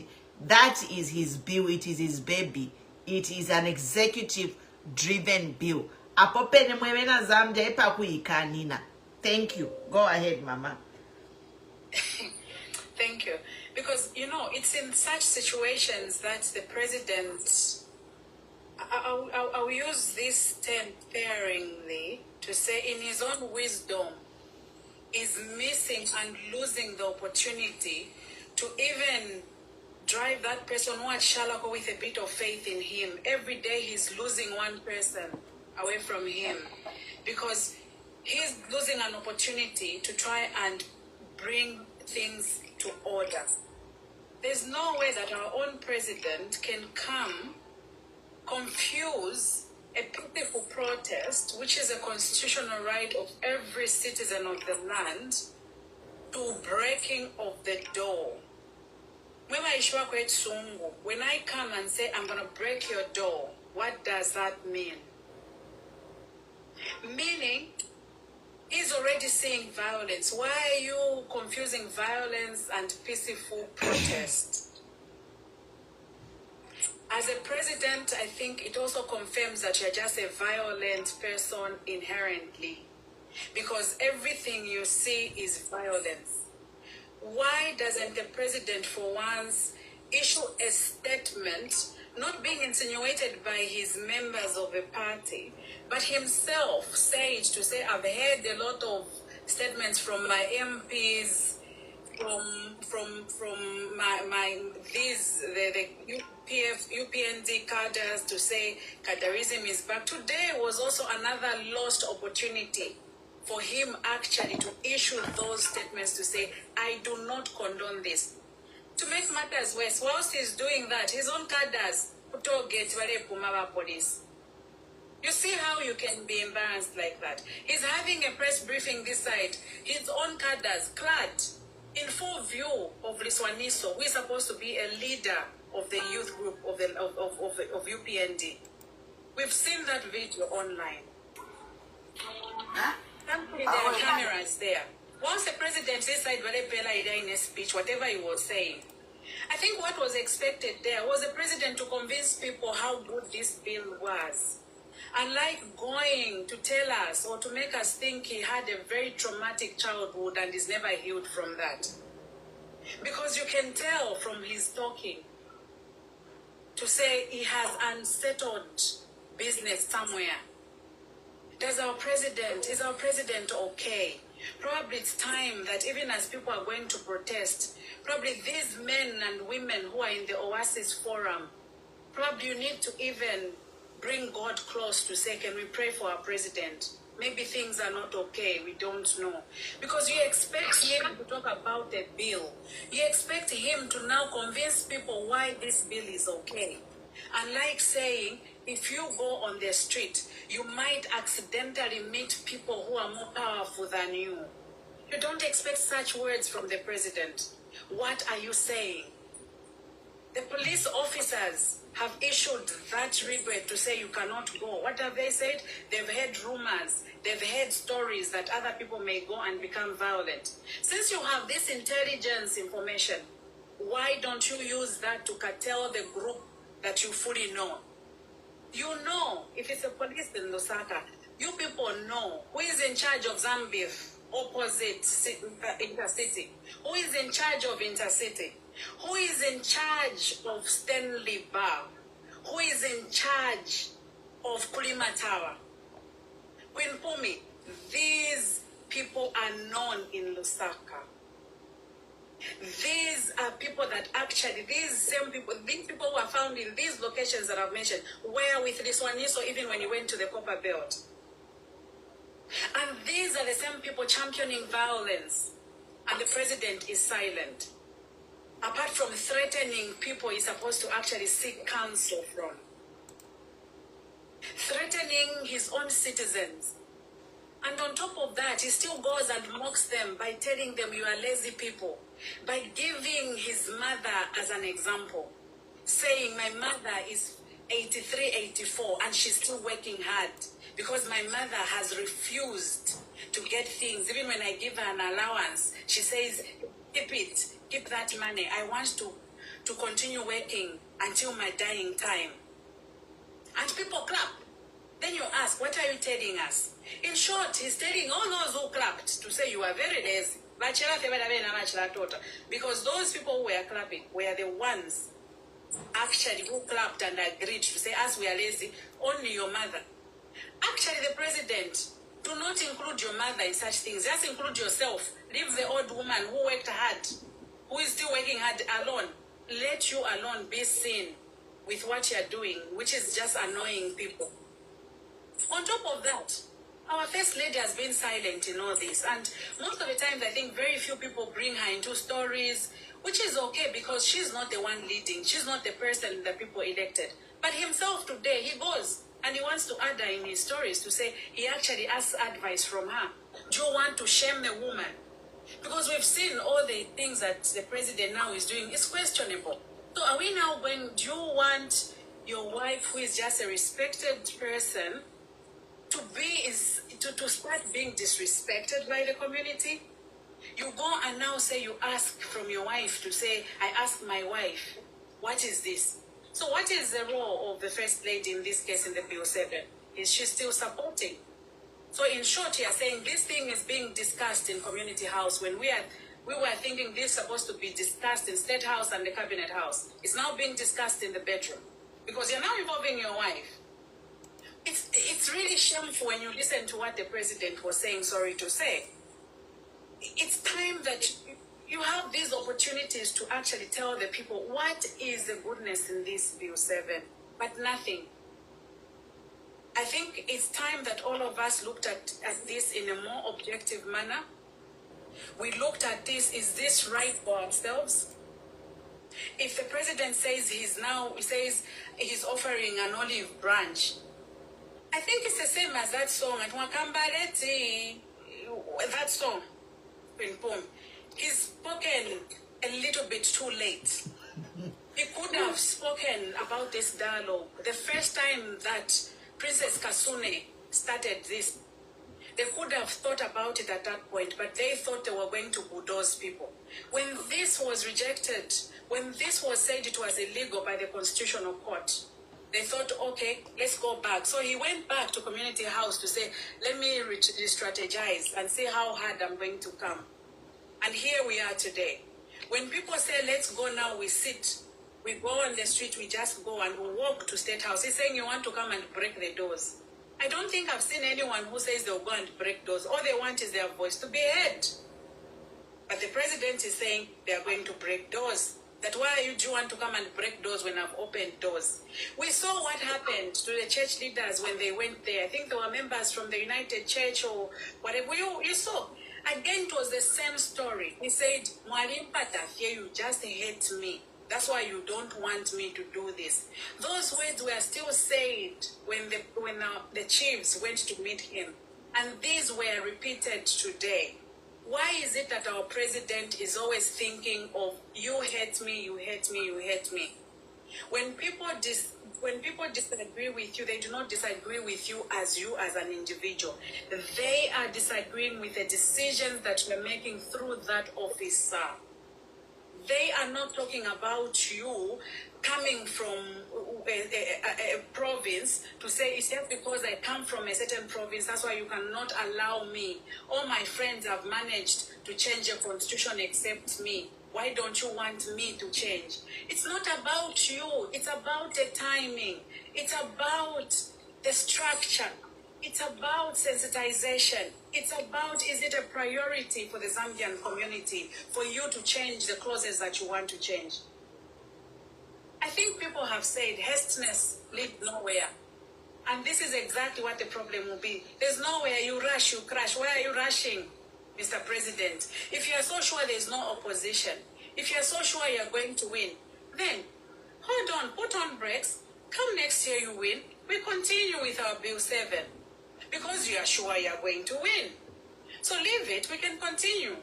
that is his bill, it is his baby. It is an executive-driven bill. Thank you. Go ahead, Mama. Thank you. Because, you know, it's in such situations that the president, I'll use this term sparingly to say in his own wisdom, is missing and losing the opportunity to even drive that person with a bit of faith in him. Every day he's losing one person away from him because he's losing an opportunity to try and bring things to order. There's no way that our own president can come, confuse a peaceful protest, which is a constitutional right of every citizen of the land, to breaking of the door. When I come and say, I'm going to break your door, what does that mean? Meaning, he's already seeing violence. Why are you confusing violence and peaceful protest? As a president, I think it also confirms that you're just a violent person inherently, because everything you see is violence. Why doesn't the president for once issue a statement, not being insinuated by his members of the party, but himself say it, to say, I've heard a lot of statements from my MPs, from the UPND cadres, to say cadreism is back. Today was also another lost opportunity for him actually to issue those statements to say, I do not condone this. To make matters worse, whilst he's doing that, his own cadres police. You see how you can be embarrassed like that. He's having a press briefing this side, his own cadres clad in full view of Liswaniso, who is supposed to be a leader of the youth group of UPND. We've seen that video online. Thankfully, there are cameras there. Once the president decided in a speech, whatever he was saying, I think what was expected there was the president to convince people how good this bill was. Unlike going to tell us or to make us think he had a very traumatic childhood and is never healed from that. Because you can tell from his talking to say he has unsettled business somewhere. Is our president okay? Probably it's time that even as people are going to protest, probably these men and women who are in the Oasis Forum, probably you need to even bring God close to say, can we pray for our president? Maybe things are not okay, we don't know. Because you expect him to talk about a bill. You expect him to now convince people why this bill is okay. Unlike saying, if you go on the street, you might accidentally meet people who are more powerful than you. You don't expect such words from the president. What are you saying? The police officers have issued that regret to say you cannot go. What have they said? They've heard rumors. They've heard stories that other people may go and become violent. Since you have this intelligence information, why don't you use that to curtail the group that you fully know? You know, if it's a police in Lusaka, you people know who is in charge of Zambia, opposite Intercity, who is in charge of Intercity, who is in charge of Stanley Bar, who is in charge of Kulima Tower. Queen Pumi, these people are known in Lusaka. These are people that actually, these people who are found in these locations that I've mentioned, were with this one, so even when you went to the Copper Belt. And these are the same people championing violence, and the president is silent. Apart from threatening people he's supposed to actually seek counsel from. Threatening his own citizens. And on top of that, he still goes and mocks them by telling them you are lazy people. By giving his mother as an example. Saying my mother is 83, 84 and she's still working hard. Because my mother has refused to get things. Even when I give her an allowance, she says, keep it, keep that money. I want to continue working until my dying time. And people clap. Then you ask, what are you telling us? In short, he's telling all those who clapped to say you are very lazy. Because those people who were clapping were the ones actually who clapped and agreed to say, as we are lazy, only your mother. Actually, the president, do not include your mother in such things. Just include yourself. Leave the old woman who worked hard, who is still working hard alone. Let you alone be seen with what you're doing, which is just annoying people. On top of that, our first lady has been silent in all this. And most of the time, I think very few people bring her into stories, which is okay because she's not the one leading. She's not the person that people elected. But himself today, he goes and he wants to add her in his stories to say he actually asks advice from her. Do you want to shame the woman? Because we've seen all the things that the president now is doing. It's questionable. So are we now going, do you want your wife, who is just a respected person, to start being disrespected by the community? You go and now say you ask from your wife to say, I ask my wife, what is this? So what is the role of the First Lady in this case in the Bill 7? Is she still supporting? So in short, you are saying this thing is being discussed in Community House when we were thinking this is supposed to be discussed in State House and the Cabinet House. It's now being discussed in the bedroom because you're now involving your wife. It's really shameful when you listen to what the president was saying, sorry to say. It's time that you have these opportunities to actually tell the people what is the goodness in this Bill 7, but nothing. I think it's time that all of us looked at this in a more objective manner. We looked at this, is this right for ourselves? If the president says he's offering an olive branch, I think it's the same as that song at Wakambaleti, that song, he's spoken a little bit too late. He could have spoken about this dialogue the first time that Princess Kasune started this. They could have thought about it at that point, but they thought they were going to bulldoze people. When this was rejected, when this was said it was illegal by the Constitutional Court, they thought, okay, let's go back. So he went back to Community House to say, let me re-strategize and see how hard I'm going to come. And here we are today. When people say, let's go now, we sit. We go on the street, we just go and we walk to State House. He's saying you want to come and break the doors. I don't think I've seen anyone who says they'll go and break doors. All they want is their voice to be heard. But the president is saying they are going to break doors. That why do you want to come and break doors when I've opened doors? We saw what happened to the church leaders when they went there. I think there were members from the United Church or whatever. You saw. Again, it was the same story. He said, Mwalim Patafie, you just hate me. That's why you don't want me to do this. Those words were still said when the chiefs went to meet him. And these were repeated today. Why is it that our president is always thinking of, you hate me, you hate me, you hate me? When people disagree with you, they do not disagree with you as an individual. They are disagreeing with the decisions that you're making through that officer. They are not talking about you coming from a province to say it's just because I come from a certain province, that's why you cannot allow me. All my friends have managed to change the constitution except me. Why don't you want me to change? It's not about you. It's about the timing. It's about the structure. It's about sensitization. It's about, is it a priority for the Zambian community for you to change the clauses that you want to change? I think people have said hasteness leads nowhere. And this is exactly what the problem will be. There's nowhere, you rush, you crash. Where are you rushing, Mr. President? If you are so sure there's no opposition, if you are so sure you're going to win, then hold on, put on brakes. Come next year you win. We continue with our Bill 7 because you are sure you're going to win. So leave it. We can continue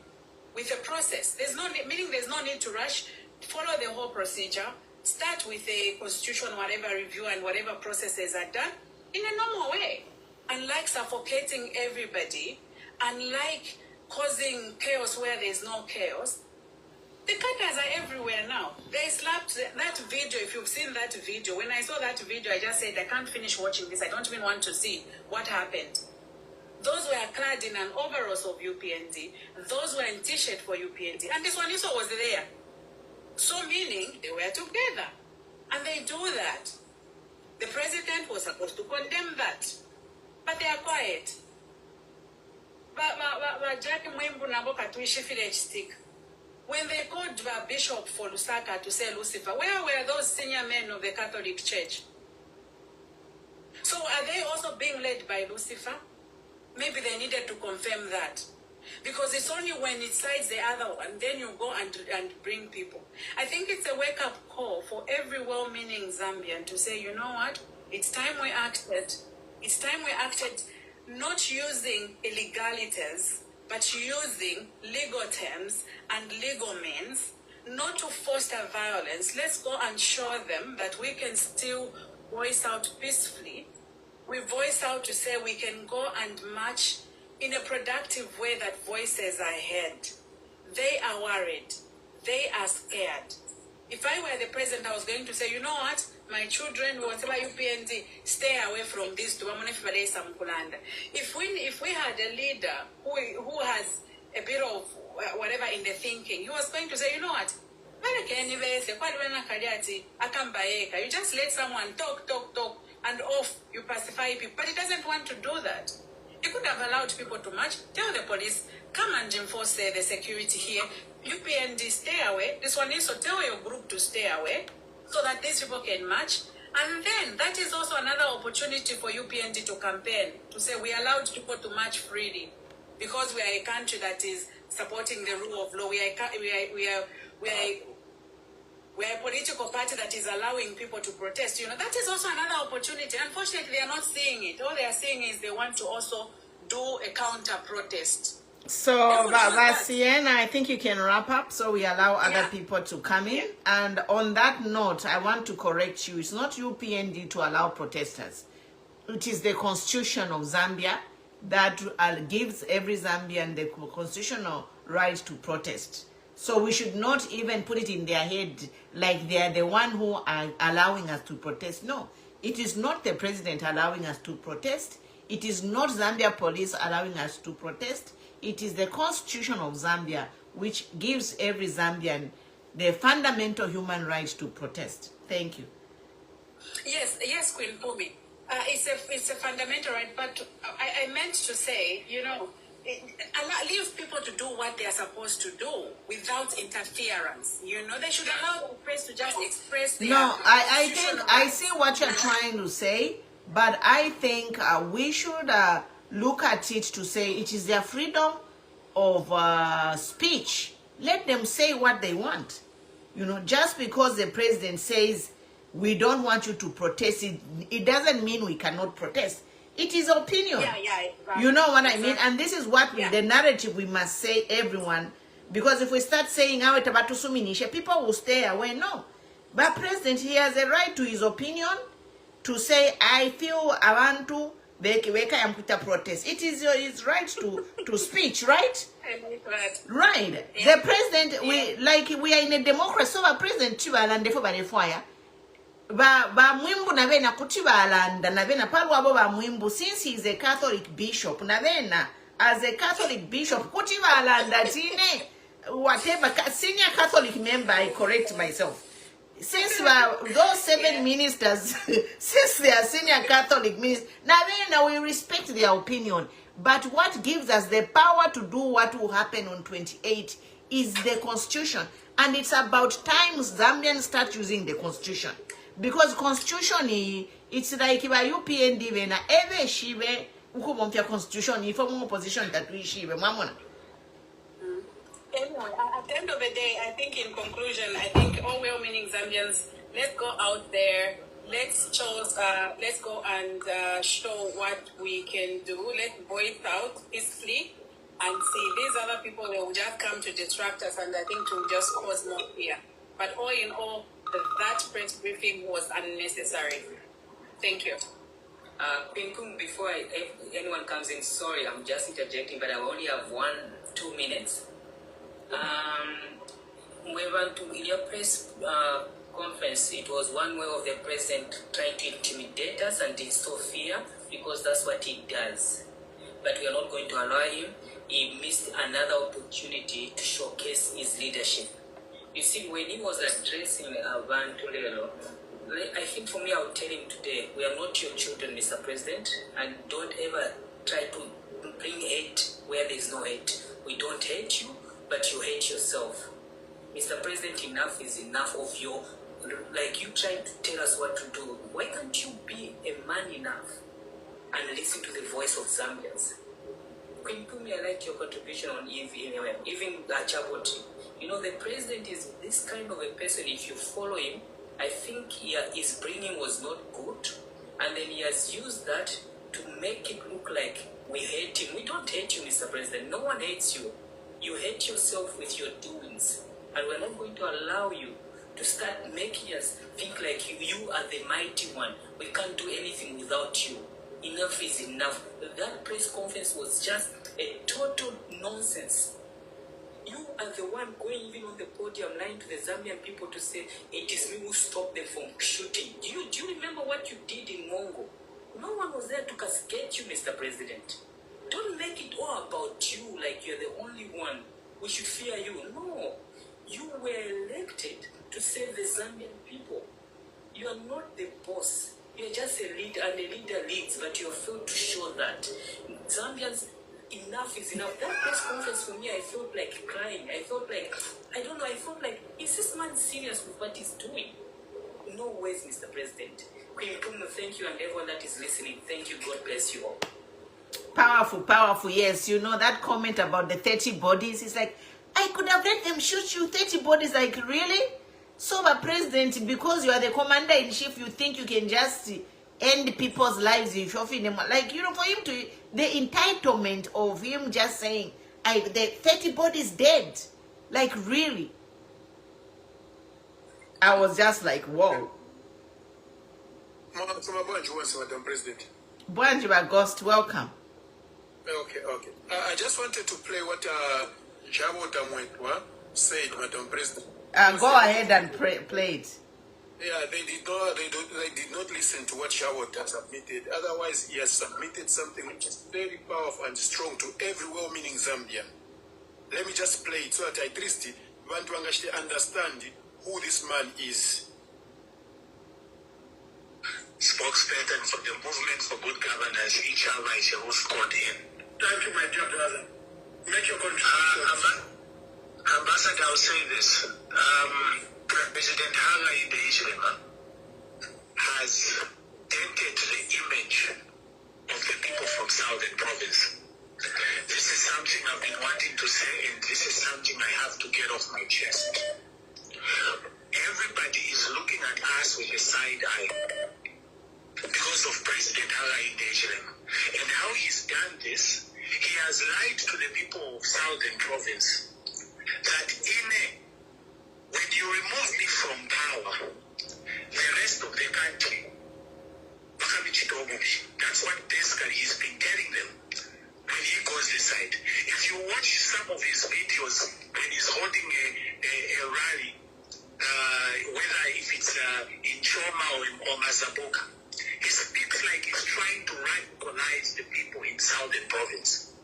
with the process. There's no need, meaning there's no need to rush. Follow the whole procedure. Start with a constitution, whatever review and whatever processes are done in a normal way. Unlike suffocating everybody, unlike causing chaos where there's no chaos, the cutters are everywhere now. They slapped that video. If you've seen that video, when I saw that video, I just said, I can't finish watching this. I don't even want to see what happened. Those were clad in an overalls of UPND. Those were in t-shirt for UPND. And this one also was there. So meaning they were together. And they do that. The president was supposed to condemn that. But they are quiet. When they called the bishop for Lusaka to say Lucifer, where were those senior men of the Catholic Church? So are they also being led by Lucifer? Maybe they needed to confirm that. Because it's only when it sides the other one, then you go and bring people. I think it's a wake-up call for every well-meaning Zambian to say, you know what? It's time we acted. It's time we acted not using illegalities, but using legal terms and legal means, not to foster violence. Let's go and show them that we can still voice out peacefully. We voice out to say we can go and march in a productive way that voices are heard. They are worried. They are scared. If I were the president, I was going to say, you know what? My children, whatever UPND, stay away from this. If we had a leader who has a bit of whatever in the thinking, he was going to say, you know what? You just let someone talk, and off, you pacify people. But he doesn't want to do that. He could have allowed people to march, tell the police, come and enforce the security here. UPND, stay away. This one is to tell your group to stay away so that these people can march. And then that is also another opportunity for UPND to campaign, to say we allowed people to march freely because we are a country that is supporting the rule of law. We are a political party that is allowing people to protest. You know, that is also another opportunity. Unfortunately, they are not seeing it. All they are seeing is they want to also do a counter-protest. So, Sienna, I think you can wrap up so we allow other people to come in. Yeah. And on that note, I want to correct you. It's not UPND to allow protesters. It is the Constitution of Zambia that gives every Zambian the constitutional right to protest. So we should not even put it in their head like they are the one who are allowing us to protest. No, it is not the president allowing us to protest. It is not Zambia police allowing us to protest. It is the Constitution of Zambia which gives every Zambian the fundamental human right to protest. Thank you. Yes, Queen Pumi. It's a fundamental right, but I meant to say, you know, leave people to do what they are supposed to do without interference. You know, they should allow the press to just express their... No, I think I see what you're trying to say, but I think we should look at it to say it is their freedom of speech. Let them say what they want. You know, just because the president says we don't want you to protest, it doesn't mean we cannot protest. It is opinion. Yeah, exactly. You know what I mean? And this is what the narrative we must say, everyone. Because if we start saying, people will stay away. No. But president, he has a right to his opinion, to say, I feel I want to protest. It is his right to speech, right? Right. Yeah. The president, we are in a democracy, so our president chibalande fo bale fire. Ba mwimbu navena kutibalanda navena palu abo ba mwimbu, since he is a Catholic bishop navena as a Catholic bishop kutibalanda tine whatever senior Catholic member, I correct myself. Since those 7 ministers, since they are senior Catholic ministers, now we respect their opinion. But what gives us the power to do what will happen on 28 is the Constitution. And it's about time Zambians start using the Constitution. Because Constitution, it's like if you PND, every shive, uko Constitution, if I'm opposition that we shive, mamona. Anyway, at the end of the day, I think in conclusion, I think all well-meaning Zambians, let's go out there, let's go and show what we can do. Let's voice out peacefully and see. These other people, they will just come to distract us, and I think to just cause more fear. But all in all, that press briefing was unnecessary. Thank you. Pinkum, before anyone comes in, sorry, I'm just interjecting, but I only have 1-2 minutes. In your press conference, it was one way of the president trying to intimidate us and instill fear, because that's what he does. But we are not going to allow him. He missed another opportunity to showcase his leadership. You see, when he was addressing Abantu, I think for me, I would tell him today, we are not your children, Mr. President, and don't ever try to bring hate where there is no hate. We don't hate you, but you hate yourself. Mr. President, enough is enough of your, like you trying to tell us what to do. Why can't you be a man enough and listen to the voice of Zambians? Queen Pumi, I like your contribution on even Chaboti. You know, the president is this kind of a person. If you follow him, I think his bringing was not good. And then he has used that to make it look like we hate him. We don't hate you, Mr. President. No one hates you. You hate yourself with your doings. And we're not going to allow you to start making us think like you are the mighty one. We can't do anything without you. Enough is enough. That press conference was just a total nonsense. You are the one going even on the podium lying to the Zambian people to say it is me who stopped them from shooting. Do you remember what you did in Mongo? No one was there to castigate you, Mr. President. Don't make it all about you like you're the only one. We should fear you. No. You were elected to save the Zambian people. You are not the boss. You're just a leader, and a leader leads, but you have failed to show that. Zambians, enough is enough. That press conference for me, I felt like crying. I felt like, I don't know, I felt like, is this man serious with what he's doing? No ways, Mr. President. Queen Puma, thank you, and everyone that is listening, thank you. God bless you all. Powerful, powerful, yes. You know, that comment about the 30 bodies, it's like, I could have let them shoot you 30 bodies, like, really? So, the president, because you are the commander-in-chief, you think you can just end people's lives in them. Like, you know, for him to, the entitlement of him just saying, the 30 bodies dead. Like, really? I was just like, whoa. Madam President. Bonjour, Ghost, welcome. Okay. I just wanted to play what Jabota Mwetwa said, Madam President. Go ahead and play it. Yeah, they did not listen to what Jabota submitted. Otherwise, he has submitted something which is very powerful and strong to every well-meaning Zambian. Let me just play it so that at least want to actually understand who this man is. Spokesperson for the Movement for Good Governance, Ichava who scored in. Thank you, my dear brother. Make your contribution. Ambassador, I'll say this. President Haga in the Ishilema has dented the image of the people from Southern Province. This is something I've been wanting to say, and this is something I have to get off my chest. Everybody is looking at us with a side eye because of President Haga in the Ishilema. And how he's done this, he has lied to the people of Southern Province that when you remove me from power, the rest of the country, that's That's what basically he's been telling them when he goes aside. If you watch some of his videos when he's holding a rally, whether if it's in Choma or Mazaboka, he speaks like he's trying to radicalize the people in Southern Province,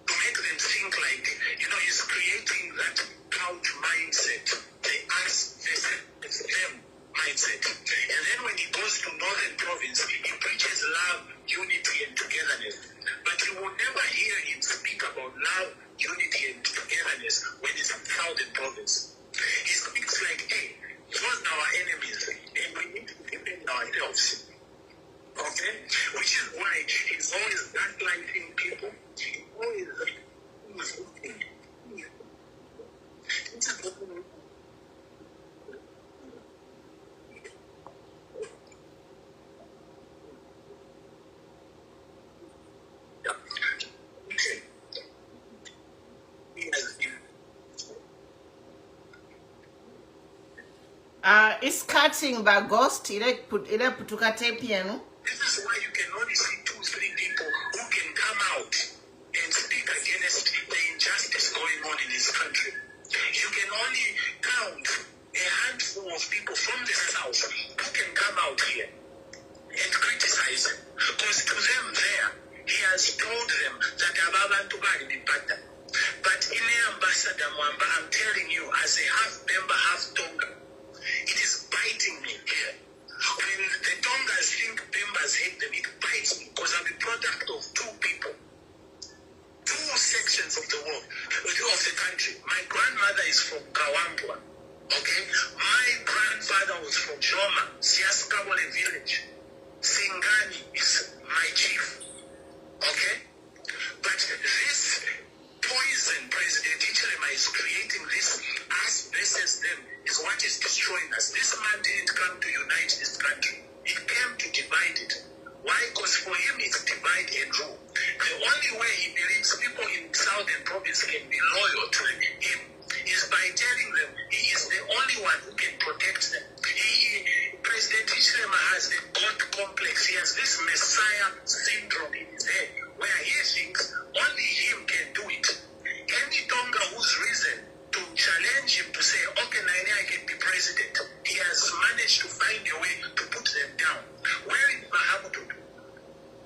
to make them think like, he's creating that couch mindset, the us versus them mindset. And then when he goes to Northern Province, he preaches love, unity, and togetherness. But you will never hear him speak about love, unity, and togetherness when he's in Southern Province. He speaks like, hey, those are our enemies, and we need to defend ourselves. Okay? Which is why he's always gaslighting people. He's always it's cutting by ghost. It put piano. This is why you can only see 2-3 people who can come out and speak against the injustice going on in this country. You can only count a handful of people from the south who can come out here and criticize him. Because to them there, he has told them that Ababantu bali bipata. But in the Ambassador Mwamba, I'm telling you, as a half member, half Tonga, it is biting me here. When the Tongas think Bembas hate them, it bites me because I'm a product of two people, two sections of the world, of the country. My grandmother is from Kawambwa, okay? My grandfather was from Joma, Siaskawale village. Singani is my chief, okay? But this poison President Ichilema is creating, this us versus them, is what is destroying us. This man didn't come to unite this country. He came to divide it. Why? Because for him it's divide and rule. The only way he believes people in Southern Province can be loyal to him is by telling them he is the only one who can protect them. President Ichilema has a God complex. He has this Messiah syndrome in his head where he thinks only him can do it. Any Tonga who's risen to challenge him to say, okay, Naine, I can be president, he has managed to find a way to put them down. Where is Mahamudu?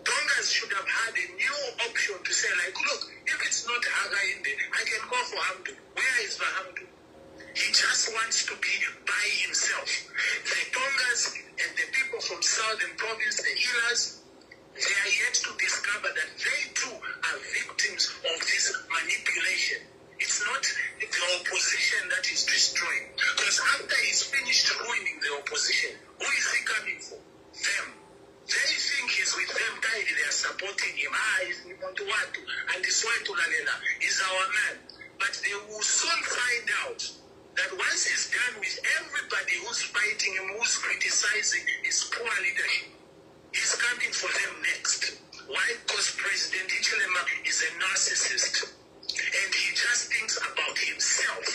Tongas should have had a new option to say, like, look, if it's not Haga in there, I can go for Hamdu. Where is Mahamudu? He just wants to be by himself. The Tongas and the people from Southern Province, the healers, they are yet to discover that they too are victims of this manipulation. It's not the opposition that is destroying. Because after he's finished ruining the opposition, who is he coming for? Them. They think he's with them, guys. They are supporting him. He's Nimontuatu. And this one Tulalela is our man. But they will soon find out that once he's done with everybody who's fighting him, who's criticizing his poor leadership, he's coming for them next. Why? Because President Ichilema is a narcissist. And he just thinks about himself.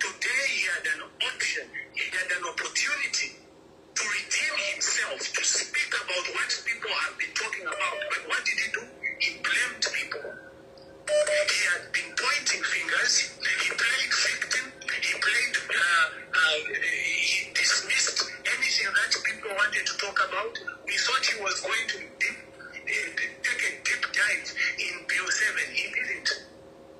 Today he had an option, he had an opportunity to redeem himself, to speak about what people have been talking about. But what did he do? He blamed people. He had been pointing fingers, he played victim, he dismissed anything that people wanted to talk about. We thought he was going to take a deep dive in Bill 7. He didn't.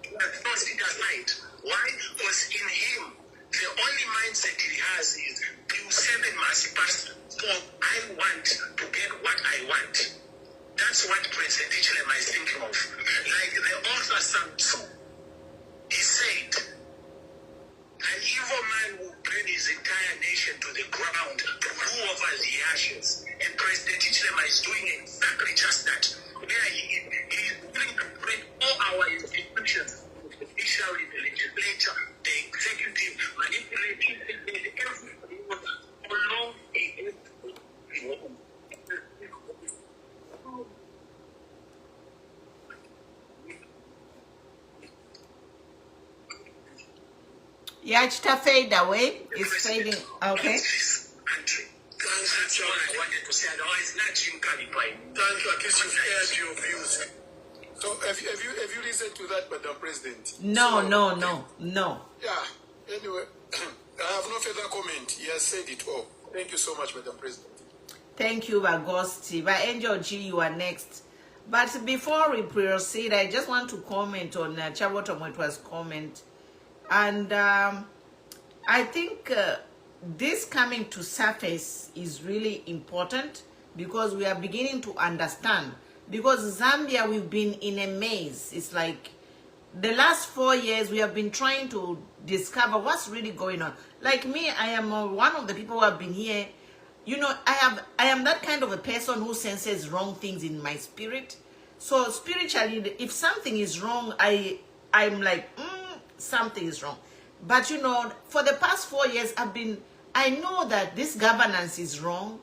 He had tossed it aside. Why? Because in him, the only mindset he has is Bill 7 must pass, so I want to get what I want. That's what President Ichilema is thinking of. Like the author Sun Tzu, he said, an evil man will bring his entire nation to the ground to rule over the ashes. And President Ichilema is doing exactly just that. Where he is willing to bring all our institutions, the judiciary, the legislature, the executive, manipulating everybody along a yeah, it's to fade away. It's fading. Okay. Country. That's all I wanted to say. Otherwise, nothing can be fine. Thank you. At least you've aired your views. So have you listened to that, Madam President? No. Yeah. Anyway, I have no further comment. He has said it all. Thank you so much, Madam President. Thank you, Bagosti. But Angel G, you are next. But before we proceed, I just want to comment on Chawotomwetwa's comment. And I think this coming to surface is really important because we are beginning to understand. Because Zambia, we've been in a maze. It's like the last 4 years, we have been trying to discover what's really going on. Like me, I am one of the people who have been here. You know, I am that kind of a person who senses wrong things in my spirit. So spiritually, if something is wrong, I'm like, something is wrong. But you know, for the past 4 years, I know that this governance is wrong.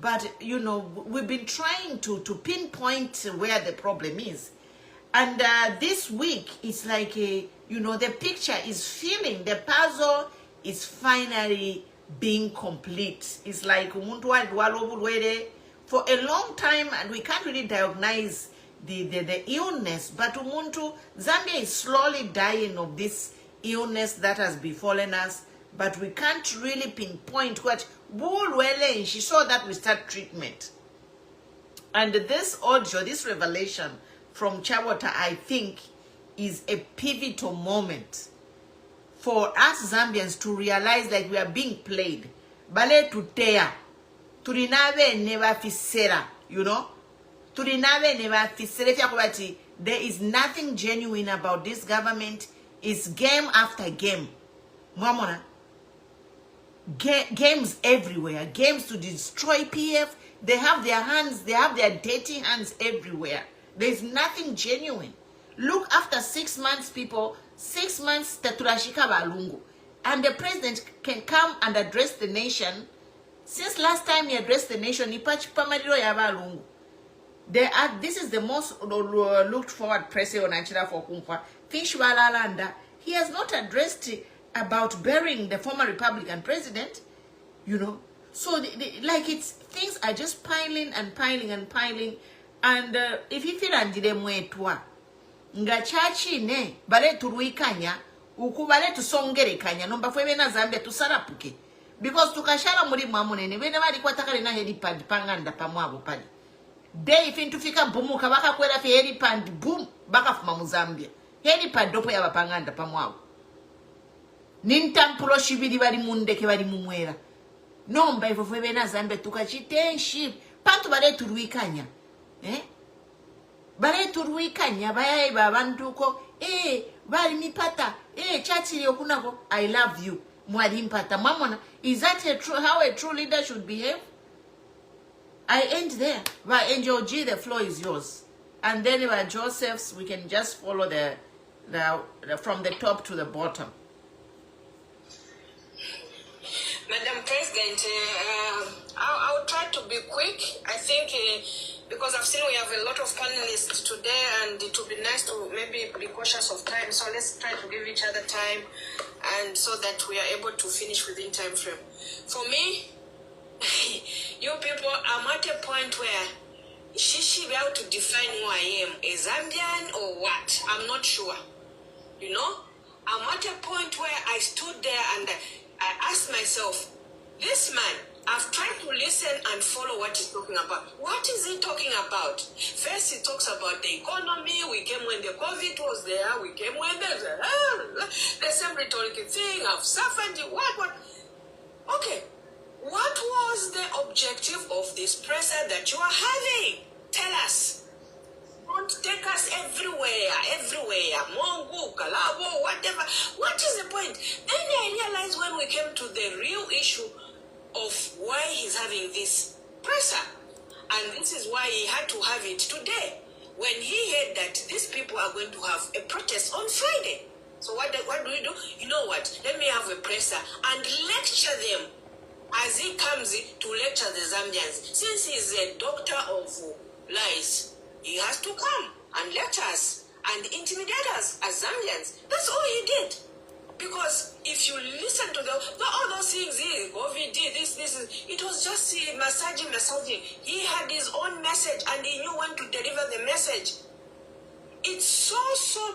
But you know, we've been trying to pinpoint where the problem is. And this week, it's like, you know, the picture is filling, the puzzle is finally being complete. It's like for a long time, and we can't really diagnose the illness, but Zambia is slowly dying of this illness that has befallen us, but we can't really pinpoint what. She saw that we start treatment. And this audio, this revelation from Chawota, I think, is a pivotal moment for us Zambians to realize that we are being played. Bale to tear. Turinave never fisera, you know? Turinave never fisera. There is nothing genuine about this government. It's game after game. Mwamona. Games everywhere. Games to destroy PF. They have their hands, they have their dirty hands everywhere. There's nothing genuine. Look, after 6 months, people, 6 months, Taturashika Balungu. And the president can come and address the nation. Since last time he addressed the nation, this is the most looked forward president on Nigeria for Kumfa. Fishwalalanda. He has not addressed about burying the former Republican president, you know. So, like, things are just piling and piling and piling. And if you feel andile nga chachi ne bale turuikanya ukubale tusongere kanya nomba fwe na Zambia tusarapuke because tukashara muri mwamunene bene bali kwatakale na helipad panganda pamwabo pali day fintu fika bumuka baka kwera fi helipad boom baka fuma mu Zambia helipad dopo ya bapanganda pamwabo nintampulo shibiri bali mundeke bali mumwera nomba ifo fwe na Zambia tukachitenshi pantu bale turuikanya bale turuikanya bayaye babantuko bali mipata chachiri okunako I love you mwali mpata mwamona. Is that how a true leader should behave? I end there. But Angel G, the floor is yours. And then by Joseph's, we can just follow the from the top to the bottom. Madam President, I'll try to be quick. I think because I've seen we have a lot of panelists today, and it would be nice to maybe be cautious of time. So let's try to give each other time, and so that we are able to finish within time frame. For me, you people, I'm at a point where she be able to define who I am, a Zambian or what? I'm not sure. You know, I'm at a point where I stood there and I asked myself, this man, I've tried to listen and follow what he's talking about. What is he talking about? First, he talks about the economy. We came when the COVID was there. We came when there's the same rhetorical thing. I've suffered. What? Okay. What was the objective of this presser that you are having? Tell us. Don't take us everywhere. Mongo, Kalabo, whatever. What is the point? Then I realized when we came to the real issue of why he's having this presser. And this is why he had to have it today. When he heard that these people are going to have a protest on Friday. So what do we do? You know what? Let me have a presser and lecture them as he comes to lecture the Zambians. Since he's a doctor of lies, he has to come and lecture us and intimidate us as Zambians. That's all he did. Because if you listen to all those things, COVID did this, it was just massaging. He had his own message and he knew when to deliver the message. It's so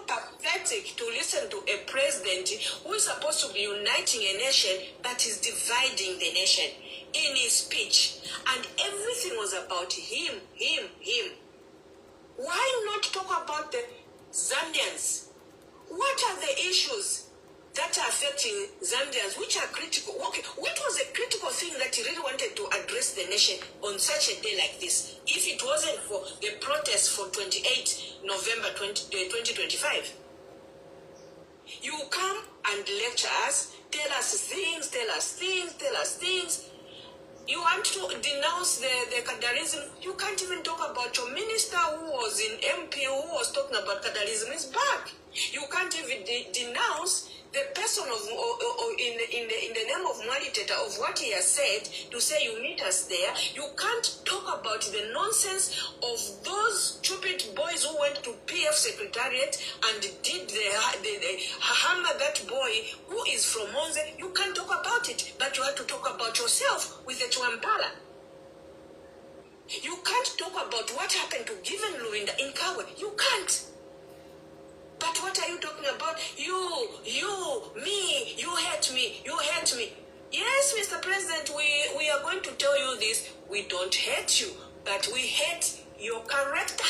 pathetic to listen to a president who is supposed to be uniting a nation but is dividing the nation in his speech. And everything was about him. Why not talk about the Zambians? What are the issues that are affecting Zambians, which are critical? Okay, what was a critical thing that he really wanted to address the nation on such a day like this, if it wasn't for the protest for 28 November 2025? You come and lecture us, tell us things. You want to denounce the Kadarism. You can't even talk about your minister who was in MP who was talking about Kadarism is back. You can't even denounce the person in the name of Mwaliteta of what he has said to say you meet us there. You can't talk about the nonsense of those stupid boys who went to PF Secretariat and did the hammer that boy who is from Monze. You can't talk about it, but you have to talk about yourself with the Chuampala. You can't talk about what happened to Given Luinda in Kawe. You can't. But what are you talking about? Me, you hate me. Yes, Mr. President, we are going to tell you this. We don't hate you, but we hate your character.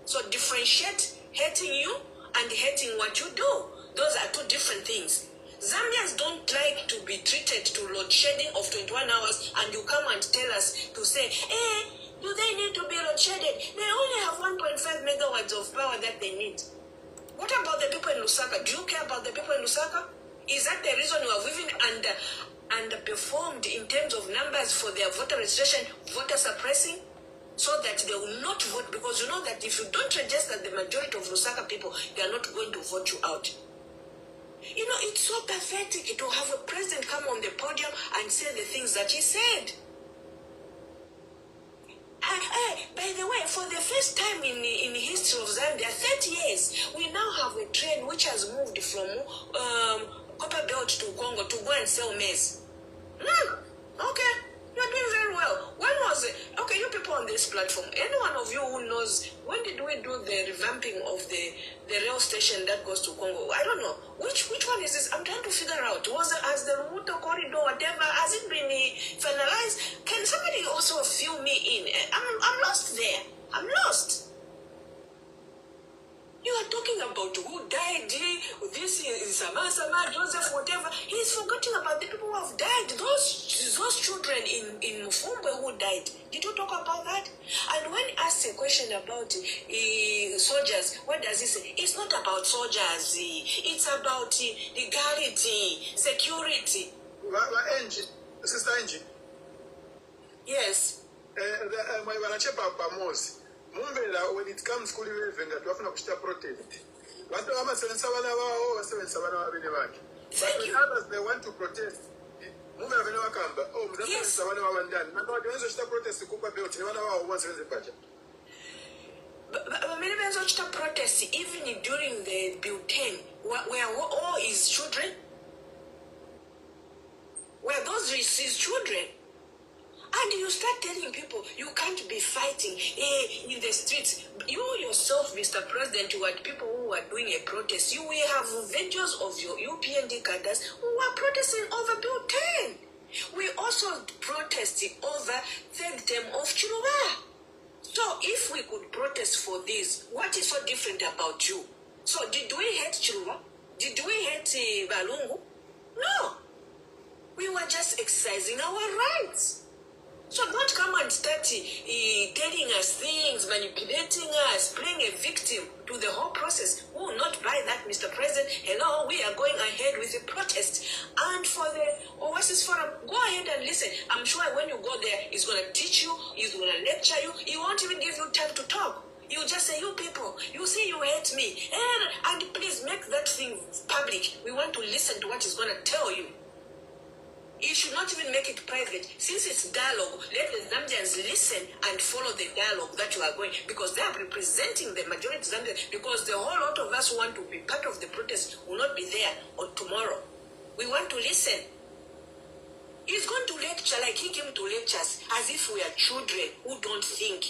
So differentiate hating you and hating what you do. Those are two different things. Zambians don't like to be treated to load shedding of 21 hours and you come and tell us to say, do they need to be load shedded? They only have 1.5 megawatts of power that they need. What about the people in Lusaka? Do you care about the people in Lusaka? Is that the reason you are even underperformed in terms of numbers for their voter registration, voter suppressing, so that they will not vote? Because you know that if you don't register the majority of Lusaka people, they are not going to vote you out. You know, it's so pathetic to have a president come on the podium and say the things that he said. By the way, for the first time in the history of Zambia, 30 years, we now have a train which has moved from Copper Belt to Congo to go and sell maize. Okay, you're doing very well. When was it? Okay, you people on this platform, any one of you who knows, when did we do the revamping of the rail station that goes to Congo? I don't know. Which one is this? I'm trying to figure out. Has the Ruto corridor, whatever, has it been finalized? Can somebody also fill me in? I'm lost there. I'm lost. You are talking about who died, this is Sama, Joseph, whatever. He's forgetting about the people who have died. Those children in Mufumbe who died. Did you talk about that? And when asked a question about soldiers, what does he say? It's not about soldiers. It's about legality, security. Angie, Sister Angie. Yes. When it comes to that we protest. But others, they want to protest. Yes. But protest even during the Bulletin, where all his children, where those his children. And you start telling people you can't be fighting in the streets. You yourself, Mr. President, you had people who were doing a protest. We have videos of your UPND cadres who were protesting over Bill 10. We also protested over third term of Chiluba. So if we could protest for this, what is so different about you? So did we hate Chiluba? Did we hate Balungu? No. We were just exercising our rights. So don't come and start telling us things, manipulating us, playing a victim to the whole process. We will not buy that, Mr. President. Hello, we are going ahead with the protest. And for the Oasis Forum, go ahead and listen. I'm sure when you go there, he's going to teach you, he's going to lecture you. He won't even give you time to talk. You just say, you people, you say you hate me. And please make that thing public. We want to listen to what he's going to tell you. You should not even make it private. Since it's dialogue, let the Zambians listen and follow the dialogue that you are going, because they are representing the majority Zambians, because the whole lot of us who want to be part of the protest will not be there on tomorrow. We want to listen. He's going to lecture like he came to lectures as if we are children who don't think.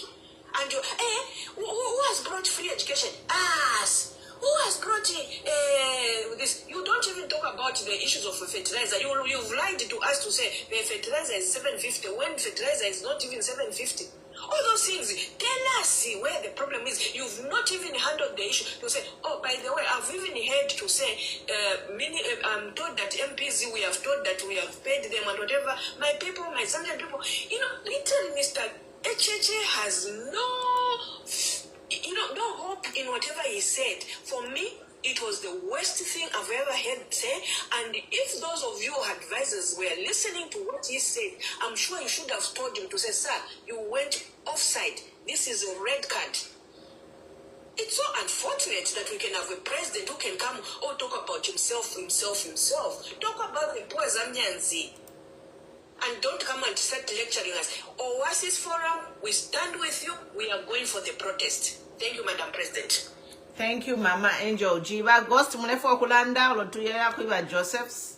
And you, who has brought free education? Us. Who has brought this? You don't even talk about the issues of fertilizer. You've lied to us to say the fertilizer is 750 when fertilizer is not even 750. All those things, tell us where the problem is. You've not even handled the issue to say, oh, by the way, I've even heard to say, I'm told that MPs, we have told that we have paid them and whatever. My people, my Zambian people, literally, Mr. HHA has no hope in whatever he said. For me, it was the worst thing I've ever heard say. And if those of you advisors were listening to what he said, I'm sure you should have told him to say, sir, you went offside. This is a red card. It's so unfortunate that we can have a president who can come, talk about himself. Talk about the poor Zambians. And don't come and start lecturing us. Oasis Forum, we stand with you. We are going for the protest. Thank you, Madam President. Thank you, Mama Angel. Jiva Ghost Munefo Kulanda or Tuyera Kuiva Josephs.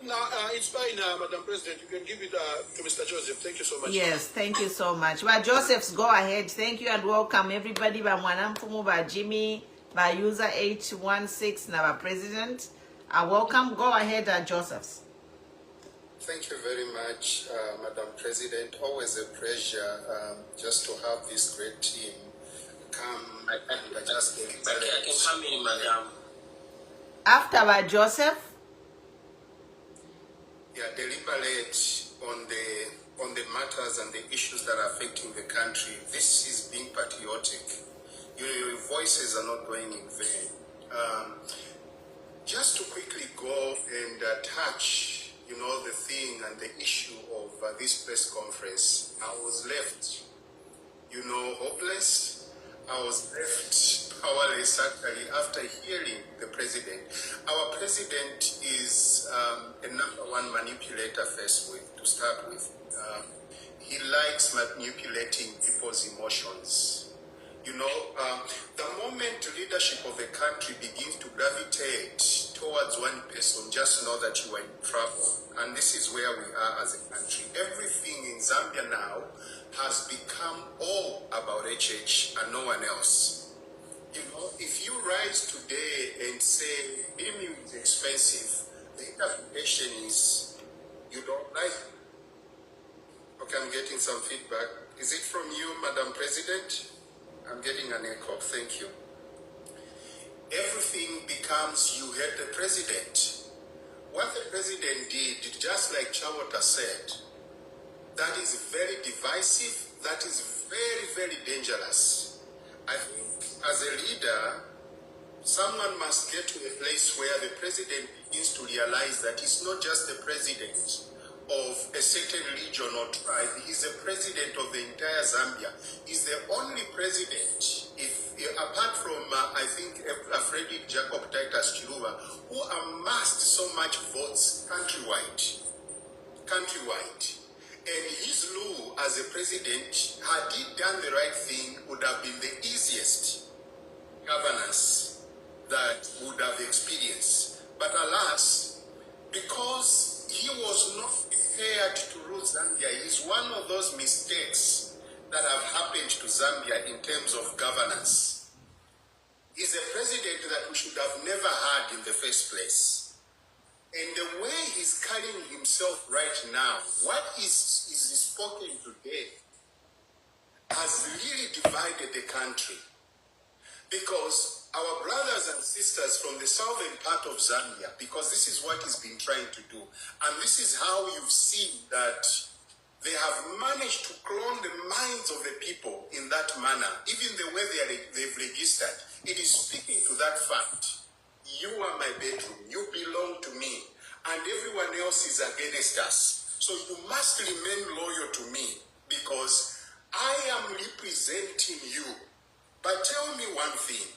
No, it's fine, Madam President. You can give it to Mr. Joseph. Thank you so much. Yes, thank you so much. Well, Josephs, go ahead. Thank you and welcome everybody. By Mwanamfumu, by Jimmy, by user 816, now President. Welcome. Go ahead, Josephs. Thank you very much, Madam President. Always a pleasure just to have this great team come and just I can come in, Madam. After by Joseph. Yeah, deliberate on the matters and the issues that are affecting the country. This is being patriotic. Your voices are not going in vain. Just to quickly go and touch the thing and the issue of this press conference, I was left, hopeless. I was left powerless, actually, after hearing the president. Our president is a #1 manipulator to start with. He likes manipulating people's emotions. The moment leadership of the country begins to gravitate towards one person, just know that you are in trouble. And this is where we are as a country. Everything in Zambia now has become all about HH and no one else. If you rise today and say, BMU is expensive, the interpretation is, you don't like it. Okay, I'm getting some feedback. Is it from you, Madam President? I'm getting an echo. Thank you. Everything becomes, you hate the president. What the president did, just like Chawota said, that is very divisive. That is very, very dangerous. I think as a leader, someone must get to a place where the president begins to realize that he's not just the president of a certain region or tribe. He's the president of the entire Zambia. He's the only president, apart from, I think, Frederick Jacob Titus Chiluba, who amassed so much votes countrywide. And his law as a president, had he done the right thing, would have been the easiest governance that would have experienced. But alas, because he was not prepared to rule Zambia, is one of those mistakes that have happened to Zambia in terms of governance. He's a president that we should have never had in the first place. And the way he's carrying himself right now, what is spoken today, has really divided the country. Because our brothers and sisters from the southern part of Zambia, because this is what he's been trying to do, and this is how you've seen that they have managed to clone the minds of the people in that manner, even the way they've registered. It is speaking to that fact. You are my bedroom, you belong to me, and everyone else is against us. So you must remain loyal to me, because I am representing you. But tell me one thing,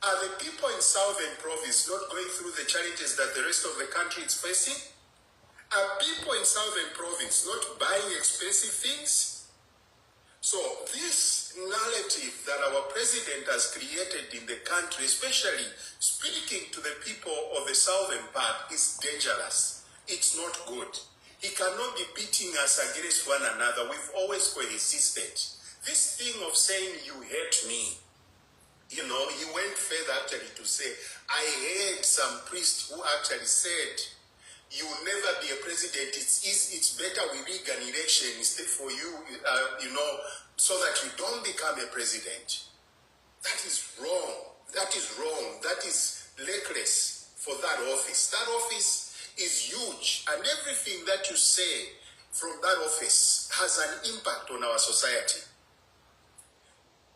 are the people in Southern Province not going through the challenges that the rest of the country is facing? Are people in Southern Province not buying expensive things? So this narrative that our president has created in the country, especially speaking to the people of the southern part, is dangerous. It's not good. He cannot be beating us against one another. We've always coexisted. This thing of saying you hate me, you know, he went further actually to say, I heard some priest who actually said, you will never be a president. It's better we rig an election instead for you, you know, so that you don't become a president. That is wrong. That is wrong. That is reckless for that office. That office is huge, and everything that you say from that office has an impact on our society.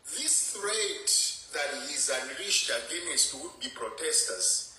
This threat that is unleashed against would-be protesters,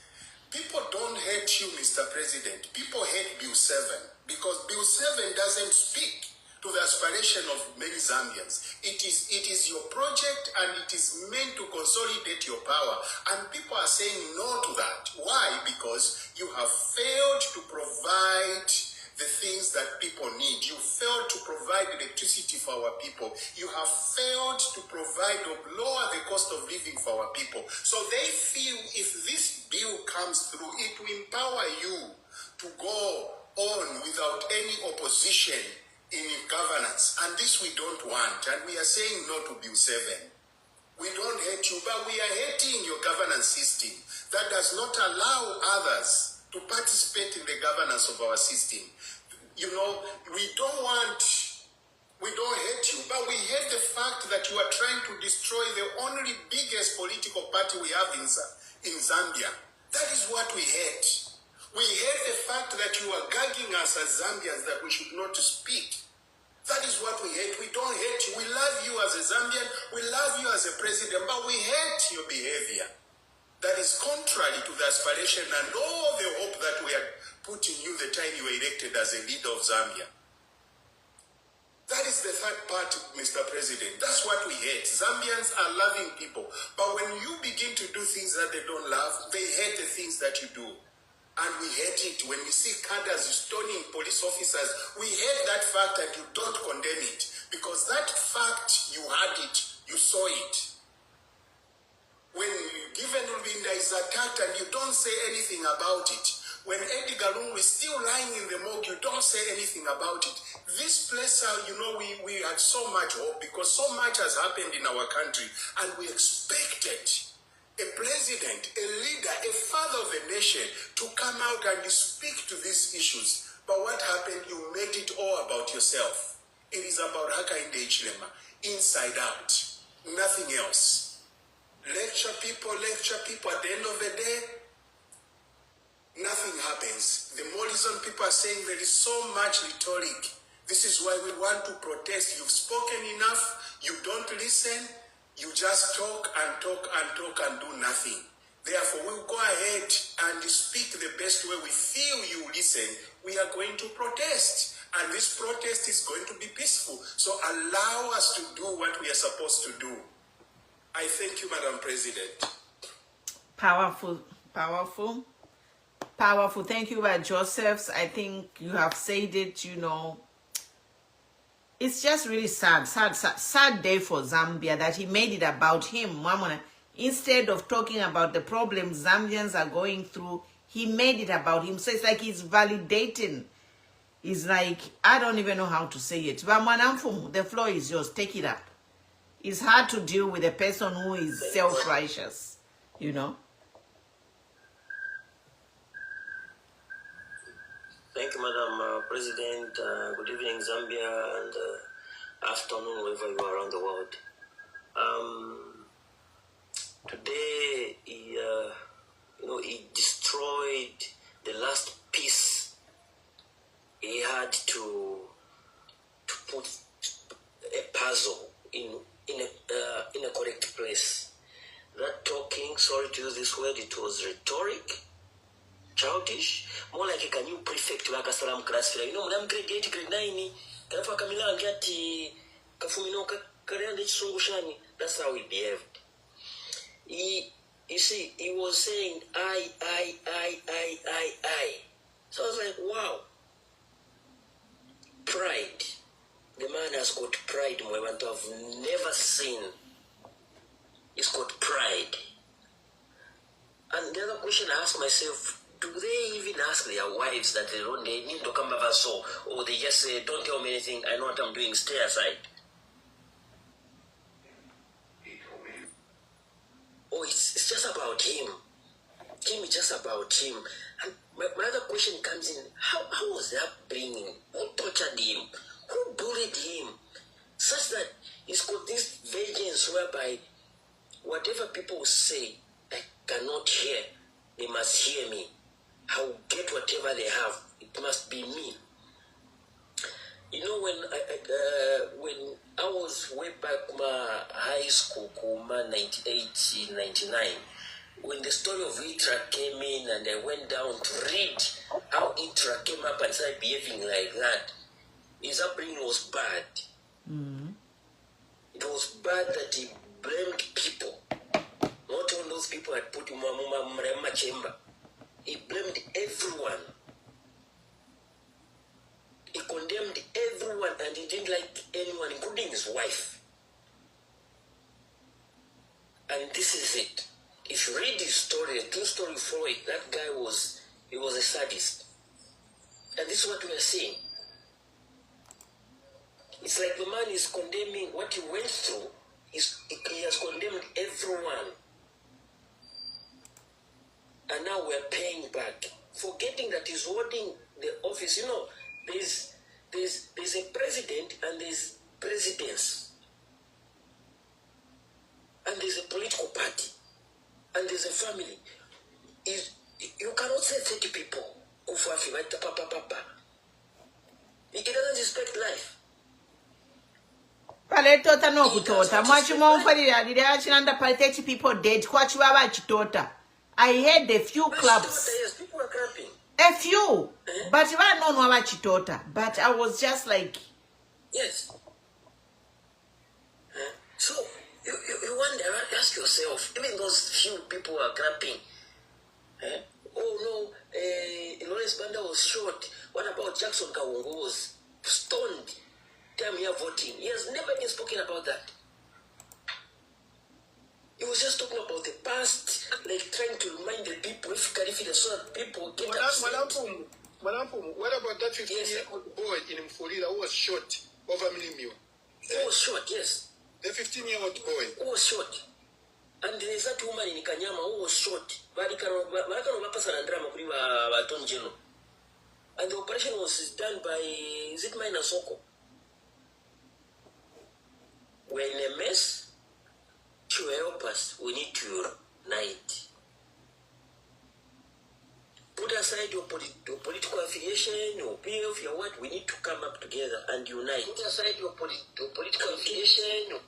people don't hate you, Mr. President. People hate Bill 7 because Bill 7 doesn't speak to the aspiration of many Zambians. It is your project, and it is meant to consolidate your power. And people are saying no to that. Why? Because you have failed to provide the things that people need. You failed to provide electricity for our people. You have failed to provide or lower the cost of living for our people. So they feel if this bill comes through, it will empower you to go on without any opposition in governance. And this we don't want. And we are saying no to Bill 7. We don't hate you, but we are hating your governance system that does not allow others to participate in the governance of our system. You know, we don't hate you, but we hate the fact that you are trying to destroy the only biggest political party we have in Zambia. That is what we hate. We hate the fact that you are gagging us as Zambians that we should not speak. That is what we hate. We don't hate you. We love you as a Zambian. We love you as a president, but we hate your behavior. That is contrary to the aspiration and all the hope that we had put in you the time you were elected as a leader of Zambia. That is the third part, Mr. President. That's what we hate. Zambians are loving people. But when you begin to do things that they don't love, they hate the things that you do. And we hate it. When we see cadres stoning police officers, we hate that fact, and you don't condemn it. Because that fact, you had it, you saw it. When Given Rubinda is attacked and you don't say anything about it. When Eddie Galungu is still lying in the morgue, you don't say anything about it. This place, you know, we had so much hope because so much has happened in our country, and we expected a president, a leader, a father of a nation to come out and speak to these issues. But what happened? You made it all about yourself. It is about Hakainde Hichilema, inside out, nothing else. Lecture people. At the end of the day, nothing happens. The more reason people are saying there is so much rhetoric. This is why we want to protest. You've spoken enough. You don't listen. You just talk and do nothing. Therefore, we'll go ahead and speak the best way we feel you listen. We are going to protest. And this protest is going to be peaceful. So allow us to do what we are supposed to do. I thank you, Madam President. Powerful. Thank you, Josephs. I think you have said it, you know. It's just really sad day for Zambia that he made it about him. Instead of talking about the problems Zambians are going through, he made it about him. So it's like he's validating. It's like, I don't even know how to say it. But Manamfu, the floor is yours. Take it up. It's hard to deal with a person who is self-righteous, you know. Thank you, Madam President. Good evening, Zambia, and afternoon, wherever you are around the world. Today, he destroyed the last piece he had to put a puzzle in a correct place. That talking, sorry to use this word, it was rhetoric. Childish, more like a new prefect like a salam class. You know, I'm grade 8, grade 9. That's how he behaved. You see, he was saying I. So I was like, wow. Pride. The man has got pride, Mwebantu, I've never seen. He's got pride. And the other question I ask myself, do they even ask their wives that they need to come over so, or they just say, don't tell me anything, I know what I'm doing, stay aside? Oh, it's just about him. Him is just about him. And my other question comes in, how was that upbringing? Who tortured him? Who bullied him? Such that he's got this vengeance whereby whatever people say, I cannot hear. They must hear me. I will get whatever they have. It must be me. You know, when I was way back my high school, 98, 99, when the story of Itra came in and I went down to read how Itra came up and started behaving like that, his upbringing was bad. It was bad that he blamed people. Not all those people had put him in chamber. He blamed everyone. He condemned everyone and he didn't like anyone, including his wife. And this is it. If you read his story, a true story for it, that guy was a sadist. And this is what we are seeing. It's like the man is condemning what he went through. He has condemned everyone. And now we're paying back. Forgetting that he's holding the office. You know, there's a president and there's presidents. And there's a political party. And there's a family. You cannot say 30 people. It doesn't respect life. Paletota no kutota. Mwachimo mfalira didachinanda paleteti people dead. Kwachi baba chitota. I heard a few clubs. Yes, people are clapping. A few. But I don't know about chitota. But I was just like. Yes. So you wonder, ask yourself, even those few people are clapping. Oh no, Lawrence Banda was shot. What about Jackson Kawungu was stoned? Time here voting. He has never been spoken about that. He was just talking about the past, like trying to remind the people if Kalifida so that people get upset. Malampumu, what about that 15-year-old boy in Mfulira who was shot over Milimio? Who was shot, yes. The 15-year-old boy. Who was shot. And there is that woman in Kanyama who was shot. And the operation was done by, is it Maina Soko? We're in a mess. To help us, we need to unite. Put aside your political affiliation, your PF, your what, we need to come up together and unite. Put aside your political affiliation.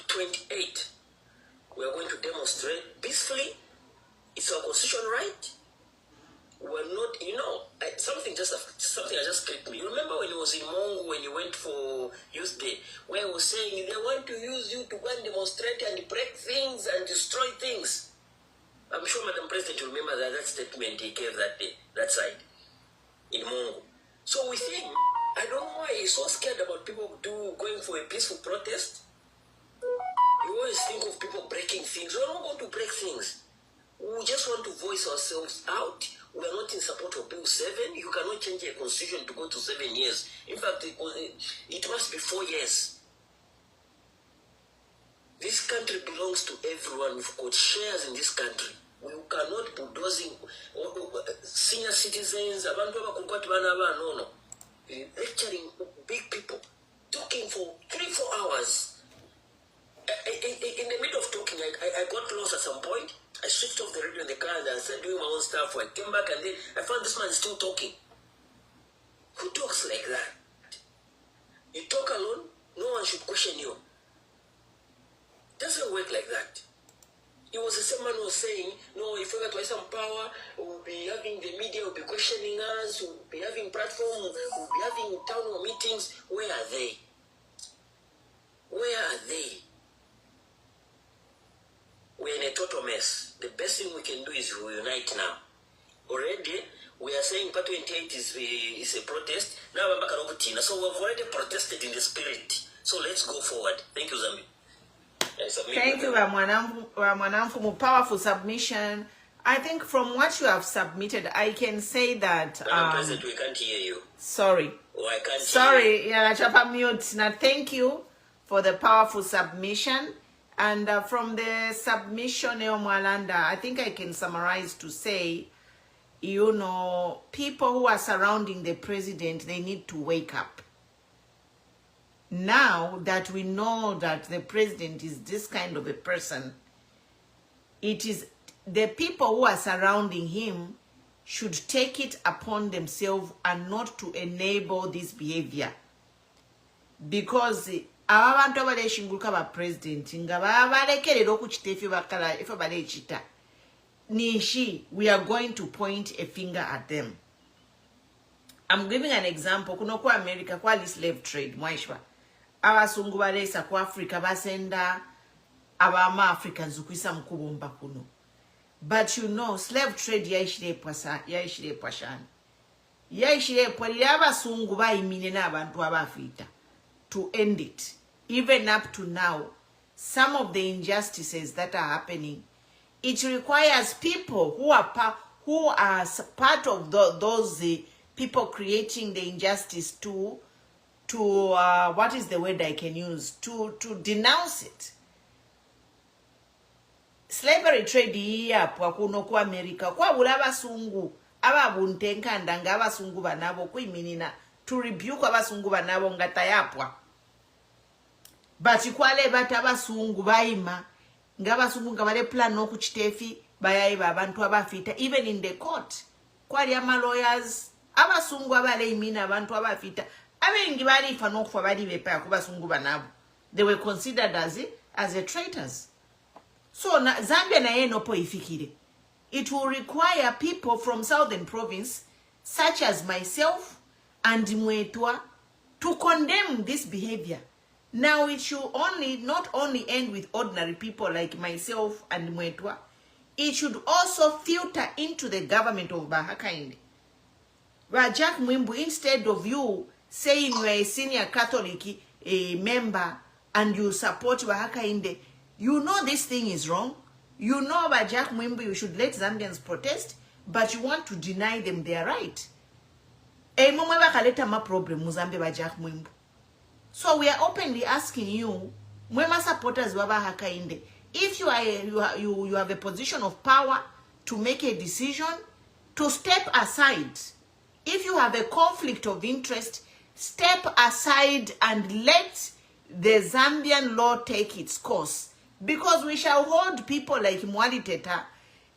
28, we are going to demonstrate peacefully. It's our constitutional right. We're not, you know, something I just clicked me. You remember when he was in Mongo, when he went for Youth Day, where he was saying they want to use you to go and demonstrate and break things and destroy things. I'm sure Madam President you remember that statement he gave that day, that side, in Mongo. So with him, I don't know why he's so scared about people going for a peaceful protest. You always think of people breaking things. We're not going to break things. We just want to voice ourselves out. We are not in support of Bill 7. You cannot change a constitution to go to 7 years. In fact, it must be 4 years. This country belongs to everyone. We've got shares in this country. We cannot bulldozing senior citizens, lecturing big people, talking for 3-4 hours. In the middle of talking, I got lost at some point. I switched off the radio in the car and I started doing my own stuff. I came back and then I found this man still talking. Who talks like that? You talk alone, no one should question you. It doesn't work like that. It was the same man who was saying, no, if we get to some power, we'll be having the media, will be questioning us, we'll be having platform, we'll be having town hall meetings. Where are they? Where are they? We're in a total mess. The best thing we can do is we unite now. already we are saying part 28 is a protest. Now so we've already protested in the spirit. So let's go forward. Thank you, Zambi. Thank you, Ramwanam, for a powerful submission. I think from what you have submitted, I can say that... President, we can't hear you. Sorry. Oh, I can't Sorry, yeah, chapa mute. Now, thank you for the powerful submission. And from the submission, Mwalanda, I think I can summarize to say, you know, people who are surrounding the president, they need to wake up. Now that we know that the president is this kind of a person, it is the people who are surrounding him should take it upon themselves and not to enable this behavior. Because abantu abaleshinguluka ba president nga babalekerera okuchita efyo balechita nishi, we are going to point a finger at them. I'm giving an example. Kuno kwa America kwa slave trade mwaishwa abasungu balesa ku Africa basenda abama Africans ukwisa mkubomba kuno. But you know, slave trade yaishire pashani. Yaishire pwali abasungu bayimine n'abantu abafita to end it. Even up to now, some of the injustices that are happening, it requires people who are part of those people creating the injustice to what is the word I can use, to denounce it. Slavery trade here kuno ku America kwa bula abasungu ababuntenkanda nga abasungu banabo kwiminina to rebuke abasungu banabo ngata yapwa. But ikwale bata abasungu bayima nga abasungu nga bale plan okuchitefi bayayiba abantu abafita even in the court kwali ama lawyers abasungu abale imina abantu abafita abengi balifa nokufa bali bepa kubasungu banabo. They were considered as a traitors. So Zambia na yeno po ifikire. It will require people from southern province such as myself and Mwetwa to condemn this behavior. Now it should not only end with ordinary people like myself and Mwetwa, it should also filter into the government of Bahakainde. Where Jack Mwimbu, instead of you saying you are a senior Catholic member and you support Bahakainde, you know this thing is wrong. You know about Jack Mwimbu, you should let Zambians protest, but you want to deny them their right. So we are openly asking you, Mwema supporters Baba Hakainde, if you have a position of power to make a decision, to step aside. If you have a conflict of interest, step aside and let the Zambian law take its course. Because we shall hold people like Mwali Teta,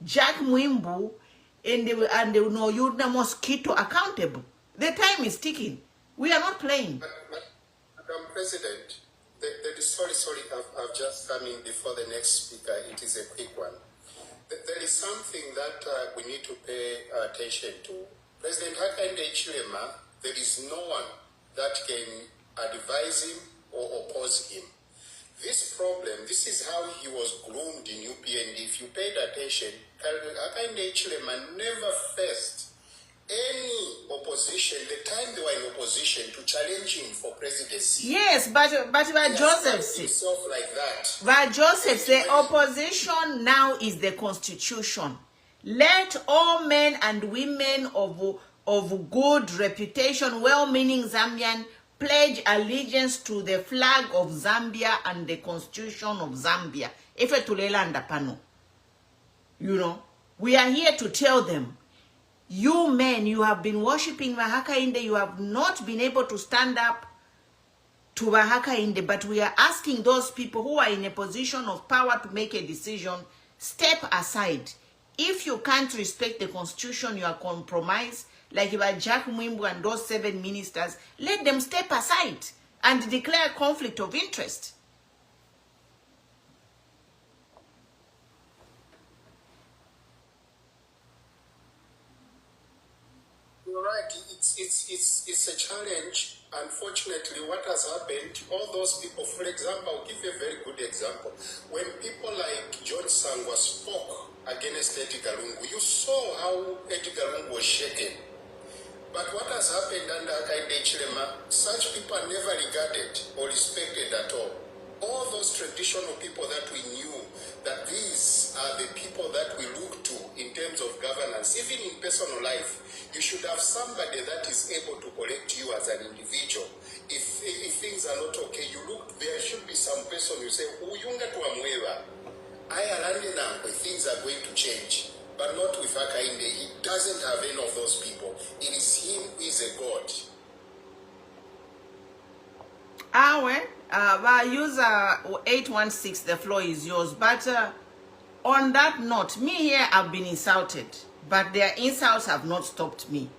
Jack Mwimbu, and Yudna Mosquito accountable. The time is ticking. We are not playing. Madam President, sorry, I've just come in before the next speaker. It is a quick one. There is something that we need to pay attention to. President Hakainde Hichilema, there is no one that can advise him or oppose him. This problem, this is how he was groomed in UPND. If you paid attention, Hakainde Hichilema never faced any opposition, the time they were in opposition, to challenge him for presidency. Yes, but Joseph said, like that. But Joseph, the opposition now is the constitution. Let all men and women of good reputation, well-meaning Zambian, pledge allegiance to the flag of Zambia and the constitution of Zambia. You know, we are here to tell them, you men, you have been worshipping Hakainde, you have not been able to stand up to Hakainde, but we are asking those people who are in a position of power to make a decision, step aside. If you can't respect the constitution, you are compromised, like about Jack Mwimbu and those 7 ministers, let them step aside and declare conflict of interest. You're right. It's a challenge. Unfortunately, what has happened, all those people, for example, I'll give you a very good example. When people like John Sangwa spoke against Eddie Kalungu. You saw how Eddie Kalungu was shaken. But what has happened under Hakainde Hichilema, such people are never regarded or respected at all. All those traditional people that we knew, that these are the people that we look to in terms of governance, even in personal life, you should have somebody that is able to correct you as an individual. If things are not okay, you look, there should be some person you say, Uyunga tuamweva, things are going to change. But not with Hakainde. He doesn't have any of those people. It is him who is a God. User 816, the floor is yours. But on that note, me here, I've been insulted, but their insults have not stopped me.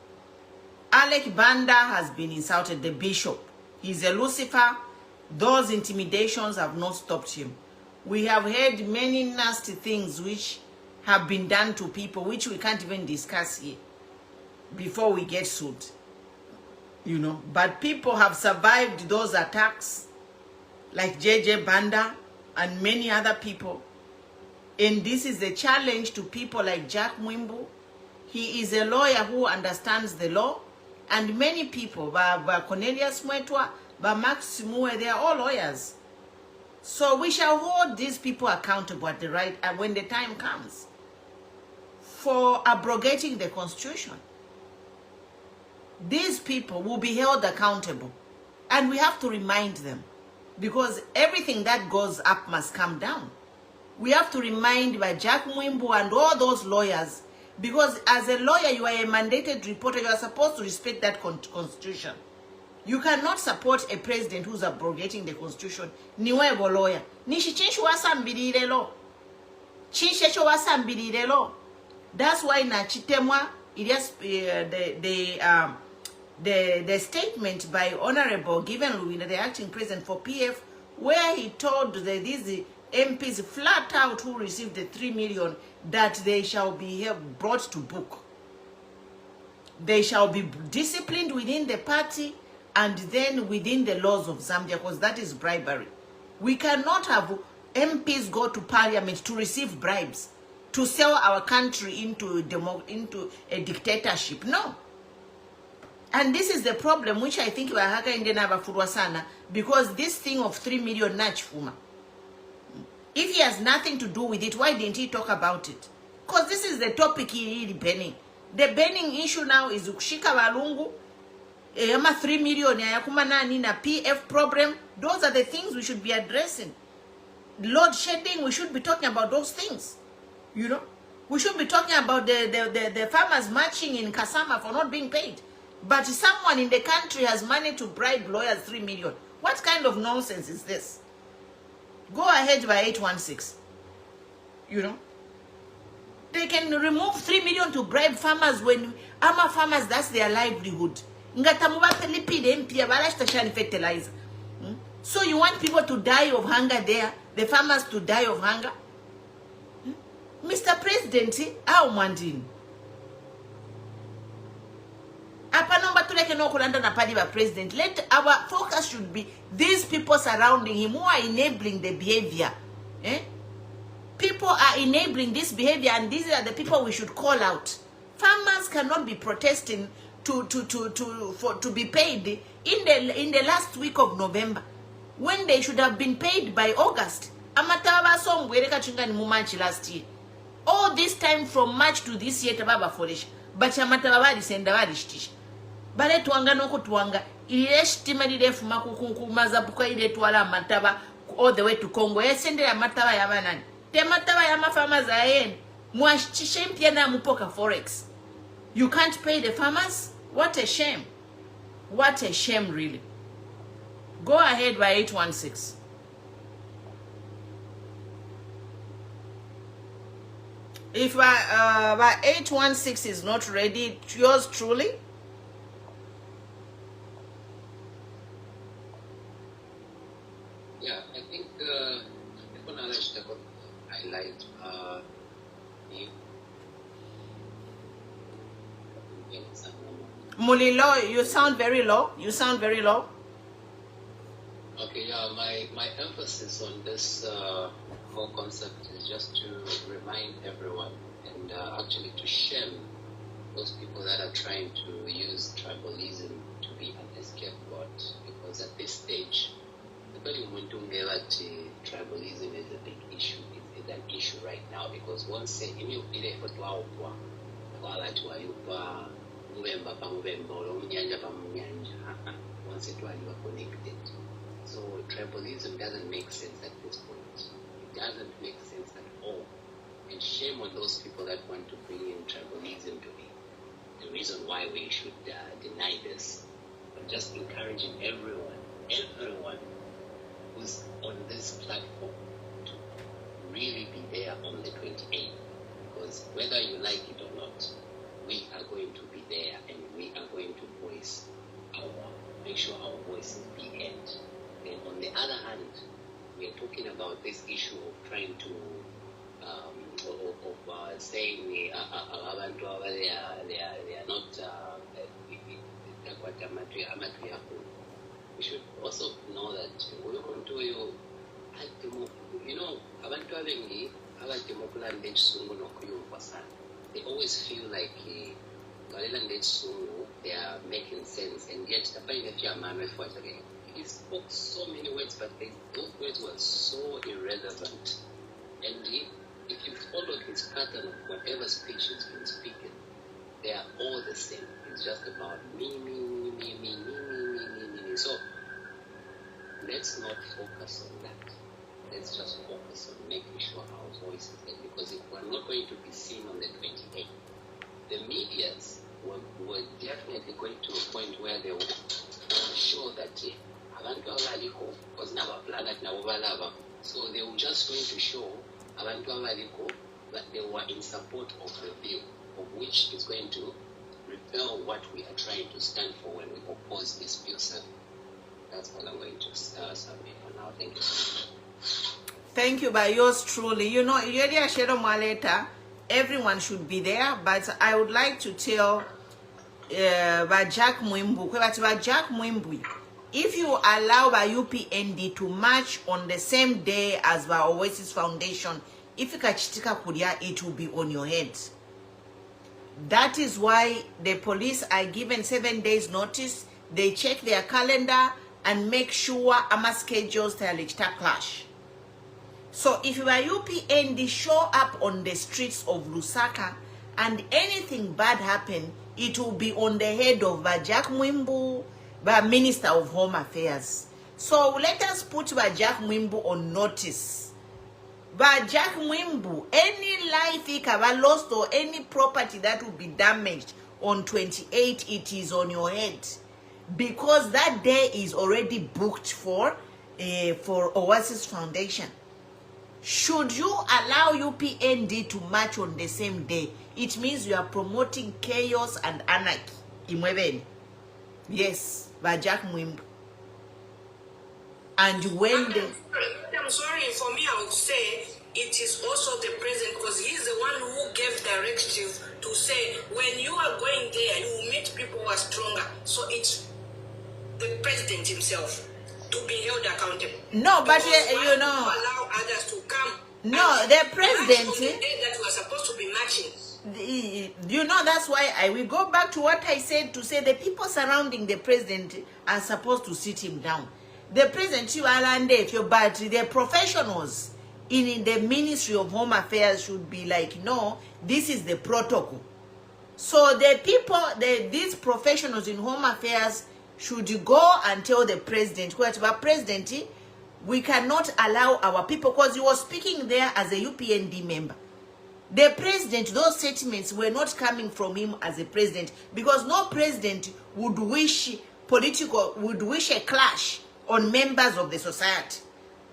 Alec Banda has been insulted, the bishop. He's a Lucifer. Those intimidations have not stopped him. We have heard many nasty things which have been done to people, which we can't even discuss here before we get sued. You know, but people have survived those attacks, like JJ Banda and many other people. And this is a challenge to people like Jack Mwimbu. He is a lawyer who understands the law. And many people, Cornelius Mwetwa, Max Simue, they are all lawyers. So we shall hold these people accountable at the right, when the time comes, for abrogating the Constitution. These people will be held accountable. And we have to remind them. Because everything that goes up must come down. We have to remind by Jack Mwimbu and all those lawyers. Because as a lawyer, you are a mandated reporter. You are supposed to respect that Constitution. You cannot support a president who's abrogating the Constitution. Niwe bo lawyer. Nishi chinshu wasambirire lo. Chinshecho wasambirire lo. That's why na chitemwa, it is the statement by Honorable Given Luwina, the acting president for PF, where he told these MPs flat out who received the 3 million that they shall be brought to book. They shall be disciplined within the party and then within the laws of Zambia, because that is bribery. We cannot have MPs go to parliament to receive bribes, to sell our country into a dictatorship. No. And this is the problem, which I think we are Hakainde sana, because this thing of 3 million nachfuma. If he has nothing to do with it, why didn't he talk about it? Because this is the topic he is banning. The banning issue now is Kushika Walungu, Yama 3 million, Yakumana Nina PF problem. Those are the things we should be addressing. Load shedding, we should be talking about those things. You know? We should be talking about the farmers marching in Kasama for not being paid. But someone in the country has managed to bribe lawyers 3 million. What kind of nonsense is this? Go ahead by 816. You know? They can remove 3 million to bribe farmers when ama farmers, that's their livelihood. So you want people to die of hunger there? The farmers to die of hunger? Mr. President, how mandin? President, let our focus should be these people surrounding him who are enabling the behavior. People are enabling this behavior, and these are the people we should call out. Farmers cannot be protesting to be paid in the last week of November, when they should have been paid by August. Last year. All this time from March to this year, but bale tuanga noko tuanga ilesh timalile fuma kukumaza buka ile twala mataba all the way to Congo yesende ya mataba ya banani te mataba ya mafama za yen mwashishe mpia na mupoka forex. You can't pay the farmers. What a shame. What a shame, really. Go ahead by 816. If by 816 is not ready, yours truly. Yeah, I think highlight Mulilo, you sound very low. You sound very low. Okay, yeah, my emphasis on this whole concept is just to remind everyone and actually to shame those people that are trying to use tribalism to be an scapegoat. Because at this stage, tribalism is a big issue. It's an issue right now because once say once it while you are connected. So tribalism doesn't make sense at this point. It doesn't make sense at all. And shame on those people that want to bring in tribalism to be the reason why we should deny this. I'm just encouraging everyone who's on this platform to really be there on the 28th. Because whether you like it or not, we are going to be there and we are going to make sure our voices be heard. And on the other hand, we are talking about this issue of trying to saying they are not we should also know that we want to they always feel like they are making sense, and yet he spoke so many words, but those words were so irrelevant. And if you followed his pattern of whatever speech he's been speaking, they are all the same. It's just about me. So let's not focus on that. Let's just focus on making sure our voice is there. Because if we're not going to be seen on the 28th, the medias were definitely going to a point where they would show that abantu abaliko was never planned now. So they were just going to show abantu abaliko that they were in support of the bill, of which is going to repel what we are trying to stand for when we oppose this bill 7. That's all I'm going to submit for now. Thank you so much. Thank you, by yours truly. You know, everyone should be there, but I would like to tell Jack Mwimbu, if you allow the UPND to march on the same day as the Oasis Foundation, if you kachitika kuria, it will be on your head. That is why the police are given 7 days notice. They check their calendar and make sure ama schedules clash. So if you are UPND, show up on the streets of Lusaka and anything bad happen, it will be on the head of Jack Mwimbu, the Minister of Home Affairs. So let us put Jack Mwimbu on notice. But Jack Mwimbu, any life he have lost or any property that will be damaged on 28, it is on your head. Because that day is already booked for Oasis Foundation. Should you allow UPND to march on the same day, it means you are promoting chaos and anarchy. Imwebeni. Yes, by Jack Mwimbu. And when I'm sorry, for me I would say it is also the president, because he's the one who gave directive to say when you are going there, you will meet people who are stronger. So it's the president himself to be held accountable. No, but you know, allow others to come. No, the president. The day that we are supposed to be matching. You know, that's why we go back to what I said, to say the people surrounding the president are supposed to sit him down. The president, but the professionals in the Ministry of Home Affairs should be like, no, this is the protocol. So the people, these professionals in Home Affairs should go and tell the president, President, we cannot allow our people, because he was speaking there as a UPND member. The president, those statements were not coming from him as a president, because no president would wish a clash on members of the society.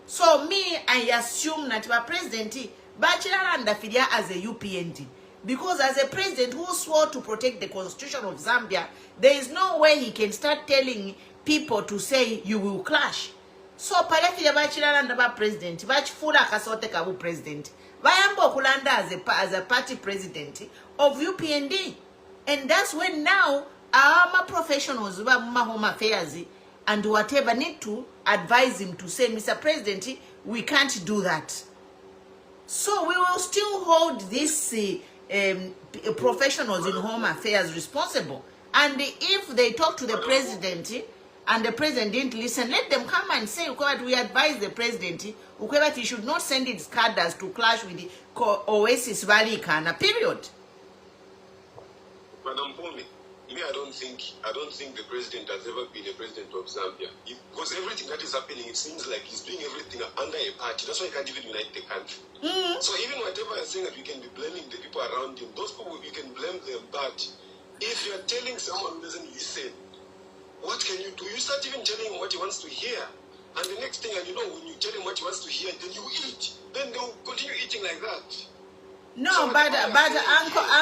So me, I assume that the president, Bachelor and Afidia as a UPND, because as a president who swore to protect the constitution of Zambia, there is no way he can start telling people to say you will clash. So Palafia Bachelor and the president, Bachfula Kasote Kabu president, Bayambo Kulanda as a party president of UPND. And that's when now our professionals, Home Affairs, and whatever need to advise him to say, Mr. President, we can't do that. So we will still hold these professionals in home affairs responsible. And if they talk to the president and the president didn't listen, let them come and say, we advise the president he should not send its cadres to clash with the Oasis Valley Kana, period. Madam Pome, me, I don't think the president has ever been a president of Zambia. Because everything that is happening, it seems like he's doing everything under a party. That's why he can't even unite the country. So even whatever you're saying that we can be blaming the people around him, those people, we can blame them. But if you're telling someone who doesn't listen, what can you do? You start even telling him what he wants to hear. And the next thing, and you know, when you tell him what he wants to hear, then you eat. Then they'll continue eating like that. No, so but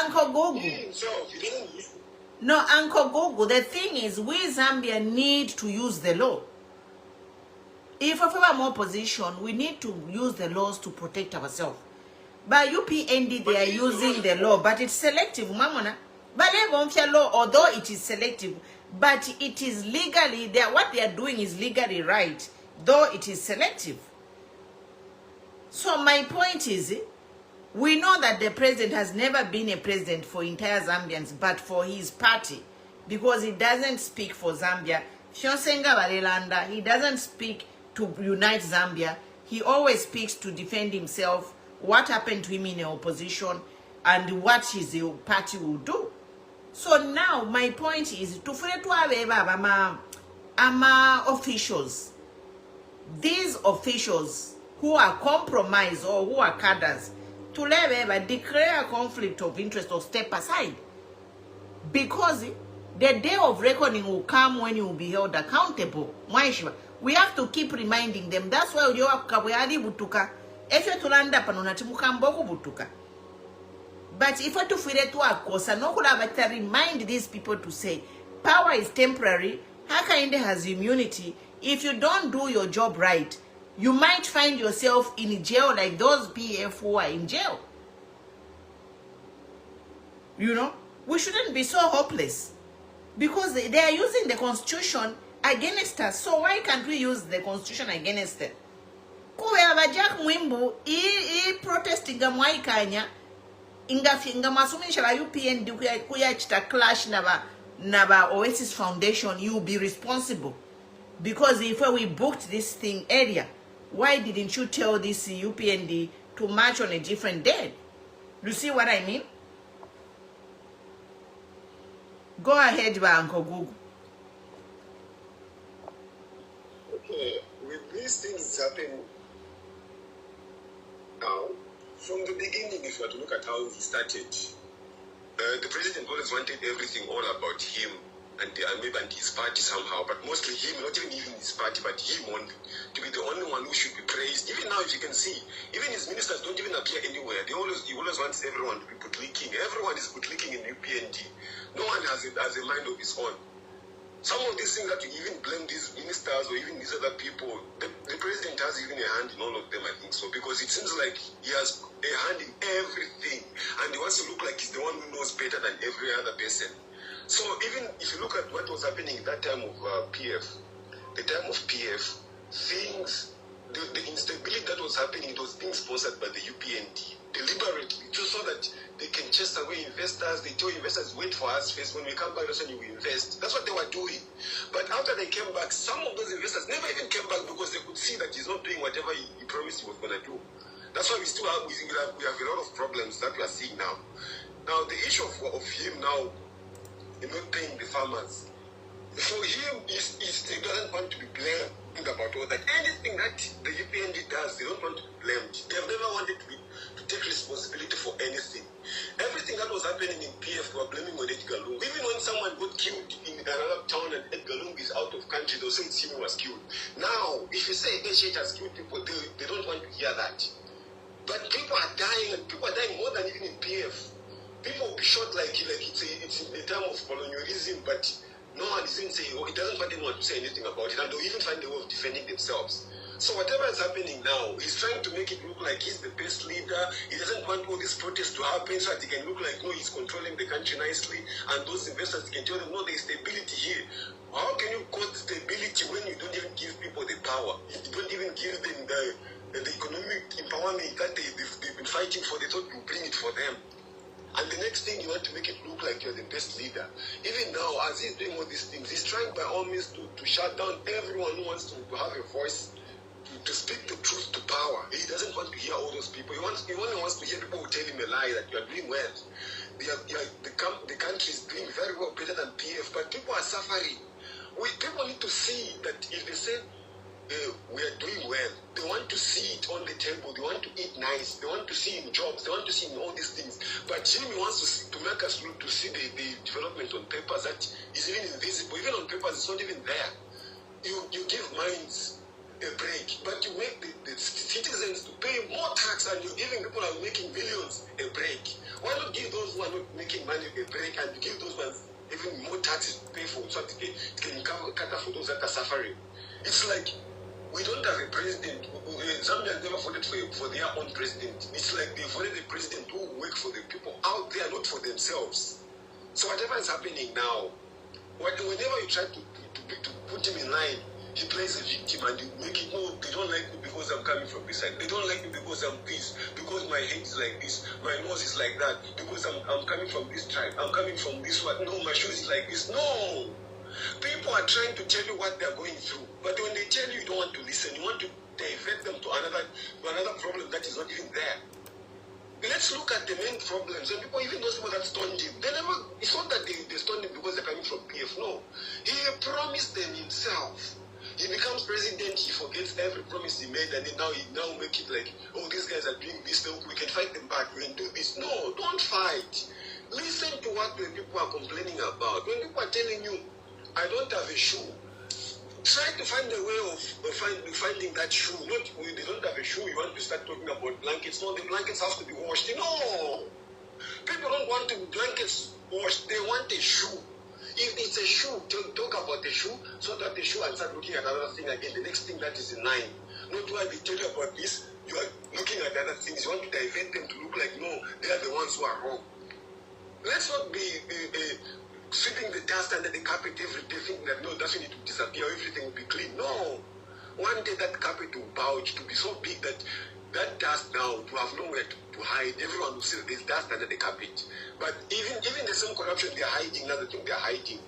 Uncle Google. He himself, he didn't listen. No, Uncle Google, the thing is, we Zambia need to use the law. If we have more position, we need to use the laws to protect ourselves. By UPND, they are using the law, but it's selective, mamona. But law, although it is selective, but it is legally, what they are doing is legally right, though it is selective. So my point is, we know that the president has never been a president for entire Zambians, but for his party, because he doesn't speak for Zambia. He doesn't speak to unite Zambia. He always speaks to defend himself, what happened to him in the opposition, and what his party will do. So now my point is to officials. These officials who are compromised or who are cadres, to declare a conflict of interest or step aside. Because the day of reckoning will come when you will be held accountable. We have to keep reminding them. That's why you have butuka. If you land up butuka. But if you feel to akosa, no could remind these people to say, power is temporary. Hakainde has immunity. If you don't do your job right, you might find yourself in jail like those PF who are in jail. You know, we shouldn't be so hopeless because they are using the constitution against us. So why can't we use the constitution against them? Jack Mwimbu, protesting Gamwaikanya, inga masumisha la UPN kuya chita clash naba Oasis Foundation, you will be responsible. Because if we booked this thing earlier, why didn't you tell this UPND to march on a different day? You see what I mean? Go ahead, Uncle Google. Okay, with these things happening now, from the beginning, if you were to look at how he started, the president always wanted everything all about him and maybe his party somehow, but mostly him, not even his party, but him only, to be the only one who should be praised. Even now, if you can see, even his ministers don't even appear anywhere. He always wants everyone to be bootlicking. Everyone is bootlicking in UPND. No one has a mind of his own. Some of these things that you even blame these ministers or even these other people, the president has even a hand in all of them, I think so, because it seems like he has a hand in everything, and he wants to look like he's the one who knows better than every other person. So even if you look at what was happening at that time of PF, the time of PF, things, the instability that was happening, it was being sponsored by the UPND deliberately, just so that they can chase away investors. They tell investors, wait for us first. When we come back, that's when you will invest. That's what they were doing. But after they came back, some of those investors never even came back because they could see that he's not doing whatever he promised he was going to do. That's why we still have, we have a lot of problems that we are seeing now. Now, the issue of him now, not paying the farmers. For him, he doesn't want to be blamed about all that. Anything that the UPND does, they don't want to be blamed. They have never wanted to take responsibility for anything. Everything that was happening in PF, they were blaming on Edgar Lungu. Even when someone got killed in another town and Edgar Lungu is out of country, they'll say it's him who was killed. Now, if you say HH has killed people, they don't want to hear that. But people are dying, and people are dying more than even in PF. People will be shot like it's in the term of colonialism, but no one is even saying, he doesn't want anyone to say anything about it, and they'll even find a way of defending themselves. So whatever is happening now, he's trying to make it look like he's the best leader. He doesn't want all these protests to happen so that he can look like, no, he's controlling the country nicely, and those investors can tell them, no, there's stability here. How can you call stability when you don't even give people the power? You don't even give them the economic empowerment that been fighting for, they thought you bring it for them. And the next thing, you want to make it look like you're the best leader. Even now, as he's doing all these things, he's trying by all means to shut down everyone who wants to have a voice, to speak the truth to power. He doesn't want to hear all those people. He only wants to hear people who tell him a lie, that you are doing well. The country is doing very well, better than PF, but people are suffering. People need to see that if they say we are doing well, they want to see it on the table, they want to eat nice, they want to see in jobs, they want to see in all these things. But Jimmy wants to make us look to see the development on papers that is even invisible. Even on papers, it's not even there. You give minds a break, but you make the citizens to pay more tax, and you're giving people who are making millions a break. Why not give those who are not making money a break, and give those ones even more taxes to pay for, so that they can cater for those that are suffering? It's like we don't have a president. Zambia never voted for their own president. It's like they voted a president who work for the people out there, not for themselves. So whatever is happening now, whenever you try to put him in line, he plays a victim, and you make it, no, they don't like me because I'm coming from this side. They don't like me because I'm this, because my head is like this, my nose is like that, because I'm coming from this tribe, I'm coming from this one, no, my shoes is like this. No! People are trying to tell you what they're going through, but when they tell you, you don't want to listen. You want to divert them to another problem that is not even there. Let's look at the main problems. And people, even those people that stoned him, it's not that they stoned him because they're coming from PF. No. He promised them himself. He becomes president, he forgets every promise he made, and now he make it like, oh, these guys are doing this, so we can fight them back, we can do this. No, don't fight. Listen to what the people are complaining about. When people are telling you, I don't have a shoe, try to find a way of finding that shoe. Not when they don't have a shoe, you want to start talking about blankets. No, the blankets have to be washed. No! People don't want the blankets washed, they want a shoe. If it's a shoe, talk about the shoe, so that the shoe and start looking at another thing again, the next thing that is in line. Not while they tell you about this, you are looking at other things. You want to divert them to look like, no, they are the ones who are wrong. Let's not be sweeping the dust under the carpet every day, thinking that no, that's when it will disappear, everything will be clean. No. One day that carpet will bulge to be so big that that dust now to have nowhere to hide. Everyone will see that there's dust under the carpet. But even the same corruption they are hiding, another thing they are hiding.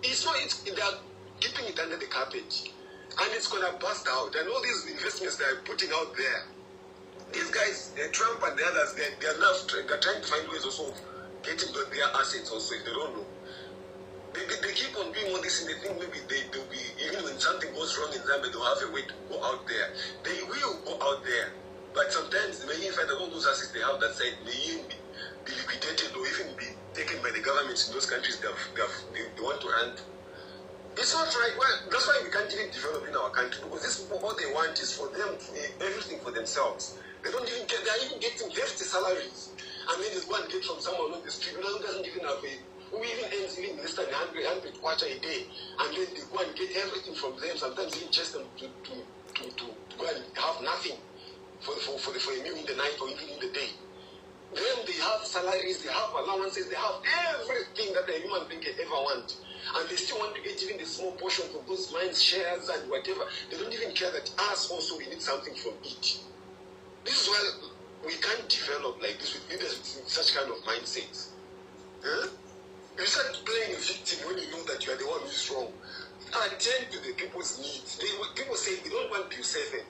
They are keeping it under the carpet. And it's gonna bust out. And all these investments they are putting out there. These guys, Trump and the others, they're trying to find ways also of getting their assets also, if they don't know. They keep on doing all this, and they think maybe they'll be, even when something goes wrong in Zambia, they'll have a way to go out there. They will go out there. But sometimes they may even find that all those assets they have that side may even be liquidated or even be taken by the governments in those countries they want to run to. It's not right. Well, that's why we can't even develop in our country, because these people, all they want is for them to everything for themselves. They don't even get, they are even getting hefty salaries. And then they go and get from someone on the street who doesn't even have who even earns even less than 100 kwacha a day, and then they go and get everything from them, sometimes even chase them to go and have nothing for a meal in the night or even in the day. Then they have salaries, they have allowances, they have everything that a human being can ever want. And they still want to get even the small portion of those mines, shares and whatever. They don't even care that us also we need something from it. This is why we can't develop like this with leaders with such kind of mindsets. Huh? You start playing a victim when you know that you are the one who is wrong. Attend to the people's needs. People say they don't want Q7.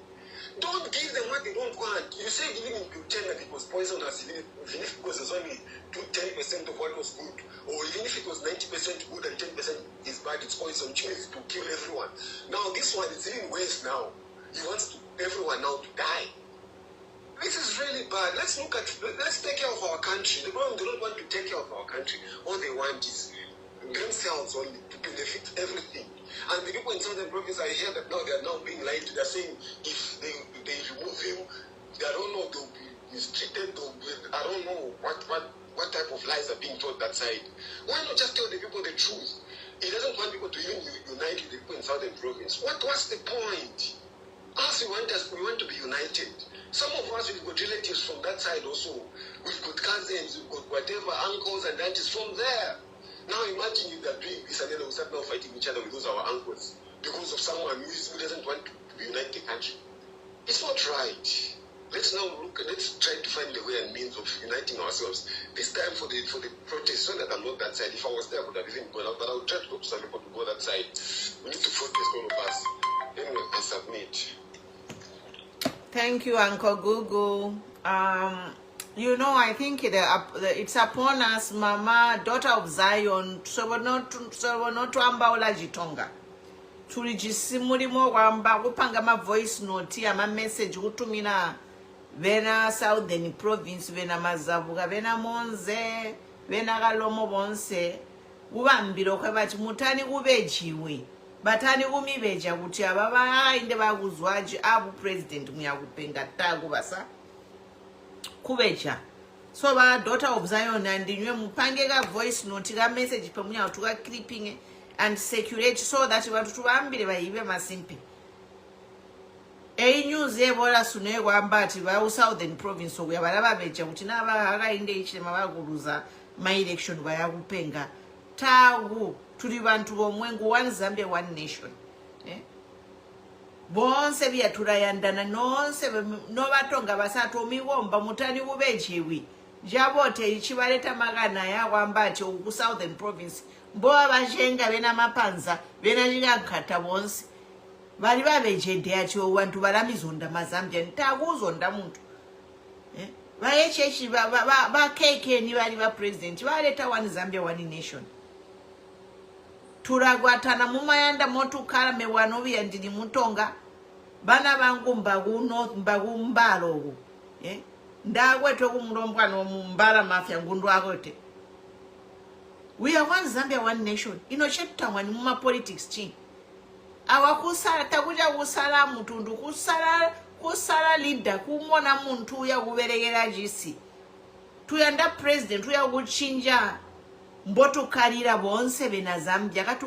Don't give them what they don't want. You said even in Q10 that it was poisonous, even if it was only 10% of what was good, or even if it was 90% good and 10% is bad, it's poison, which means it will kill everyone. Now this one is even worse now. He wants everyone now to die. This is really bad. Let's take care of our country. The problem, they don't want to take care of our country. All they want is themselves only to benefit everything. And the people in Southern Province, I hear that now they are now being lied to. They're saying if they remove him, I don't know, they'll be mistreated. I don't know what type of lies are being told that side. Why not just tell the people the truth? He doesn't want people to even unite with the people in Southern Province. What's the point? Us, we want to be united. Some of us, we've got relatives from that side also. We've got cousins, we've got whatever, uncles and aunties from there. Now imagine if they're doing this and then we start now fighting each other with those our uncles because of someone who doesn't want to unite the country. It's not right. Let's try to find a way and means of uniting ourselves. This time for the protest, so that I'm not that side. If I was there, I would have even gone out, but I would try to talk to some people to go that side. We need to protest all of us. Anyway, I submit. Thank you, Uncle Google. You know, I think it's upon us, Mama, daughter of Zion, so we're not to ambaula jitonga. Tulijisimulimo kwamba kupanga ma voice note ama message kutumina vena Southern province vena mazabuga vena Monze vena Kalomo bonse ubambiro kwabati mutani kubejiwe batani kumibeja kuti ababa inde bakuzwaji abu president muyakupenga tagu basa kubeja. So ba daughter of Zion and nywe mupange ka voice note ka message pamunya tuka clipping and circulate so that abantu tubambire bayibe masimpi. News ebola sune kwambati ba Southern province okuya balaba beja kuti naba akainde ichema baguluza my election bayakupenga tagu tuli bantu bomwengu one Zambia one nation. Bonse byaturayandana nonse no batonga basatu omiwomba mutani kubejiwi jabote ichibaleta magana ya kwambati ku Southern province bo abashenga bena mapanza bena likankata bonse bali babejende yacho wantu balamizonda mazambia ntakuzonda muntu bayechechi ba keke ni bali ba president baleta one Zambia one nation turagwatana mumayanda motukala mewanobi andini mutonga bana bangu mbagumbalo ndagwetwe kumulomba no mumbala mafya ngundu akote. We are one Zambia one nation ino chapter one muma politics chi awakusala takuja kusala mutundu kusala leader kumona muntu ya kuberegera jisi tuyanda president tuya kuchinja mboto kalira bonse bena Zambia katu